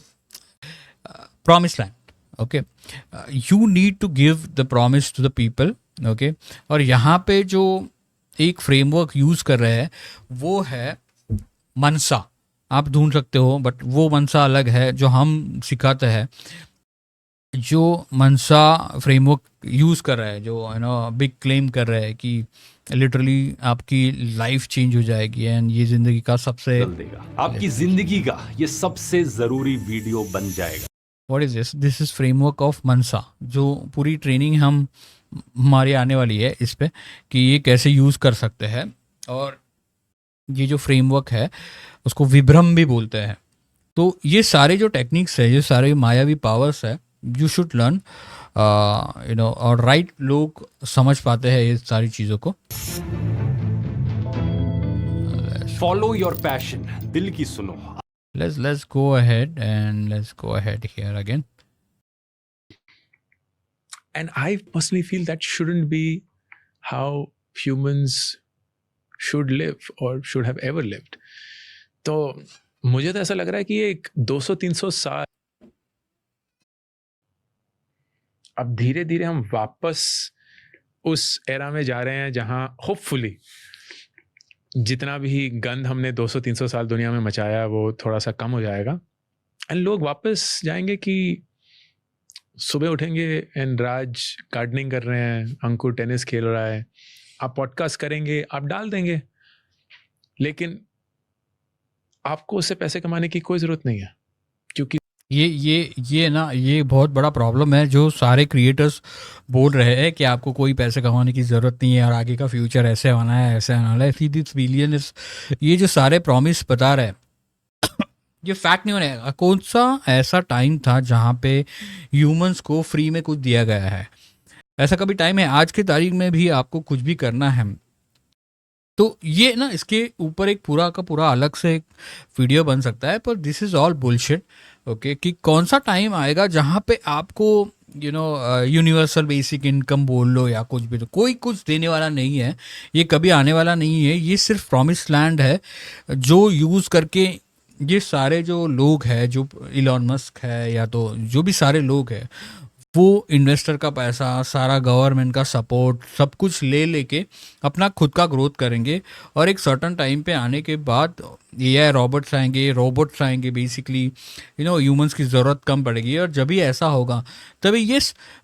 promise land, okay, you need to give the promise to the people, okay. और यहाँ पे जो एक फ्रेमवर्क यूज कर रहे हैं वो है मनसा। आप ढूंढ सकते हो, बट वो मनसा अलग है जो हम सिखाते हैं। जो मनसा फ्रेमवर्क यूज कर रहा है, जो बिग क्लेम कर रहा है कि लिटरली आपकी लाइफ चेंज हो जाएगी एंड ये जिंदगी का सबसे, बदल देगा, आपकी जिंदगी का ये सबसे जरूरी वीडियो बन जाएगा। What is this? This is framework of manasa, जो पूरी ट्रेनिंग हमारी आने वाली है इस पे कि ये कैसे यूज कर सकते हैं। और ये जो फ्रेमवर्क है उसको विभ्रम भी बोलते हैं। तो ये सारे जो टेक्निक्स है, ये सारे मायावी पावर्स है, यू शुड लर्न, और राइट लोग समझ पाते हैं ये सारी चीज़ों को। फॉलो योर पैशन, दिल की सुनो। Let's go ahead and let's go ahead here again. And I personally feel that shouldn't be how humans should live or should have ever lived. तो मुझे तो ऐसा लग रहा है कि ये एक 200-300 साल, अब धीरे धीरे हम वापस उस एरा में जा रहे हैं जहां होपफुली जितना भी गंद हमने 200-300 साल दुनिया में मचाया वो थोड़ा सा कम हो जाएगा एंड लोग वापस जाएंगे कि सुबह उठेंगे एंड राज गार्डनिंग कर रहे हैं, अंकुर टेनिस खेल रहा है, आप पॉडकास्ट करेंगे, आप डाल देंगे, लेकिन आपको उससे पैसे कमाने की कोई ज़रूरत नहीं है, क्योंकि ये बहुत बड़ा प्रॉब्लम है जो सारे क्रिएटर्स बोल रहे हैं कि आपको कोई पैसे कमाने की ज़रूरत नहीं है और आगे का फ्यूचर ऐसे होना है, ऐसे होना है, दिस बिलियन, ये जो सारे प्रॉमिस बता रहे हैं ये फैक्ट नहीं होने। कौन सा ऐसा टाइम था जहाँ पे ह्यूमंस को फ्री में कुछ दिया गया है? ऐसा कभी टाइम है? आज की तारीख में भी आपको कुछ भी करना है तो ये ना इसके ऊपर एक पूरा का पूरा अलग से एक वीडियो बन सकता है, पर this is all bullshit. Okay, कि कौन सा टाइम आएगा जहाँ पे आपको यूनिवर्सल बेसिक इनकम बोल लो या कुछ भी, तो कोई कुछ देने वाला नहीं है, ये कभी आने वाला नहीं है, ये सिर्फ प्रॉमिस लैंड है जो यूज़ करके ये सारे जो लोग हैं, जो इलॉन मस्क है या तो जो भी सारे लोग हैं, वो इन्वेस्टर का पैसा, सारा गवर्नमेंट का सपोर्ट, सब कुछ ले लेके अपना खुद का ग्रोथ करेंगे। और एक सर्टन टाइम पे आने के बाद एआई रोबोट्स आएंगे बेसिकली, ह्यूमंस की ज़रूरत कम पड़ेगी। और जब भी ऐसा होगा तभी ये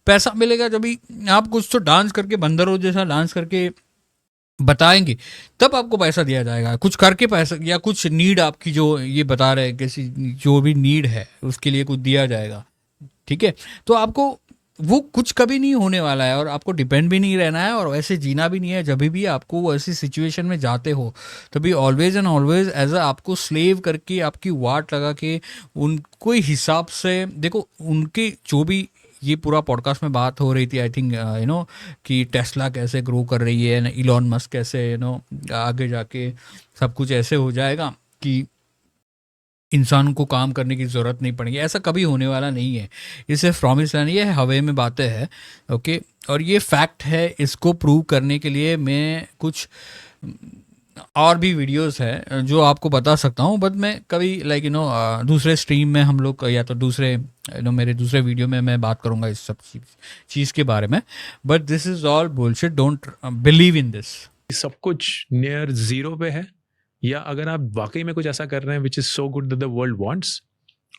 पैसा मिलेगा, जब भी आप कुछ तो डांस करके, बंदरों जैसा डांस करके बताएंगे, तब आपको पैसा दिया जाएगा। कुछ करके पैसा, या कुछ नीड आपकी जो ये बता रहे हैं, किसी जो भी नीड है उसके लिए कुछ दिया जाएगा, ठीक है। तो आपको वो कुछ कभी नहीं होने वाला है, और आपको डिपेंड भी नहीं रहना है, और वैसे जीना भी नहीं है। जब भी आपको वो ऐसी सिचुएशन में जाते हो तभी always and always as a आपको स्लेव करके, आपकी वाट लगा के उनको हिसाब से देखो। उनके जो भी ये पूरा पॉडकास्ट में बात हो रही थी, आई थिंक कि टेस्ला कैसे ग्रो कर रही है, इलॉन मस्क कैसे आगे जाके सब कुछ ऐसे हो जाएगा कि इंसान को काम करने की ज़रूरत नहीं पड़ेगी। ऐसा कभी होने वाला नहीं है। ये सिर्फ प्रॉमिस लैंड, ये हवा में बातें हैं। ओके, और ये फैक्ट है। इसको प्रूव करने के लिए मैं कुछ और भी वीडियोस है जो आपको बता सकता हूँ, बट मैं कभी दूसरे स्ट्रीम में हम लोग, या तो दूसरे मेरे दूसरे वीडियो में मैं बात करूँगा इस सब चीज़ के बारे में। But this is all bullshit, don't believe in this. सब कुछ नियर जीरो पे है, या अगर आप वाकई में कुछ ऐसा कर रहे हैं which is so good that the world wants,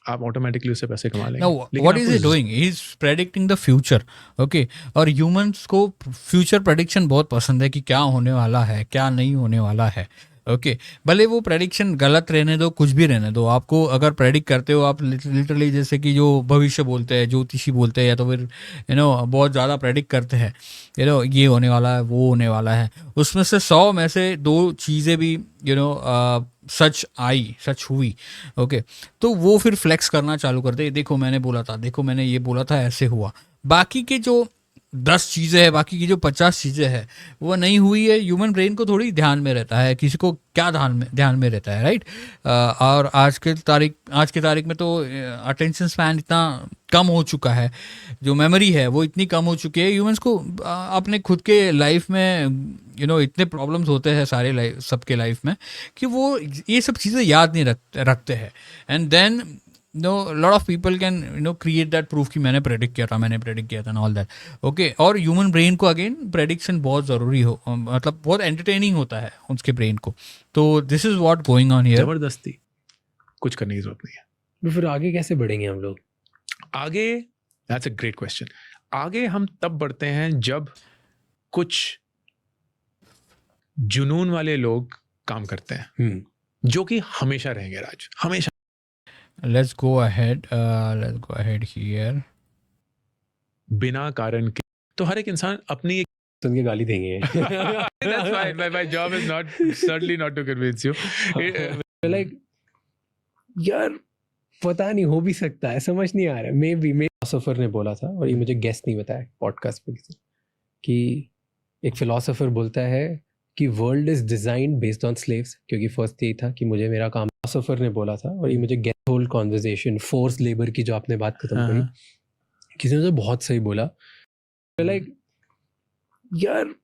आप ऑटोमेटिकली उससे पैसे कमा लेंगे। Now, what is he आपको doing? He's predicting the future. Okay, और humans को फ्यूचर प्रेडिक्शन बहुत पसंद है कि क्या होने वाला है, क्या नहीं होने वाला है। ओके, भले वो प्रेडिक्शन गलत रहने दो, कुछ भी रहने दो। आपको अगर प्रेडिक्ट करते हो आप, लिटरली जैसे कि जो भविष्य बोलते हैं, ज्योतिषी बोलते हैं, या तो फिर बहुत ज़्यादा प्रेडिक्ट करते हैं, ये होने वाला है, वो होने वाला है, उसमें से 100 में से 2 चीज़ें भी सच हुई। ओके, तो वो फिर फ्लेक्स करना चालू कर दे, देखो मैंने बोला था, देखो मैंने ये बोला था, ऐसे हुआ। बाकी के जो 10 चीज़ें हैं, बाकी की जो 50 चीज़ें हैं, वो नहीं हुई है। ह्यूमन ब्रेन को थोड़ी ध्यान में रहता है, किसी को क्या ध्यान में रहता है, राइट। और आज के तारीख में तो अटेंशन स्पैन इतना कम हो चुका है, जो मेमोरी है वो इतनी कम हो चुकी है। ह्यूमंस को अपने खुद के लाइफ में इतने प्रॉब्लम्स होते हैं सारे सबके लाइफ में, कि वो ये सब चीज़ें याद नहीं रखते हैं। And then lot of people can create that proof कि मैंने प्रेडिक्ट किया था एंड ऑल दैट। ओके, और ह्यूमन ब्रेन को अगेन प्रेडिक्शन बहुत ज़रूरी हो, मतलब बहुत एंटरटेनिंग होता है उसके ब्रेन को। तो this is what going on here. जबरदस्ती कुछ करने की जरूरत नहीं है। तो फिर आगे कैसे बढ़ेंगे हम लोग? आगे, दैट्स अ ग्रेट क्वेश्चन। आगे हम तब बढ़ते हैं जब कुछ जुनून वाले लोग काम करते हैं, जो कि हमेशा रहेंगे राज, हमेशा। Let's go ahead here. बिना कारण के तो हर एक इंसान अपनी सुन के गाली देंगे। That's fine. My job is certainly not to convince you. Like, यार पता नहीं, हो भी सकता है, समझ नहीं आ रहा। मे बी फिलोसोफर ने बोला था, और ये मुझे गेस्ट नहीं बताया पॉडकास्ट पे किसी, कि एक फिलोसोफर बोलता है कि world is designed based on slaves, क्योंकि फर्स्ट यही था कि मुझे मेरा काम। फिलोसोफर ने बोला था, और ये मुझे guest whole conversation force labour की जो आपने बात खत्म करी, किसी ने तो बहुत सही बोला। लाइक यार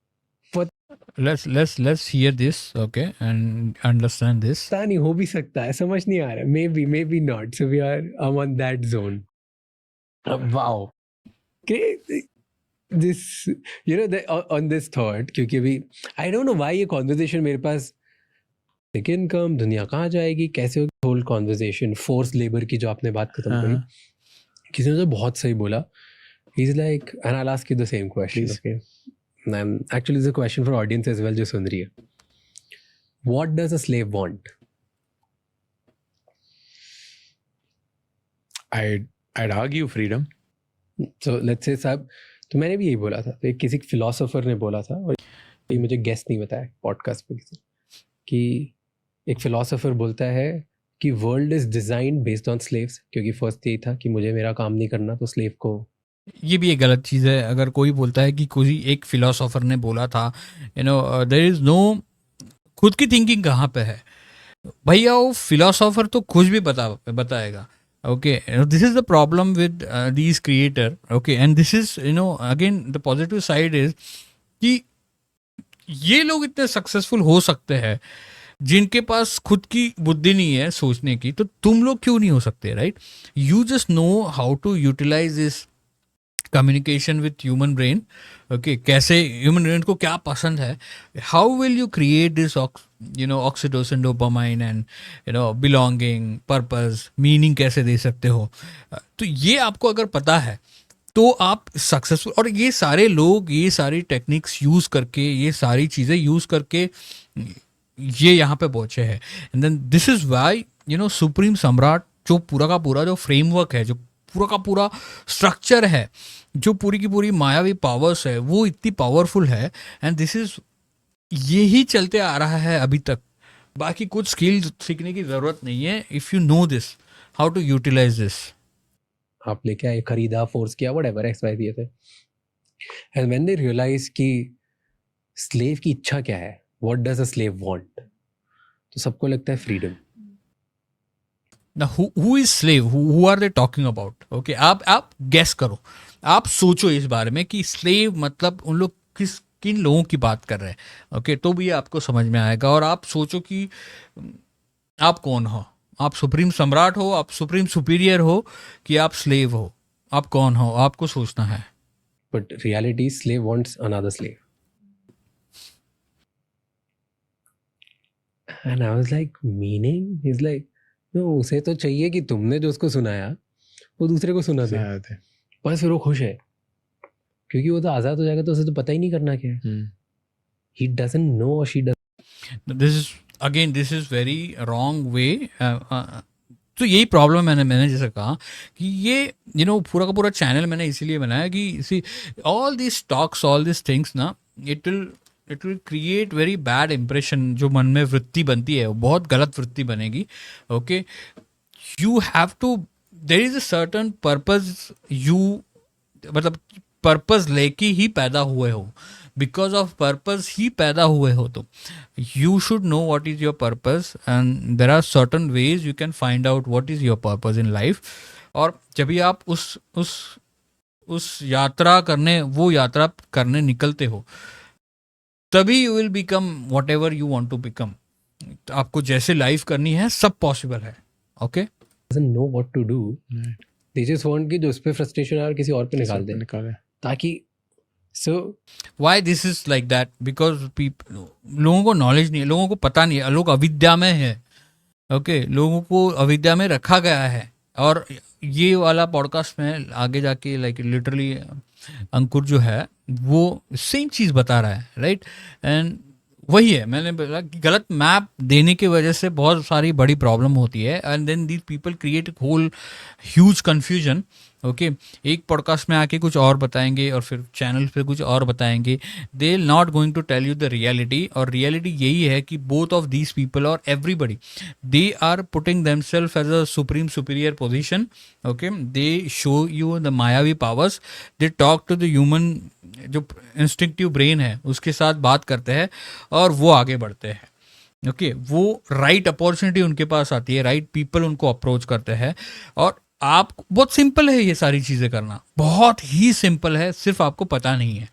let's hear this, okay, and understand this. पता नहीं, हो भी सकता है, समझ नहीं आ रहा। Maybe not, so we are on that zone. Wow, this on this thought, क्योंकि अभी I don't know why ये conversation मेरे पास, इनकम दुनिया कहाँ जाएगी, कैसे होगी, होल कॉन्वर्सेशन फोर्स लेबर की जो आपने बात खत्म करी, किसी ने तो बहुत सही बोला। He's like, and I'll ask you the same question, okay? And actually it's a question for audience as well जो सुन रही है। What does a slave want? I'd argue freedom. So let's say साहब, तो मैंने भी यही बोला था, तो एक किसी फिलोसोफर ने बोला था, और ये मुझे गेस्ट नहीं बताया पॉडकास्ट पे किसी, कि एक फिलोसोफर बोलता है कि world is designed based on slaves, क्योंकि फर्स्ट यही था कि मुझे मेरा काम नहीं करना, तो स्लेव को। ये भी एक गलत चीज़ है। अगर कोई बोलता है कि कोई एक फिलोसोफर ने बोला था, देयर इज़ नो खुद की थिंकिंग कहाँ पे है भैया, वो फिलोसोफर तो कुछ भी बताएगा. Okay, this is the problem with these creator. Okay, and this is, again the positive side is कि ये लोग इतने सक्सेसफुल हो सकते हैं जिनके पास खुद की बुद्धि नहीं है सोचने की, तो तुम लोग क्यों नहीं हो सकते, right? You just know how to utilise this communication with human brain. Okay, कैसे ह्यूमन ब्रेन को क्या पसंद है, how will you create this oxytocin, dopamine and belonging, purpose, meaning कैसे दे सकते हो. तो ये आपको अगर पता है तो आप सक्सेसफुल. और ये सारे लोग ये सारी टेक्निक्स यूज़ करके, ये सारी चीज़ें यूज़ करके ये यहाँ पे पहुँचे हैं. And then this is why supreme सम्राट जो पूरा का पूरा जो फ्रेमवर्क है, जो पूरा का पूरा स्ट्रक्चर है, जो पूरी की पूरी मायावी पावर्स है, वो इतनी पावरफुल है. एंड दिस इज यही चलते आ रहा है अभी तक. बाकी कुछ स्किल सीखने की ज़रूरत नहीं है. If you know this how to utilise this. आप लेके आए, खरीदा, फोर्स किया, व्हाटएवर एक्स वाई दिए थे. एंड व्हेन दे रियलाइज कि स्लेव की इच्छा क्या है, what does a slave want, तो सबको लगता है freedom. Now, who is slave? Who are they talking about? Okay, आप गेस करो, आप सोचो इस बारे में कि स्लेव मतलब उन लोग किन लोगों की बात कर रहे हैं. ओके, तो भी आपको समझ में आएगा. और आप सोचो कि आप कौन हो. आप सुप्रीम सम्राट हो, आप सुप्रीम सुपीरियर हो, कि आप स्लेव हो. आप कौन हो, आपको सोचना है. But reality, slave wants another slave. And I was like, meaning is like, no, उसे तो चाहिए कि तुमने जो उसको सुनाया वो दूसरे को सुना दे, बस फिर वो खुश है. क्योंकि वो तो आज़ाद हो जाएगा, तो उसे तो पता ही नहीं करना क्या है. ही डजंट नो और she doesn't. This is very wrong वे. तो यही प्रॉब्लम मैंने जैसे कहा कि ये पूरा का पूरा चैनल मैंने इसीलिए बनाया कि see all this talks, all this things ना, it will create very bad impression. जो मन में वृत्ति बनती है वो बहुत गलत वृत्ति बनेगी. Okay, you have to, there is a certain purpose. You मतलब पर्पज लेके ही पैदा हुए हो, बिकॉज ऑफ पर्पज ही पैदा हुए हो. तो you should know what is your purpose and there are certain ways you can find out what is your purpose in life. और जब भी आप उस यात्रा करने निकलते हो, तभी you will become whatever you want to become. आपको जैसे लाइफ करनी है सब पॉसिबल है. Okay, doesn't know what to do. They just want कि जो उस पे फ्रस्ट्रेशन है और किसी और पे निकाल दे, ताकि why this is like that, because लोगों को नॉलेज नहीं है, लोगों को पता नहीं है, लोग अविद्या में है. ओके, लोगों को अविद्या में रखा गया है. और ये वाला पॉडकास्ट में आगे जाके लाइक लिटरली अंकुर जो है वो सेम चीज़ बता रहा है, राइट? एंड वही है, मैंने बोला कि गलत मैप देने की वजह से बहुत सारी बड़ी प्रॉब्लम होती है. And then these people create whole huge confusion. Okay, एक पॉडकास्ट में आके कुछ और बताएंगे और फिर चैनल पे कुछ और बताएंगे. They will not going to tell you the reality. और रियलिटी यही है कि बोथ ऑफ दीज पीपल और everybody, they are putting themselves as a supreme superior position. Okay, they show you the मायावी powers. They talk to the human, जो instinctive brain है उसके साथ बात करते हैं और वो आगे बढ़ते हैं. ओके, वो राइट अपॉर्चुनिटी उनके पास आती है, राइट पीपल उनको अप्रोच करते हैं. और आप, बहुत सिंपल है ये सारी चीज़ें करना, बहुत ही सिंपल है, सिर्फ आपको पता नहीं है.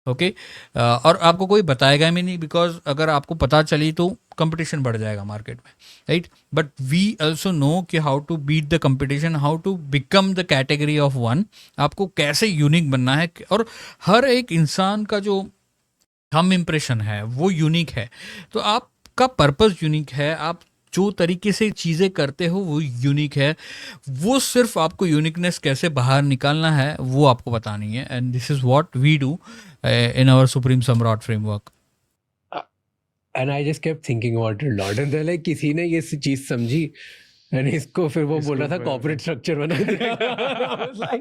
ओके, और आपको कोई बताएगा भी नहीं, बिकॉज अगर आपको पता चली तो कंपटीशन बढ़ जाएगा मार्केट में, right? But we also know कि how to beat the competition, how to become the category of one. आपको कैसे यूनिक बनना है. और हर एक इंसान का जो हम इम्प्रेशन है वो यूनिक है. तो आपका पर्पस यूनिक है, आप जो तरीके से चीज़ें करते हो वो यूनिक है. वो सिर्फ आपको यूनिकनेस कैसे बाहर निकालना है वो आपको पता नहीं है. And this is what we do in our supreme Samrat framework. And I just kept thinking about it lot. And like किसी ने ये चीज समझी एंड इसको फिर वो बोल रहा था कॉर्पोरेट स्ट्रक्चर बना.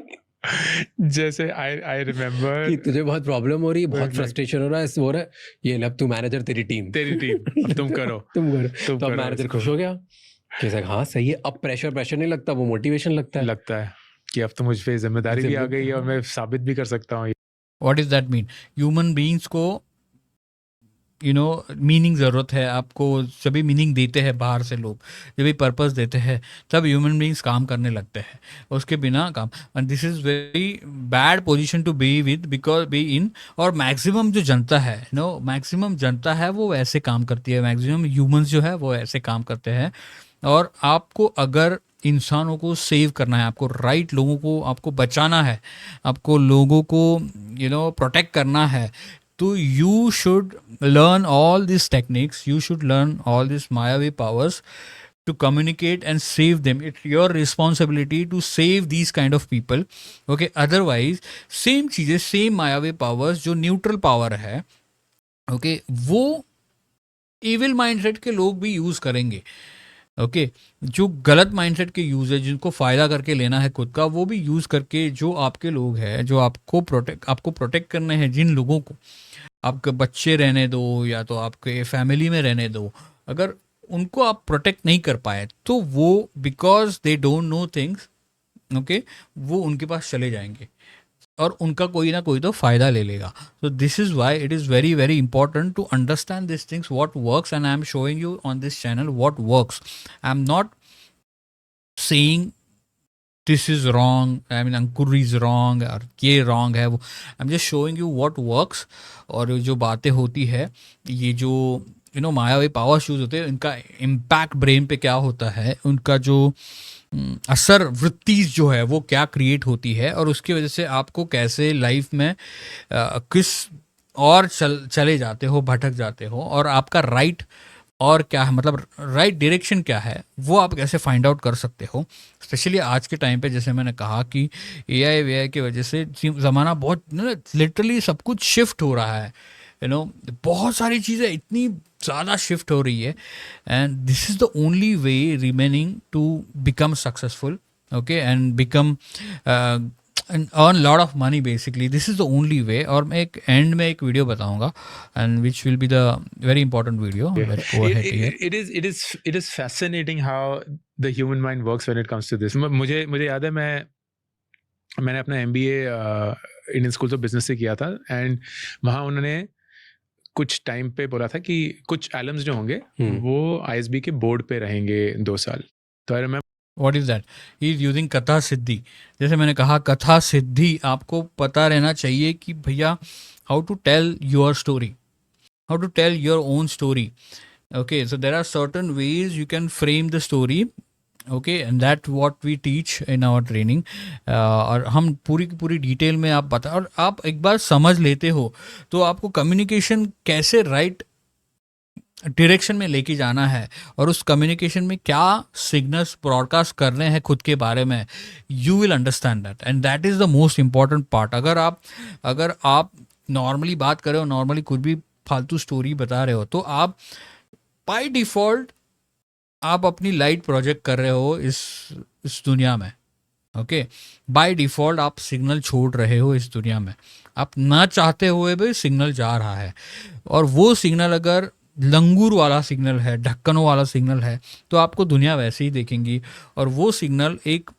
जैसे आई रिमेम्बर कि तुझे बहुत प्रॉब्लम हो रही है, बहुत फ्रस्ट्रेशन हो रहा है, हो रहा है, ये लब तू मैनेजर, तेरी टीम अब तुम करो. तो अब मैनेजर खुश हो गया कि हाँ सही है, अब प्रेशर नहीं लगता, वो मोटिवेशन लगता है कि अब तो मुझ पे जिम्मेदारी भी आ गई है और मैं साबित भी कर सकता हूँ. What is that mean? Human beings को मीनिंग ज़रूरत है आपको, जब भी मीनिंग देते हैं बाहर से लोग, जब भी पर्पस देते हैं, तब ह्यूमन बींग्स काम करने लगते हैं, उसके बिना काम। And this is very bad position to be with, because be in. और मैक्सिमम जो जनता है, मैक्सिमम जनता है वो ऐसे काम करती है, मैक्सिमम ह्यूमंस जो है वो ऐसे काम करते हैं। और आपको अगर इंसानों को सेव करना है, आपको राइट लोगों को आपको बचाना है, आपको लोगों को प्रोटेक्ट करना है, तो you should learn all these techniques, you should learn all these Mayavi powers to communicate and save them. It's your responsibility to save these kind of people. Okay, otherwise same चीज़ें, same Mayavi powers जो neutral power है, okay, वो evil mindset के लोग भी use करेंगे। Okay जो गलत माइंडसेट के यूज़ है, जिनको फ़ायदा करके लेना है खुद का, वो भी यूज़ करके जो आपके लोग हैं, जो आपको प्रोटेक्ट करने हैं, जिन लोगों को आपके बच्चे रहने दो या तो आपके फैमिली में रहने दो, अगर उनको आप प्रोटेक्ट नहीं कर पाए तो वो because they don't know things, okay, वो उनके पास चले जाएंगे और उनका कोई ना कोई तो फ़ायदा ले लेगा। So this is why it is very very important to understand these things, what works, and I am showing you on this channel what works. I am not saying this is wrong, I mean Ankur is wrong और ये wrong है, वो I am just showing you what works। और जो बातें होती है, ये जो मायावी पावर शूज होते हैं, इनका इम्पैक्ट ब्रेन पे क्या होता है, उनका जो असर वृत्तिज जो है वो क्या क्रिएट होती है, और उसकी वजह से आपको कैसे लाइफ में किस और चले जाते हो, भटक जाते हो, और आपका राइट और क्या है, मतलब राइट डायरेक्शन क्या है, वो आप कैसे फाइंड आउट कर सकते हो। स्पेशली आज के टाइम पे, जैसे मैंने कहा कि AI की वजह से ज़माना बहुत लिटरली सब कुछ शिफ्ट हो रहा है, बहुत सारी चीज़ें इतनी ज़्यादा शिफ्ट हो रही है, and this is the only way remaining to become successful, okay, and become and earn lot of money basically, this is the only way. और मैं एक एंड में एक वीडियो बताऊंगा, and which will be the very important video. Let's go ahead here. It is fascinating how the human mind works when it comes to this. मुझे याद है, मैंने अपना MBA Indian school of business से किया था, and वहाँ उन्होंने कुछ टाइम पे बोला था कि कुछ एलम्स जो होंगे वो ISB के बोर्ड पे रहेंगे 2 साल। तो मैं what is that? He is using कथा सिद्धि। जैसे मैंने कहा, कथा सिद्धि आपको पता रहना चाहिए कि भैया how to tell your story, how to tell your own story. Okay, so there are certain ways you can frame the story, okay, and that what we teach in our training. और हम पूरी की पूरी detail में आप बता, और आप एक बार समझ लेते हो तो आपको कम्युनिकेशन कैसे राइट डायरेक्शन में लेके जाना है, और उस कम्युनिकेशन में क्या सिग्नल्स ब्रॉडकास्ट कर रहे हैं खुद के बारे में, you will understand that, and that is the most important part. अगर आप नॉर्मली बात कर रहे हो, नॉर्मली कुछ भी फालतू स्टोरी बता रहे हो, तो आप बाय डिफ़ॉल्ट आप अपनी लाइट प्रोजेक्ट कर रहे हो इस दुनिया में, ओके, बाय डिफ़ॉल्ट आप सिग्नल छोड़ रहे हो इस दुनिया में, आप ना चाहते हुए भी सिग्नल जा रहा है। और वो सिग्नल अगर लंगूर वाला सिग्नल है, ढक्कनों वाला सिग्नल है, तो आपको दुनिया वैसे ही देखेंगी, और वो सिग्नल एक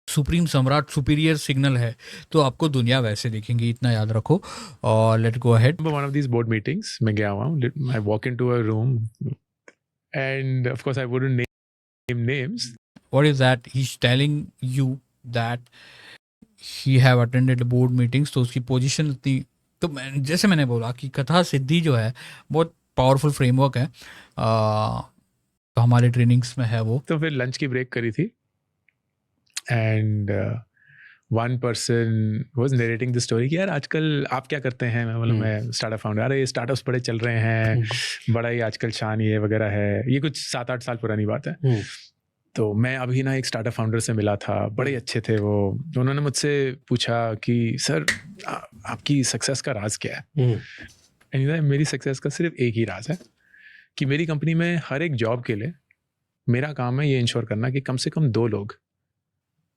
सुप्रीम सम्राट सुपीरियर सिग्नल है, तो आपको दुनिया वैसे देखेंगी, इतना याद रखो। और let go ahead. One of these board meetings में गया हुआ हूँ, I walk into a room end of course I wouldn't name names. What is that? He is telling you that he have attended board meetings, तो उसकी position इतनी, तो जैसे मैंने बोला कि कथा सिद्धि जो है बहुत पावरफुल फ्रेमवर्क है, तो हमारे ट्रेनिंग्स में है वो। तो फिर लंच की ब्रेक करी थी, and one person was narrating the story कि यार आजकल आप क्या करते हैं। मैं बोला मैं स्टार्टअप फाउंडर। अरे ये स्टार्टअप्स बड़े चल रहे हैं, बड़ा ही आजकल शान ये वगैरह है। ये कुछ 7-8 साल पुरानी बात है। तो मैं अभी ना एक स्टार्टअप फाउंडर से मिला था, बड़े अच्छे थे वो। उन्होंने मुझसे पूछा कि सर आपकी सक्सेस का राज क्या है। एंड मेरी सक्सेस का सिर्फ एक ही राज है कि मेरी कंपनी में हर एक जॉब के लिए मेरा काम है ये इंश्योर करना कि कम से कम 2 लोग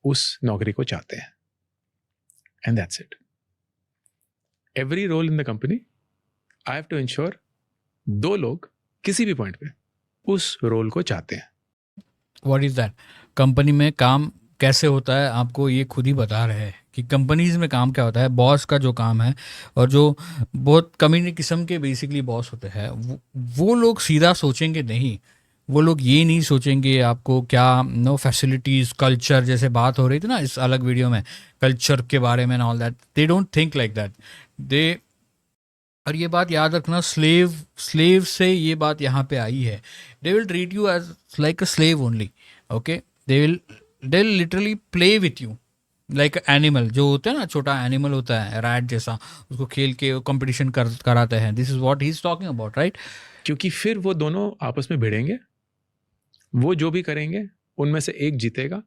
उस नौकरी को चाहते हैं, and that's it. Every role in the company I have to ensure 2 लोग किसी भी पॉइंट पे उस रोल को चाहते हैं। What is that? कंपनी में काम कैसे होता है आपको ये खुद ही बता रहे हैं कि कंपनीज में काम क्या होता है। बॉस का जो काम है और जो बहुत कमीने किस्म के बेसिकली बॉस होते हैं वो लोग सीधा सोचेंगे नहीं। वो लोग ये नहीं सोचेंगे आपको क्या नो फैसिलिटीज़ कल्चर, जैसे बात हो रही थी ना इस अलग वीडियो में कल्चर के बारे में, all that they don't think like that they. और ये बात याद रखना, स्लेव से ये बात यहाँ पे आई है। They will treat you as like a slave only, okay. They will literally play with you like animal. जो होता है ना, छोटा एनिमल होता है रैट जैसा, उसको खेल के कंपटीशन कराते हैं। This is what he is talking about, right. क्योंकि फिर वो दोनों आपस में भिड़ेंगे, वो जो भी करेंगे उनमें से एक जीतेगा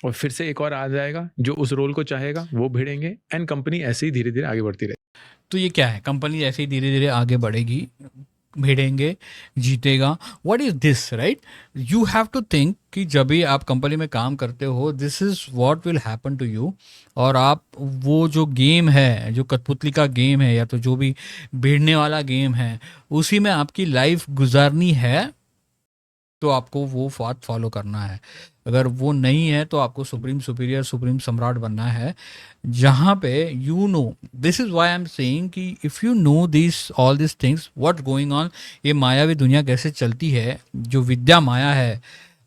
और फिर से एक और आ जाएगा जो उस रोल को चाहेगा, वो भिड़ेंगे एंड कंपनी ऐसे ही धीरे धीरे आगे बढ़ती रहेगी। तो ये क्या है, कंपनी ऐसे ही धीरे धीरे आगे बढ़ेगी, भिड़ेंगे, जीतेगा। What is this, right. You have to think कि जब भी आप कंपनी में काम करते हो this is what will happen to you. और आप वो जो गेम है, जो कठपुतली का गेम है या तो जो भी भिड़ने वाला गेम है, उसी में आपकी लाइफ गुजारनी है तो आपको वो बात फॉलो करना है। अगर वो नहीं है तो आपको सुप्रीम सुपीरियर, सुप्रीम सम्राट बनना है, जहाँ पे you know. This is why I am saying कि if you know this all this things what going on, ये मायावी दुनिया कैसे चलती है, जो विद्या माया है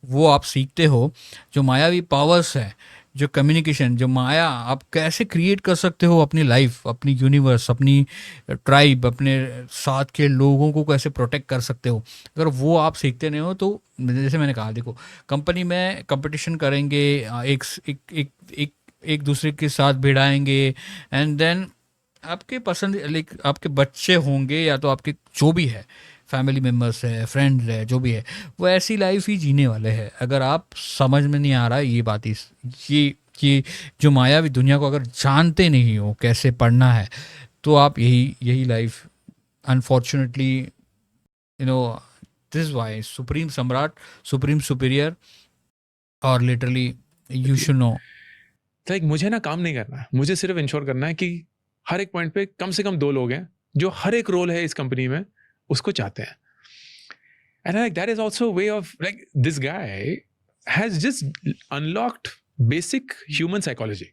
वो आप सीखते हो, जो मायावी पावर्स है, जो कम्युनिकेशन, जो माया आप कैसे क्रिएट कर सकते हो अपनी लाइफ, अपनी यूनिवर्स, अपनी ट्राइब, अपने साथ के लोगों को कैसे प्रोटेक्ट कर सकते हो, अगर वो आप सीखते नहीं हो तो जैसे मैंने कहा, देखो कंपनी में कंपटीशन करेंगे, एक एक एक एक, एक दूसरे के साथ भिड़ाएंगे एंड देन आपके पसंद लाइक आपके बच्चे होंगे या तो आपके जो भी है फैमिली मेम्बर्स है, फ्रेंड्स है, जो भी है, वो ऐसी लाइफ ही जीने वाले हैं। अगर आप समझ में नहीं आ रहा है ये बात, ये जो मायावी दुनिया को अगर जानते नहीं हो कैसे पढ़ना है, तो आप यही life unfortunately you know this why supreme सम्राट, सुप्रीम सुपीरियर और literally you should know. Like मुझे ना काम नहीं करना है, मुझे सिर्फ इंश्योर करना है कि हर एक पॉइंट पे कम से कम 2 लोग हैं जो हर एक रोल है इस कंपनी में उसको चाहते हैं। And like that is also way of like this guy has just unlocked basic human psychology.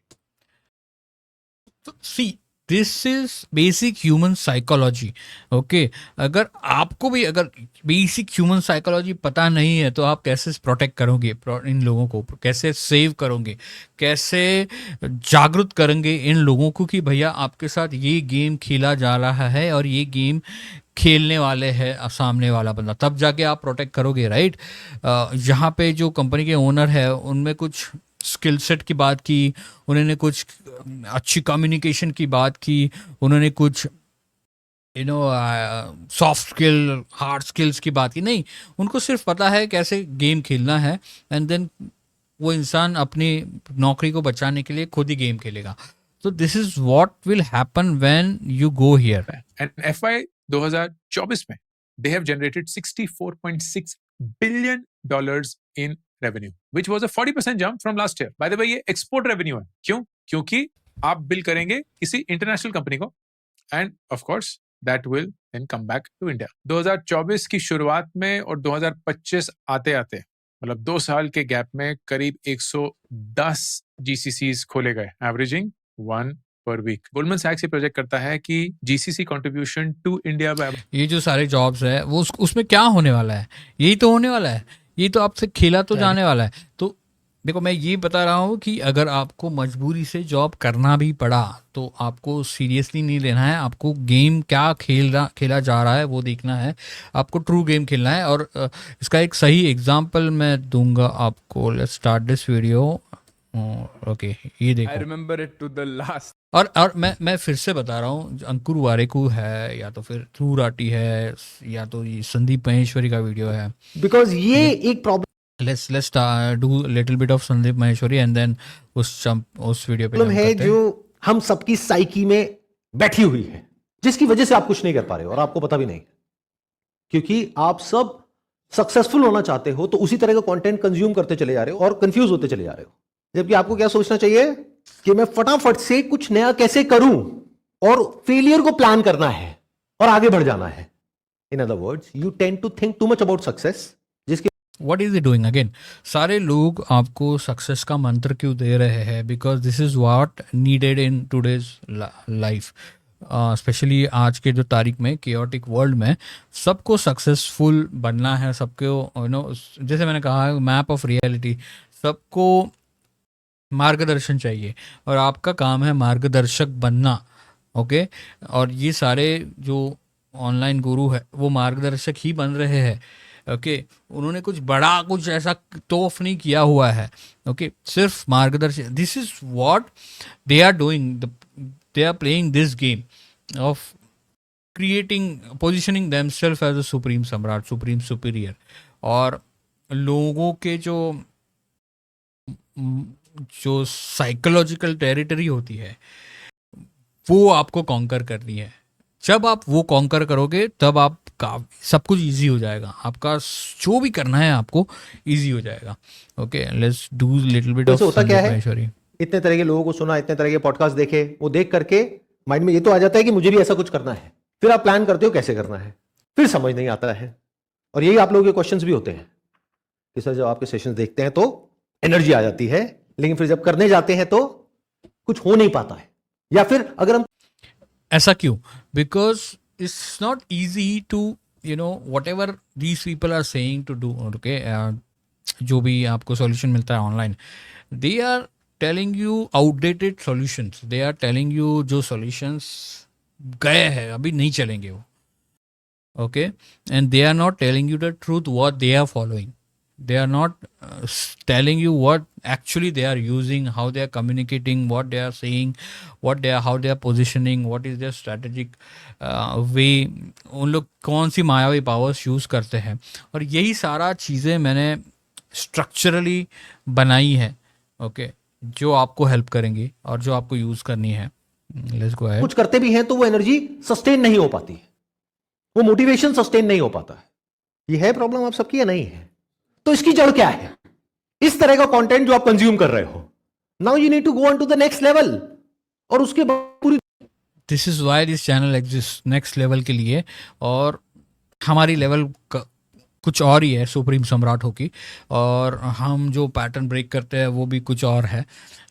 C this is basic human psychology, okay. अगर आपको भी अगर बेसिक ह्यूमन साइकोलॉजी पता नहीं है तो आप कैसे प्रोटेक्ट करोगे इन लोगों को, कैसे सेव करोगे, कैसे जागरूक करेंगे इन लोगों को कि भैया आपके साथ ये गेम खेला जा रहा है और ये गेम खेलने वाले हैं सामने वाला बंदा, तब जाके आप प्रोटेक्ट करोगे, राइट। यहाँ पे जो कंपनी के ओनर है उनमें कुछ स्किल सेट की बात की, उन्होंने कुछ अच्छी कम्युनिकेशन की बात की, उन्होंने कुछ you know soft skill, hard skills की बात की, नहीं, उनको सिर्फ पता है कैसे गेम खेलना है एंड देन वो इंसान अपनी नौकरी को बचाने के लिए खुद ही गेम खेलेगा। तो this is what will happen when you go here. And FY 2024 में they have generated $64.6 billion in revenue, which was a 40% jump from last year. By the way, ये export revenue है। क्यों? क्योंकि आप बिल करेंगे किसी इंटरनेशनल कंपनी को and of course that will then come back to India. 2024 की शुरुआत में और 2025 आते आते मतलब 2 साल के गैप में करीब 110 GCCs खोले गए, एवरेजिंग 1 पर वीक। गोल्डमैन सैक्स ये प्रोजेक्ट करता है कि जीसीसी कंट्रीब्यूशन टू इंडिया ये जो सारे जॉब्स है वो उसमें क्या होने वाला है, यही तो होने वाला है, ये तो आपसे खेला तो जाने वाला है। तो देखो मैं ये बता रहा हूँ कि अगर आपको मजबूरी से जॉब करना भी पड़ा तो आपको सीरियसली नहीं लेना है, आपको गेम क्या खेला जा रहा है वो देखना है, आपको ट्रू गेम खेलना है। और इसका एक सही एग्जांपल मैं दूंगा आपको। Let's start this video. Okay ये देखो, I remember it to the last. और मैं फिर से बता रहा हूँ, अंकुर वारेकू है या तो फिर ध्रुव राठी है या तो ये संदीप महेश्वरी का वीडियो है, बिकॉज ये एक problem let's do little bit of Sandeep Maheshwari and then उस वीडियो पे jump है करते हैं। जो हम सबकी साइकी में बैठी हुई है, जिसकी वजह से आप कुछ नहीं कर पा रहे हो और आपको पता भी नहीं, क्योंकि आप सब सक्सेसफुल होना चाहते हो तो उसी तरह का कंटेंट कंज्यूम करते चले जा रहे हो और कंफ्यूज होते चले जा रहे हो। जबकि आपको क्या सोचना चाहिए कि मैं फटाफट से कुछ नया कैसे करूं, और फेलियर को प्लान करना है और आगे बढ़ जाना है। In other words, you tend to think too much about success, जिसकी what is it doing again? सारे लोग आपको सक्सेस का मंत्र क्यों दे रहे हैं? Because this is what needed in today's life, specially आज के जो तारीख में केओटिक वर्ल्ड में सबको सक्सेसफुल बनना है, सबको जैसे मैंने कहा मैप ऑफ रियलिटी, सबको मार्गदर्शन चाहिए और आपका काम है मार्गदर्शक बनना। ओके, और ये सारे जो ऑनलाइन गुरु है वो मार्गदर्शक ही बन रहे हैं। ओके, उन्होंने कुछ बड़ा कुछ ऐसा तोफ नहीं किया हुआ है। ओके, सिर्फ मार्गदर्शक, this is what they are doing, they are playing this game of creating, positioning themselves as a supreme सम्राट, सुप्रीम सुपीरियर, और लोगों के जो साइकोलॉजिकल टेरिटरी होती है वो आपको कॉन्कर करनी है। जब आप वो कॉन्कर करोगे तब आपका सब कुछ इजी हो जाएगा, आपका जो भी करना है आपको इजी हो जाएगा। Okay, let's do little bit of होता क्या है, इतने तरह के लोगों को सुना, इतने तरह के पॉडकास्ट देखे, वो देख करके माइंड में ये तो आ जाता है कि मुझे भी ऐसा कुछ करना है। फिर आप प्लान करते हो कैसे करना है, फिर समझ नहीं आता है। और यही आप लोगों के क्वेश्चंस भी होते हैं कि सर जब आपके सेशंस देखते हैं तो एनर्जी आ जाती है, लेकिन फिर जब करने जाते हैं तो कुछ हो नहीं पाता है। या फिर अगर हम ऐसा क्यों? Because it's not easy to whatever these people are saying to do. Okay, जो भी आपको सॉल्यूशन मिलता है online, they are telling you outdated solutions, they are telling you जो सॉल्यूशंस गए हैं अभी नहीं चलेंगे वो। Okay, and they are not telling you the truth what they are following, they are not telling you what actually they are using, how they are communicating, what they are saying, how they are positioning, what is their strategic way, उन लोग कौन सी मायावी powers use करते हैं। और यही सारा चीज़ें मैंने स्ट्रक्चरली बनाई है, ओके, जो आपको हेल्प करेंगी और जो आपको यूज़ करनी है। Let's go ahead. कुछ करते भी हैं तो वो एनर्जी सस्टेन नहीं हो पाती है, वो मोटिवेशन सस्टेन नहीं हो पाता है। ये है प्रॉब्लम आप सबकी या नहीं है? तो इसकी जड़ क्या है? इस तरह का कंटेंट जो आप कंज्यूम कर रहे हो, now you need to go on to the next level, और उसके बाद पूरी this is why this channel exist, next level के लिए। और हमारी लेवल कुछ और ही है सुप्रीम सम्राट हो की, और हम जो पैटर्न ब्रेक करते हैं वो भी कुछ और है।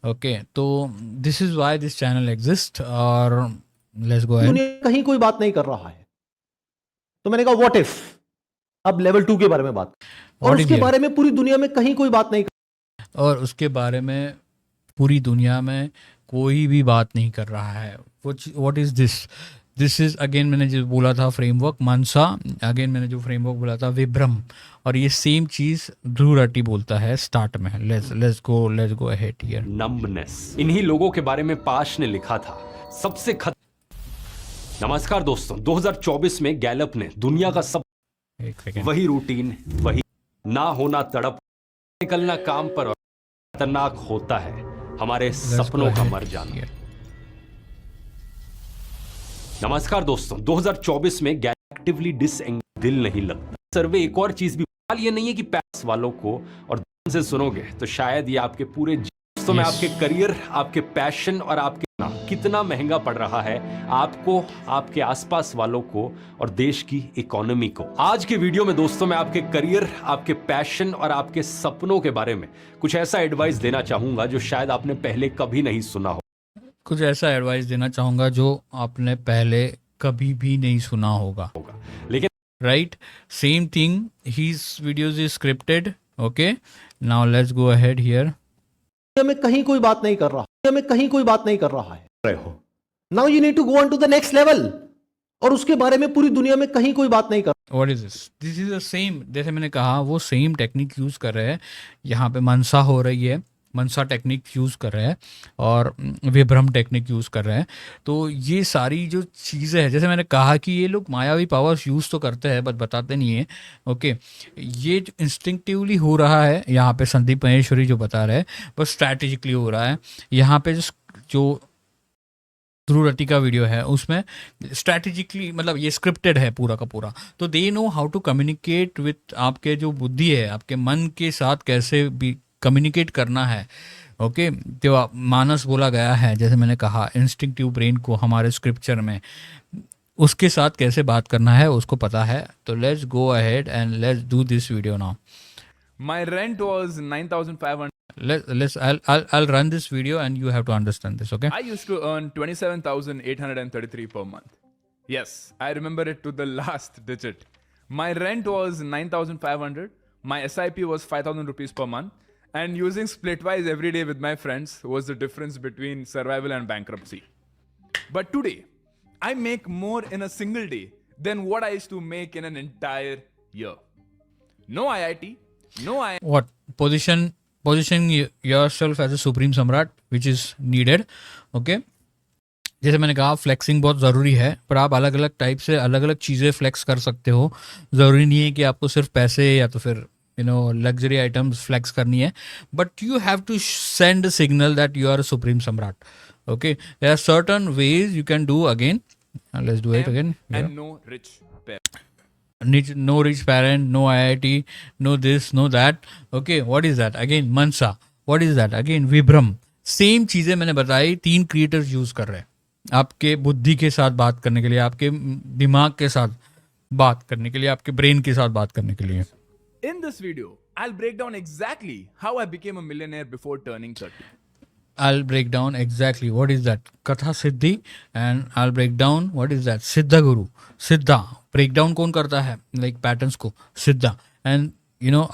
ओके, तो this is why this channel exist. और लेट्स गो अहेड। दुनिया कहीं कोई बात नहीं कर रहा है, तो मैंने कहा व्हाट इफ, अब लेवल 2 के बारे में बात, और What if उसके ये? बारे में पूरी दुनिया में कहीं कोई बात नहीं कर, और उसके बारे में पूरी दुनिया में कोई भी बात नहीं कर रहा है। What is this? This is again मैंने जो बोला था फ्रेमवर्क मनसा, अगेन मैंने जो फ्रेमवर्क बोला था विभ्रम, और ये सेम चीज ध्रुव रट्टी बोलता है स्टार्ट में। Let's go ahead here. Numbness, इन्हीं लोगों के बारे में पाश ने लिखा था सबसे नमस्कार दोस्तों, 2024 में गैलप ने दुनिया का सब एक सेकेंड, वही रूटीन, वही ना होना, तड़प, निकलना काम पर, और खतरनाक होता है हमारे सपनों का मर जाना। नमस्कार दोस्तों, 2024 में एक्टिवली डिसएंगेज, दिल नहीं लगता। सर्वे एक और चीज भी, सवाल ये नहीं है कि पैस वालों को और ध्यान से सुनोगे तो शायद ये आपके पूरे दोस्तों में आपके करियर, आपके पैशन और आपके कितना महंगा पड़ रहा है आपको, आपके आसपास वालों को और देश की इकोनॉमी को। आज के वीडियो में दोस्तों मैं आपके करियर, आपके पैशन और आपके सपनों के बारे में कुछ ऐसा एडवाइस देना चाहूंगा जो शायद आपने पहले कभी नहीं सुना हो। कुछ ऐसा एडवाइस देना चाहूँगा जो आपने पहले कभी भी नहीं सुना होगा। लेकिन right, same thing, his videos is scripted. Okay, now let's go ahead here. में कहीं कोई बात नहीं कर रहा, में कहीं कोई बात नहीं कर रहा है, now you need to go on to the next level, और उसके बारे में पूरी दुनिया में कहीं कोई बात नहीं कर। What is this? This is the same, जैसे मैंने कहा वो सेम टेक्निक यूज कर रहे हैं। यहाँ पे मनसा हो रही है, मनसा टेक्निक यूज़ कर रहे हैं और विभ्रम टेक्निक यूज़ कर रहे हैं। तो ये सारी जो चीज़ें हैं, जैसे मैंने कहा कि ये लोग मायावी पावर्स यूज़ तो करते हैं बट बताते नहीं हैं। ओके, ये जो इंस्टिंक्टिवली हो रहा है यहाँ पे संदीप महेश्वरी जो बता रहे हैं, बस स्ट्रैटेजिकली हो रहा है। यहाँ पे जो ध्रुव रट्टी का वीडियो है उसमें स्ट्रैटेजिकली, मतलब ये स्क्रिप्टेड है पूरा का पूरा। तो they know how to communicate with आपके जो बुद्धि है, आपके मन के साथ कैसे भी कम्युनिकेट करना है। ओके, जो मानस बोला गया है, जैसे मैंने कहा इंस्टिंक्टिव ब्रेन को हमारे स्क्रिप्चर में, उसके साथ कैसे बात करना है उसको पता है। तो let's go ahead and let's do this video now. My rent was 9,500. I'll run this video and you have to understand this, okay? I used to earn 27,833 per month. Yes, I remember it to the last digit. My rent was 9,500. My SIP was 5,000 rupees per month. And using Splitwise every day with my friends was the difference between survival and bankruptcy. But today, I make more in a single day than what I used to make in an entire year. No IIT, no I. What position yourself as a supreme सम्राट which is needed, okay? जैसे मैंने कहा flexing बहुत ज़रूरी है, पर आप अलग अलग टाइप से अलग अलग चीज़ें फ्लेक्स कर सकते हो. ज़रूरी नहीं है कि आपको सिर्फ पैसे या तो फिर लग्जरी आइटम्स फ्लेक्स करनी है, but you have to send a signal that you are a supreme सम्राट. Okay, there are certain ways you can do. Again let's do it again. And no rich parents. No rich parent, no IIT, no this, no that. Okay, what is that? Again, Mansa. What is that? Again, Vibram. Same चीज़ें मैंने बताई, 3 creators use कर रहे हैं आपके बुद्धि के साथ बात करने के लिए, आपके दिमाग के साथ बात करने के लिए, आपके ब्रेन के साथ बात करने के लिए. In this video, I'll break down exactly how I became a millionaire before turning 30. I'll break down exactly what is that Katha Siddhi, and I'll break down what is that Siddha Guru. Siddha break down कौन करता है like patterns को? Siddha. And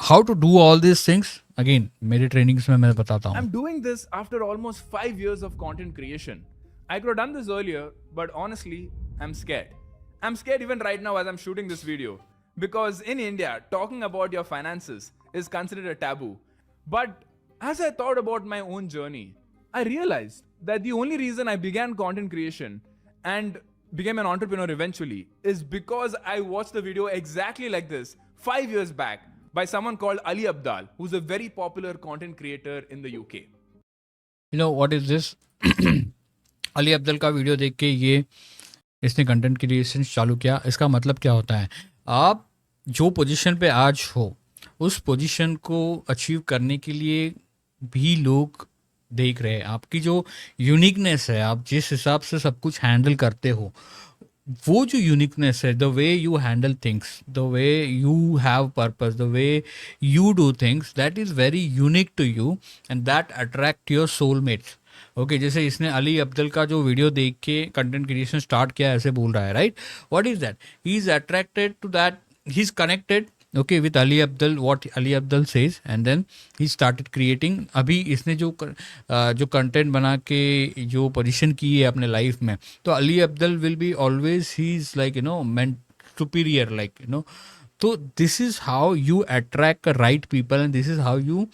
how to do all these things, again मेरी trainings में मैं बताता हूँ. I'm doing this after almost 5 years of content creation. I could have done this earlier, but honestly, I'm scared. I'm scared even right now as I'm shooting this video. Because in India, talking about your finances is considered a taboo. But as I thought about my own journey, I realized that the only reason I began content creation and became an entrepreneur eventually is because I watched the video exactly like this 5 years back by someone called Ali Abdaal, who's a very popular content creator in the UK. What is this? Ali Abdul का video देख के इसने content creation चालू किया. इसका मतलब क्या होता है? आप जो पोजीशन पे आज हो, उस पोजीशन को अचीव करने के लिए भी लोग देख रहे हैं. आपकी जो यूनिकनेस है, आप जिस हिसाब से सब कुछ हैंडल करते हो, वो जो यूनिकनेस है, the way you handle things, the way you have purpose, the way you do things, that is very unique to you and that attract your soulmates. Okay, जैसे इसने अली अब्दुल का जो वीडियो देख के कंटेंट क्रिएशन स्टार्ट किया, ऐसे बोल रहा है, right? What is that? He is attracted to that, he is connected okay with Ali Abdul, what Ali Abdul says, and then he started creating. अभी इसने जो कंटेंट बना के जो पोजीशन की है अपने लाइफ में, तो Ali Abdul will be always, he is like meant superior, like तो this is how you attract right people and this is how you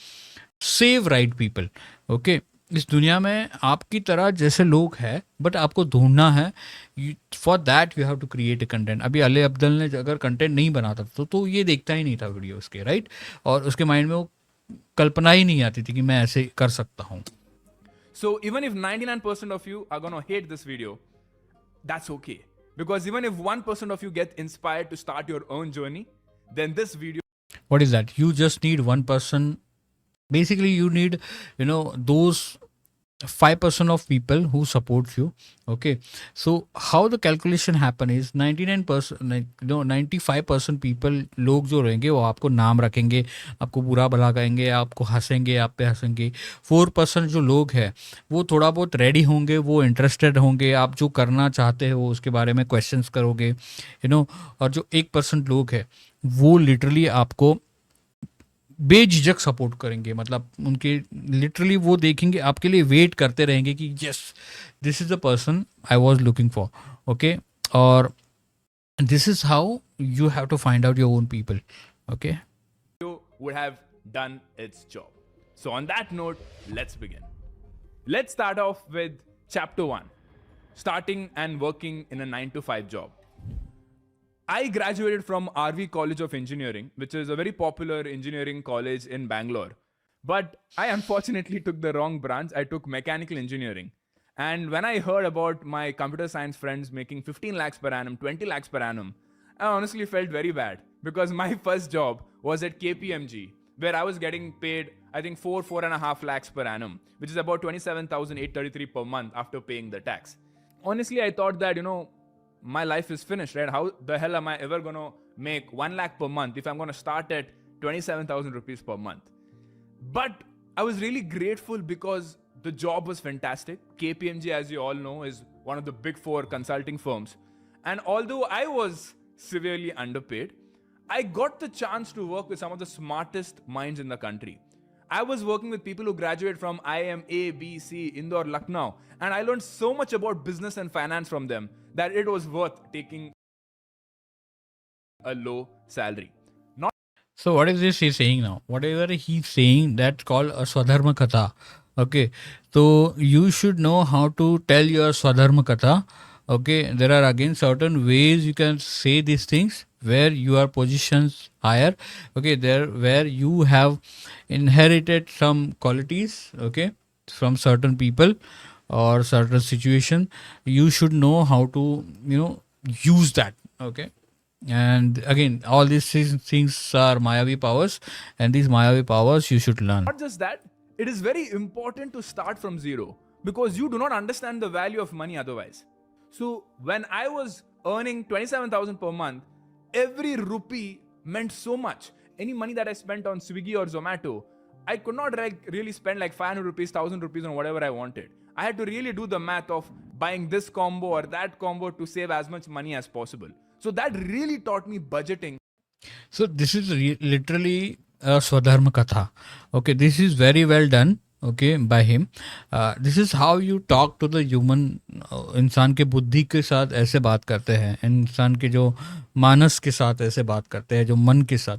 save right people. Okay, इस दुनिया में आपकी तरह जैसे लोग हैं, बट आपको ढूंढना है. For that you have to create a content. अभी अली अब्दुल ने अगर कंटेंट नहीं बनाता तो ये देखता ही नहीं था वीडियो उसके, राइट? और उसके माइंड में वो कल्पना ही नहीं आती थी कि मैं ऐसे कर सकता हूँ. So even if 99% of you are gonna hate this video, that's okay. Because even if 1% of you get inspired to start your own journey, then this video. What is that? You just need one person. Basically, you need, those 5% of people who support you. Okay, so how the calculation happen is 99%, 95% people लोग जो रहेंगे वो आपको नाम रखेंगे, आपको बुरा भला कहेंगे, आपको हंसेंगे, आप पे हंसेंगे. 4% जो लोग हैं वो थोड़ा बहुत रेडी होंगे, वो इंटरेस्टेड होंगे, आप जो करना चाहते हो उसके बारे में क्वेश्चंस करोगे, और जो 1% लोग हैं वो लिटरली आपको बेझिझक सपोर्ट करेंगे. मतलब उनके लिटरली वो देखेंगे, आपके लिए वेट करते रहेंगे कि yes, this is the person I was looking for. Okay, और this is how you have to find out your own people. Okay, would have done its job. So on that note, let's begin. Let's start off with chapter 1, starting and working in a 9 to 5 job. I graduated from RV College of Engineering, which is a very popular engineering college in Bangalore. But I unfortunately took the wrong branch. I took mechanical engineering. And when I heard about my computer science friends making 15 lakhs per annum, 20 lakhs per annum, I honestly felt very bad because my first job was at KPMG, where I was getting paid, I think 4.5 lakhs per annum, which is about 27,833 per month after paying the tax. Honestly, I thought that, my life is finished, right? How the hell am I ever going to make 1 lakh per month if I'm going to start at 27,000 rupees per month. But I was really grateful because the job was fantastic. KPMG, as you all know, is one of the big four consulting firms. And although I was severely underpaid, I got the chance to work with some of the smartest minds in the country. I was working with people who graduated from IIM A, B, C, Indore, Lucknow, and I learned so much about business and finance from them that it was worth taking a low salary. Not So what is this he's saying now? Whatever he's saying, that's called a Swadharma Katha. Okay. So you should know how to tell your Swadharma Katha. Okay. There are again certain ways you can say these things where your positions higher. Okay. There where you have inherited some qualities. Okay. From certain people or certain situation. You should know how to, use that. Okay. And again, all these things are Mayavi powers, and these Mayavi powers you should learn. Not just that, it is very important to start from zero because you do not understand the value of money otherwise. So when I was earning 27,000 per month, every rupee meant so much. Any money that I spent on Swiggy or Zomato, I could not really spend like 500 rupees, 1,000 rupees on whatever I wanted. I had to really do the math of buying this combo or that combo to save as much money as possible. So that really taught me budgeting. So this is literally a Swadharma Katha. Okay, this is very well done. Okay, by him. This is how you talk to the human. इंसान के बुद्धि के साथ ऐसे बात करते हैं, इंसान के जो मानस के साथ ऐसे बात करते हैं, जो मन के साथ.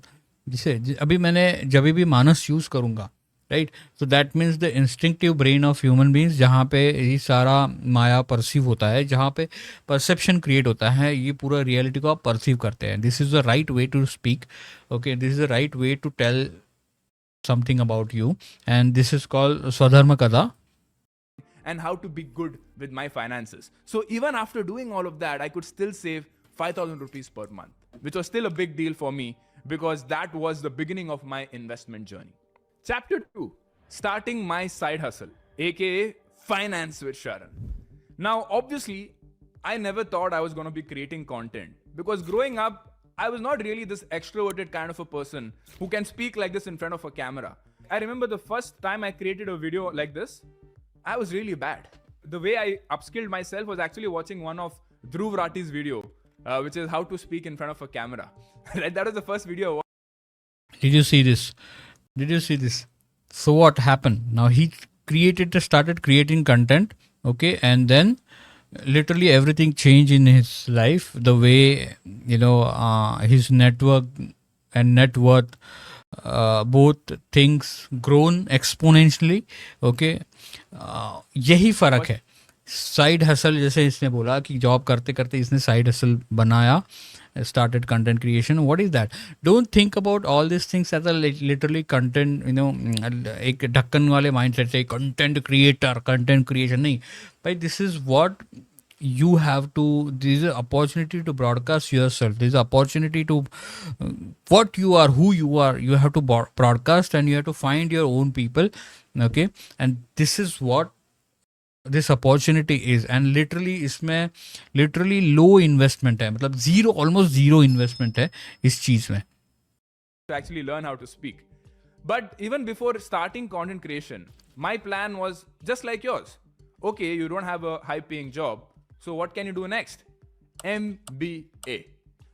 जिसे अभी मैंने जब भी मानस यूज़ करूँगा, right, so that means the instinctive brain of human beings, जहाँ पे ये सारा माया परसीव होता है, जहाँ पे परसेप्शन क्रिएट होता है, ये पूरा रियलिटी को आप परसीव करते हैं. This is the right way to speak. Okay, this is the right way to tell something about you, and this is called Swadharma Katha. And how to be good with my finances. So even after doing all of that, I could still save 5,000 rupees per month, which was still a big deal for me because that was the beginning of my investment journey. Chapter 2, starting my side hustle, aka Finance with Sharan. Now, obviously, I never thought I was going to be creating content because growing up, I was not really this extroverted kind of a person who can speak like this in front of a camera. I remember the first time I created a video like this, I was really bad. The way I upskilled myself was actually watching one of Dhruv Rathi's video, which is how to speak in front of a camera. Right? That was the first video I watched. Did you see this? Did you see this? So what happened? Now he started creating content, okay, and then literally everything changed in his life. The way, his network and net worth, both things grown exponentially. Okay, यही फर्क है. Side hustle, जैसे इसने बोला कि job करते करते इसने साइड हसल बनाया, started content creation. What is that? Don't think about all these things as a literally content, एक ढक्कन वाले mindset से content creation नहीं. But this is what you have to, this is an opportunity to broadcast yourself. This is an opportunity to what you are, who you are. You have to broadcast and you have to find your own people. Okay, and this is what this opportunity is. And literally इसमें literally low investment है, मतलब zero, almost zero investment है इस चीज में. to actually learn how to speak. But even before starting content creation, my plan was just like yours. Okay, you don't have a high paying job. So what can you do next? MBA.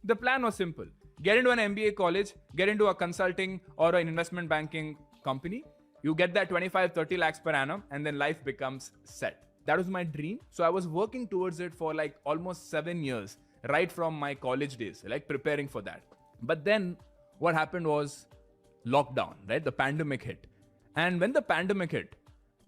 The plan was simple. Get into an MBA college, get into a consulting or an investment banking company. You get that 25-30 lakhs per annum and then life becomes set. That was my dream. So I was working towards it for like almost 7 years, right from my college days, like preparing for that. But then what happened was lockdown, right? The pandemic hit. And when the pandemic hit,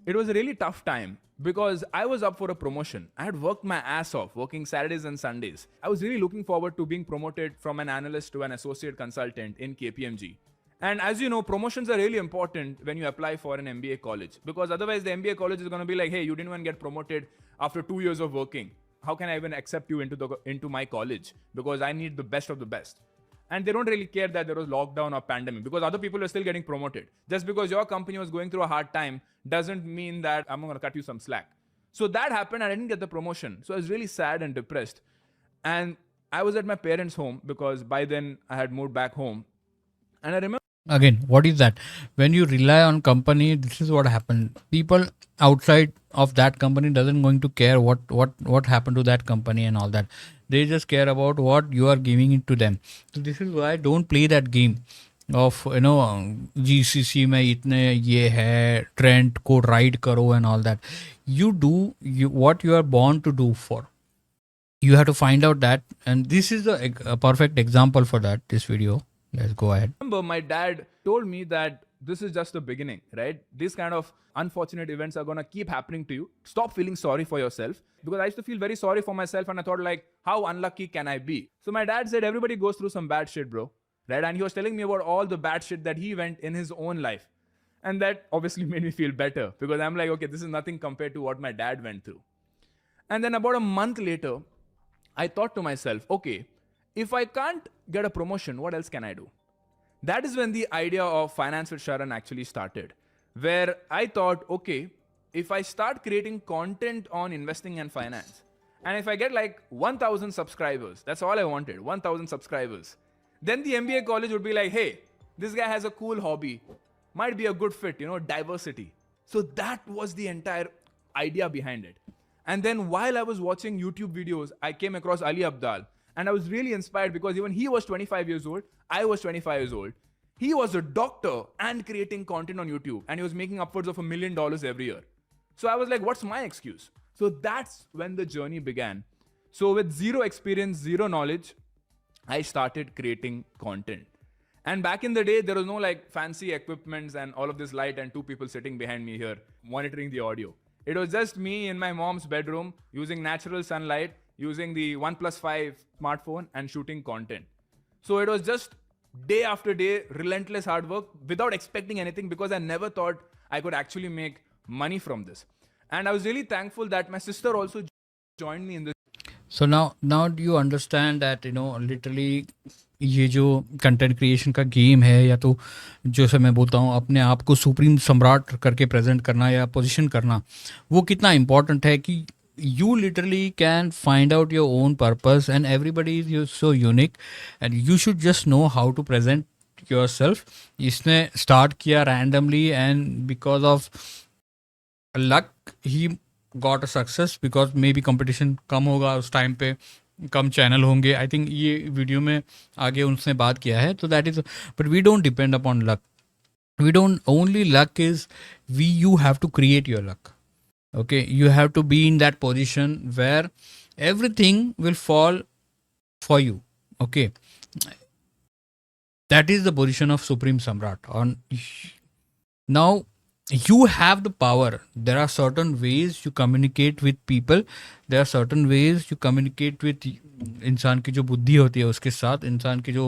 it was a really tough time because I was up for a promotion. I had worked my ass off, working Saturdays and Sundays. I was really looking forward to being promoted from an analyst to an associate consultant in KPMG. And as you know, promotions are really important when you apply for an MBA college because otherwise the MBA college is going to be like, hey, you didn't even get promoted after 2 years of working. How can I even accept you into my college? Because I need the best of the best. And they don't really care that there was lockdown or pandemic because other people are still getting promoted. Just because your company was going through a hard time doesn't mean that I'm going to cut you some slack. So that happened and I didn't get the promotion. So I was really sad and depressed. And I was at my parents' home because by then I had moved back home. And I remember Again, what is that? When you rely on company, this is what happened. People outside of that company doesn't going to care what happened to that company and all that. They just care about what you are giving it to them. So this is why don't play that game of GCC में इतने ये है trend को ride करो and all that. You do what you are born to do for. You have to find out that, and this is a perfect example for that, this video. Let's go ahead. Remember, my dad told me that this is just the beginning, right? These kind of unfortunate events are gonna keep happening to you. Stop feeling sorry for yourself. Because I used to feel very sorry for myself and I thought, like, how unlucky can I be? So my dad said, everybody goes through some bad shit, bro. Right? And he was telling me about all the bad shit that he went in his own life. And that obviously made me feel better because I'm like, okay, this is nothing compared to what my dad went through. And then about a month later, I thought to myself, okay, if I can't get a promotion, what else can I do? That is when the idea of Finance with Sharan actually started, where I thought, okay, if I start creating content on investing and finance, and if I get like 1,000 subscribers, that's all I wanted, 1,000 subscribers, then the MBA college would be like, hey, this guy has a cool hobby, might be a good fit, diversity. So that was the entire idea behind it. And then while I was watching YouTube videos, I came across Ali Abdaal. And I was really inspired because even he was 25 years old. I was 25 years old. He was a doctor and creating content on YouTube. And he was making upwards of $1 million every year. So I was like, what's my excuse? So that's when the journey began. So with zero experience, zero knowledge, I started creating content. And back in the day, there was no like fancy equipments and all of this light and two people sitting behind me here monitoring the audio. It was just me in my mom's bedroom using natural sunlight, using the OnePlus 5 smartphone and shooting content. So it was just day after day, relentless hard work without expecting anything because I never thought I could actually make money from this. And I was really thankful that my sister also joined me in this. So now do you understand that literally ये जो content creation का game है या तो जैसे मैं बोलता हूँ अपने आप को सुप्रीम सम्राट करके प्रेजेंट करना या पोजीशन करना वो कितना इम्पोर्टेंट है कि you literally can find out your own purpose and everybody is so unique and you should just know how to present yourself. इसने start किया randomly and because of luck he got a success because maybe competition कम होगा उस time पे कम channel होंगे I think ये video में आगे उनसे बात किया है तो that is but we don't depend upon luck we don't only luck is you have to create your luck. Okay, you have to be in that position where everything will fall for you. Okay, that is the position of Supreme Samrat. Now you have the power. There are certain ways you communicate with people. There are certain ways you communicate with इंसान की जो बुद्धि होती है उसके साथ इंसान की जो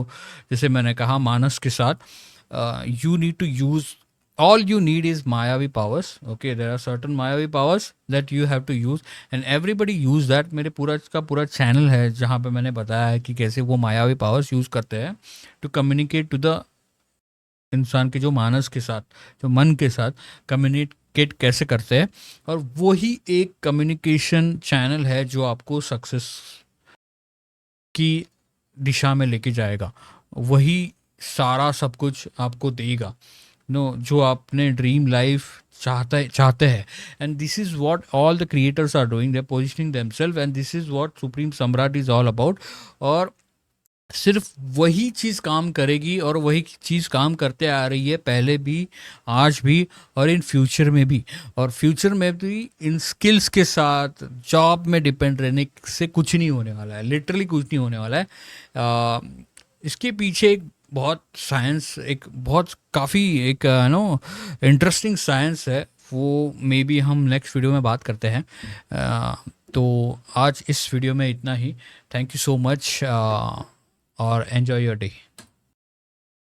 जैसे मैंने कहा मानस के साथ you need to use all you need is Mayavi powers. Okay, there are certain Mayavi powers that you have to use and everybody use that. मेरे पूरा का पूरा चैनल है जहाँ पे मैंने बताया है कि कैसे वो मायावी पावर्स यूज़ करते हैं टू कम्युनिकेट टू द इंसान के जो मानस के साथ जो मन के साथ कम्युनिकेट कैसे करते हैं और वही एक कम्युनिकेशन चैनल है जो आपको सक्सेस की दिशा में लेके जाएगा वही सारा सब कुछ आपको देगा जो आपने ड्रीम लाइफ चाहते हैं and this is what all the creators are doing they positioning themselves and this is what Supreme Samrat is all about और सिर्फ वही चीज़ काम करेगी और वही चीज़ काम करते आ रही है पहले भी आज भी और इन फ्यूचर में भी और फ्यूचर में भी इन स्किल्स के साथ जॉब में डिपेंड रहने से कुछ नहीं होने वाला है लिटरली कुछ नहीं होने वाला है इसके पीछे एक बहुत साइंस एक बहुत काफ़ी एक इंटरेस्टिंग साइंस है वो मे बी हम नेक्स्ट वीडियो में बात करते हैं तो आज इस वीडियो में इतना ही थैंक यू सो मच और एन्जॉय योर डे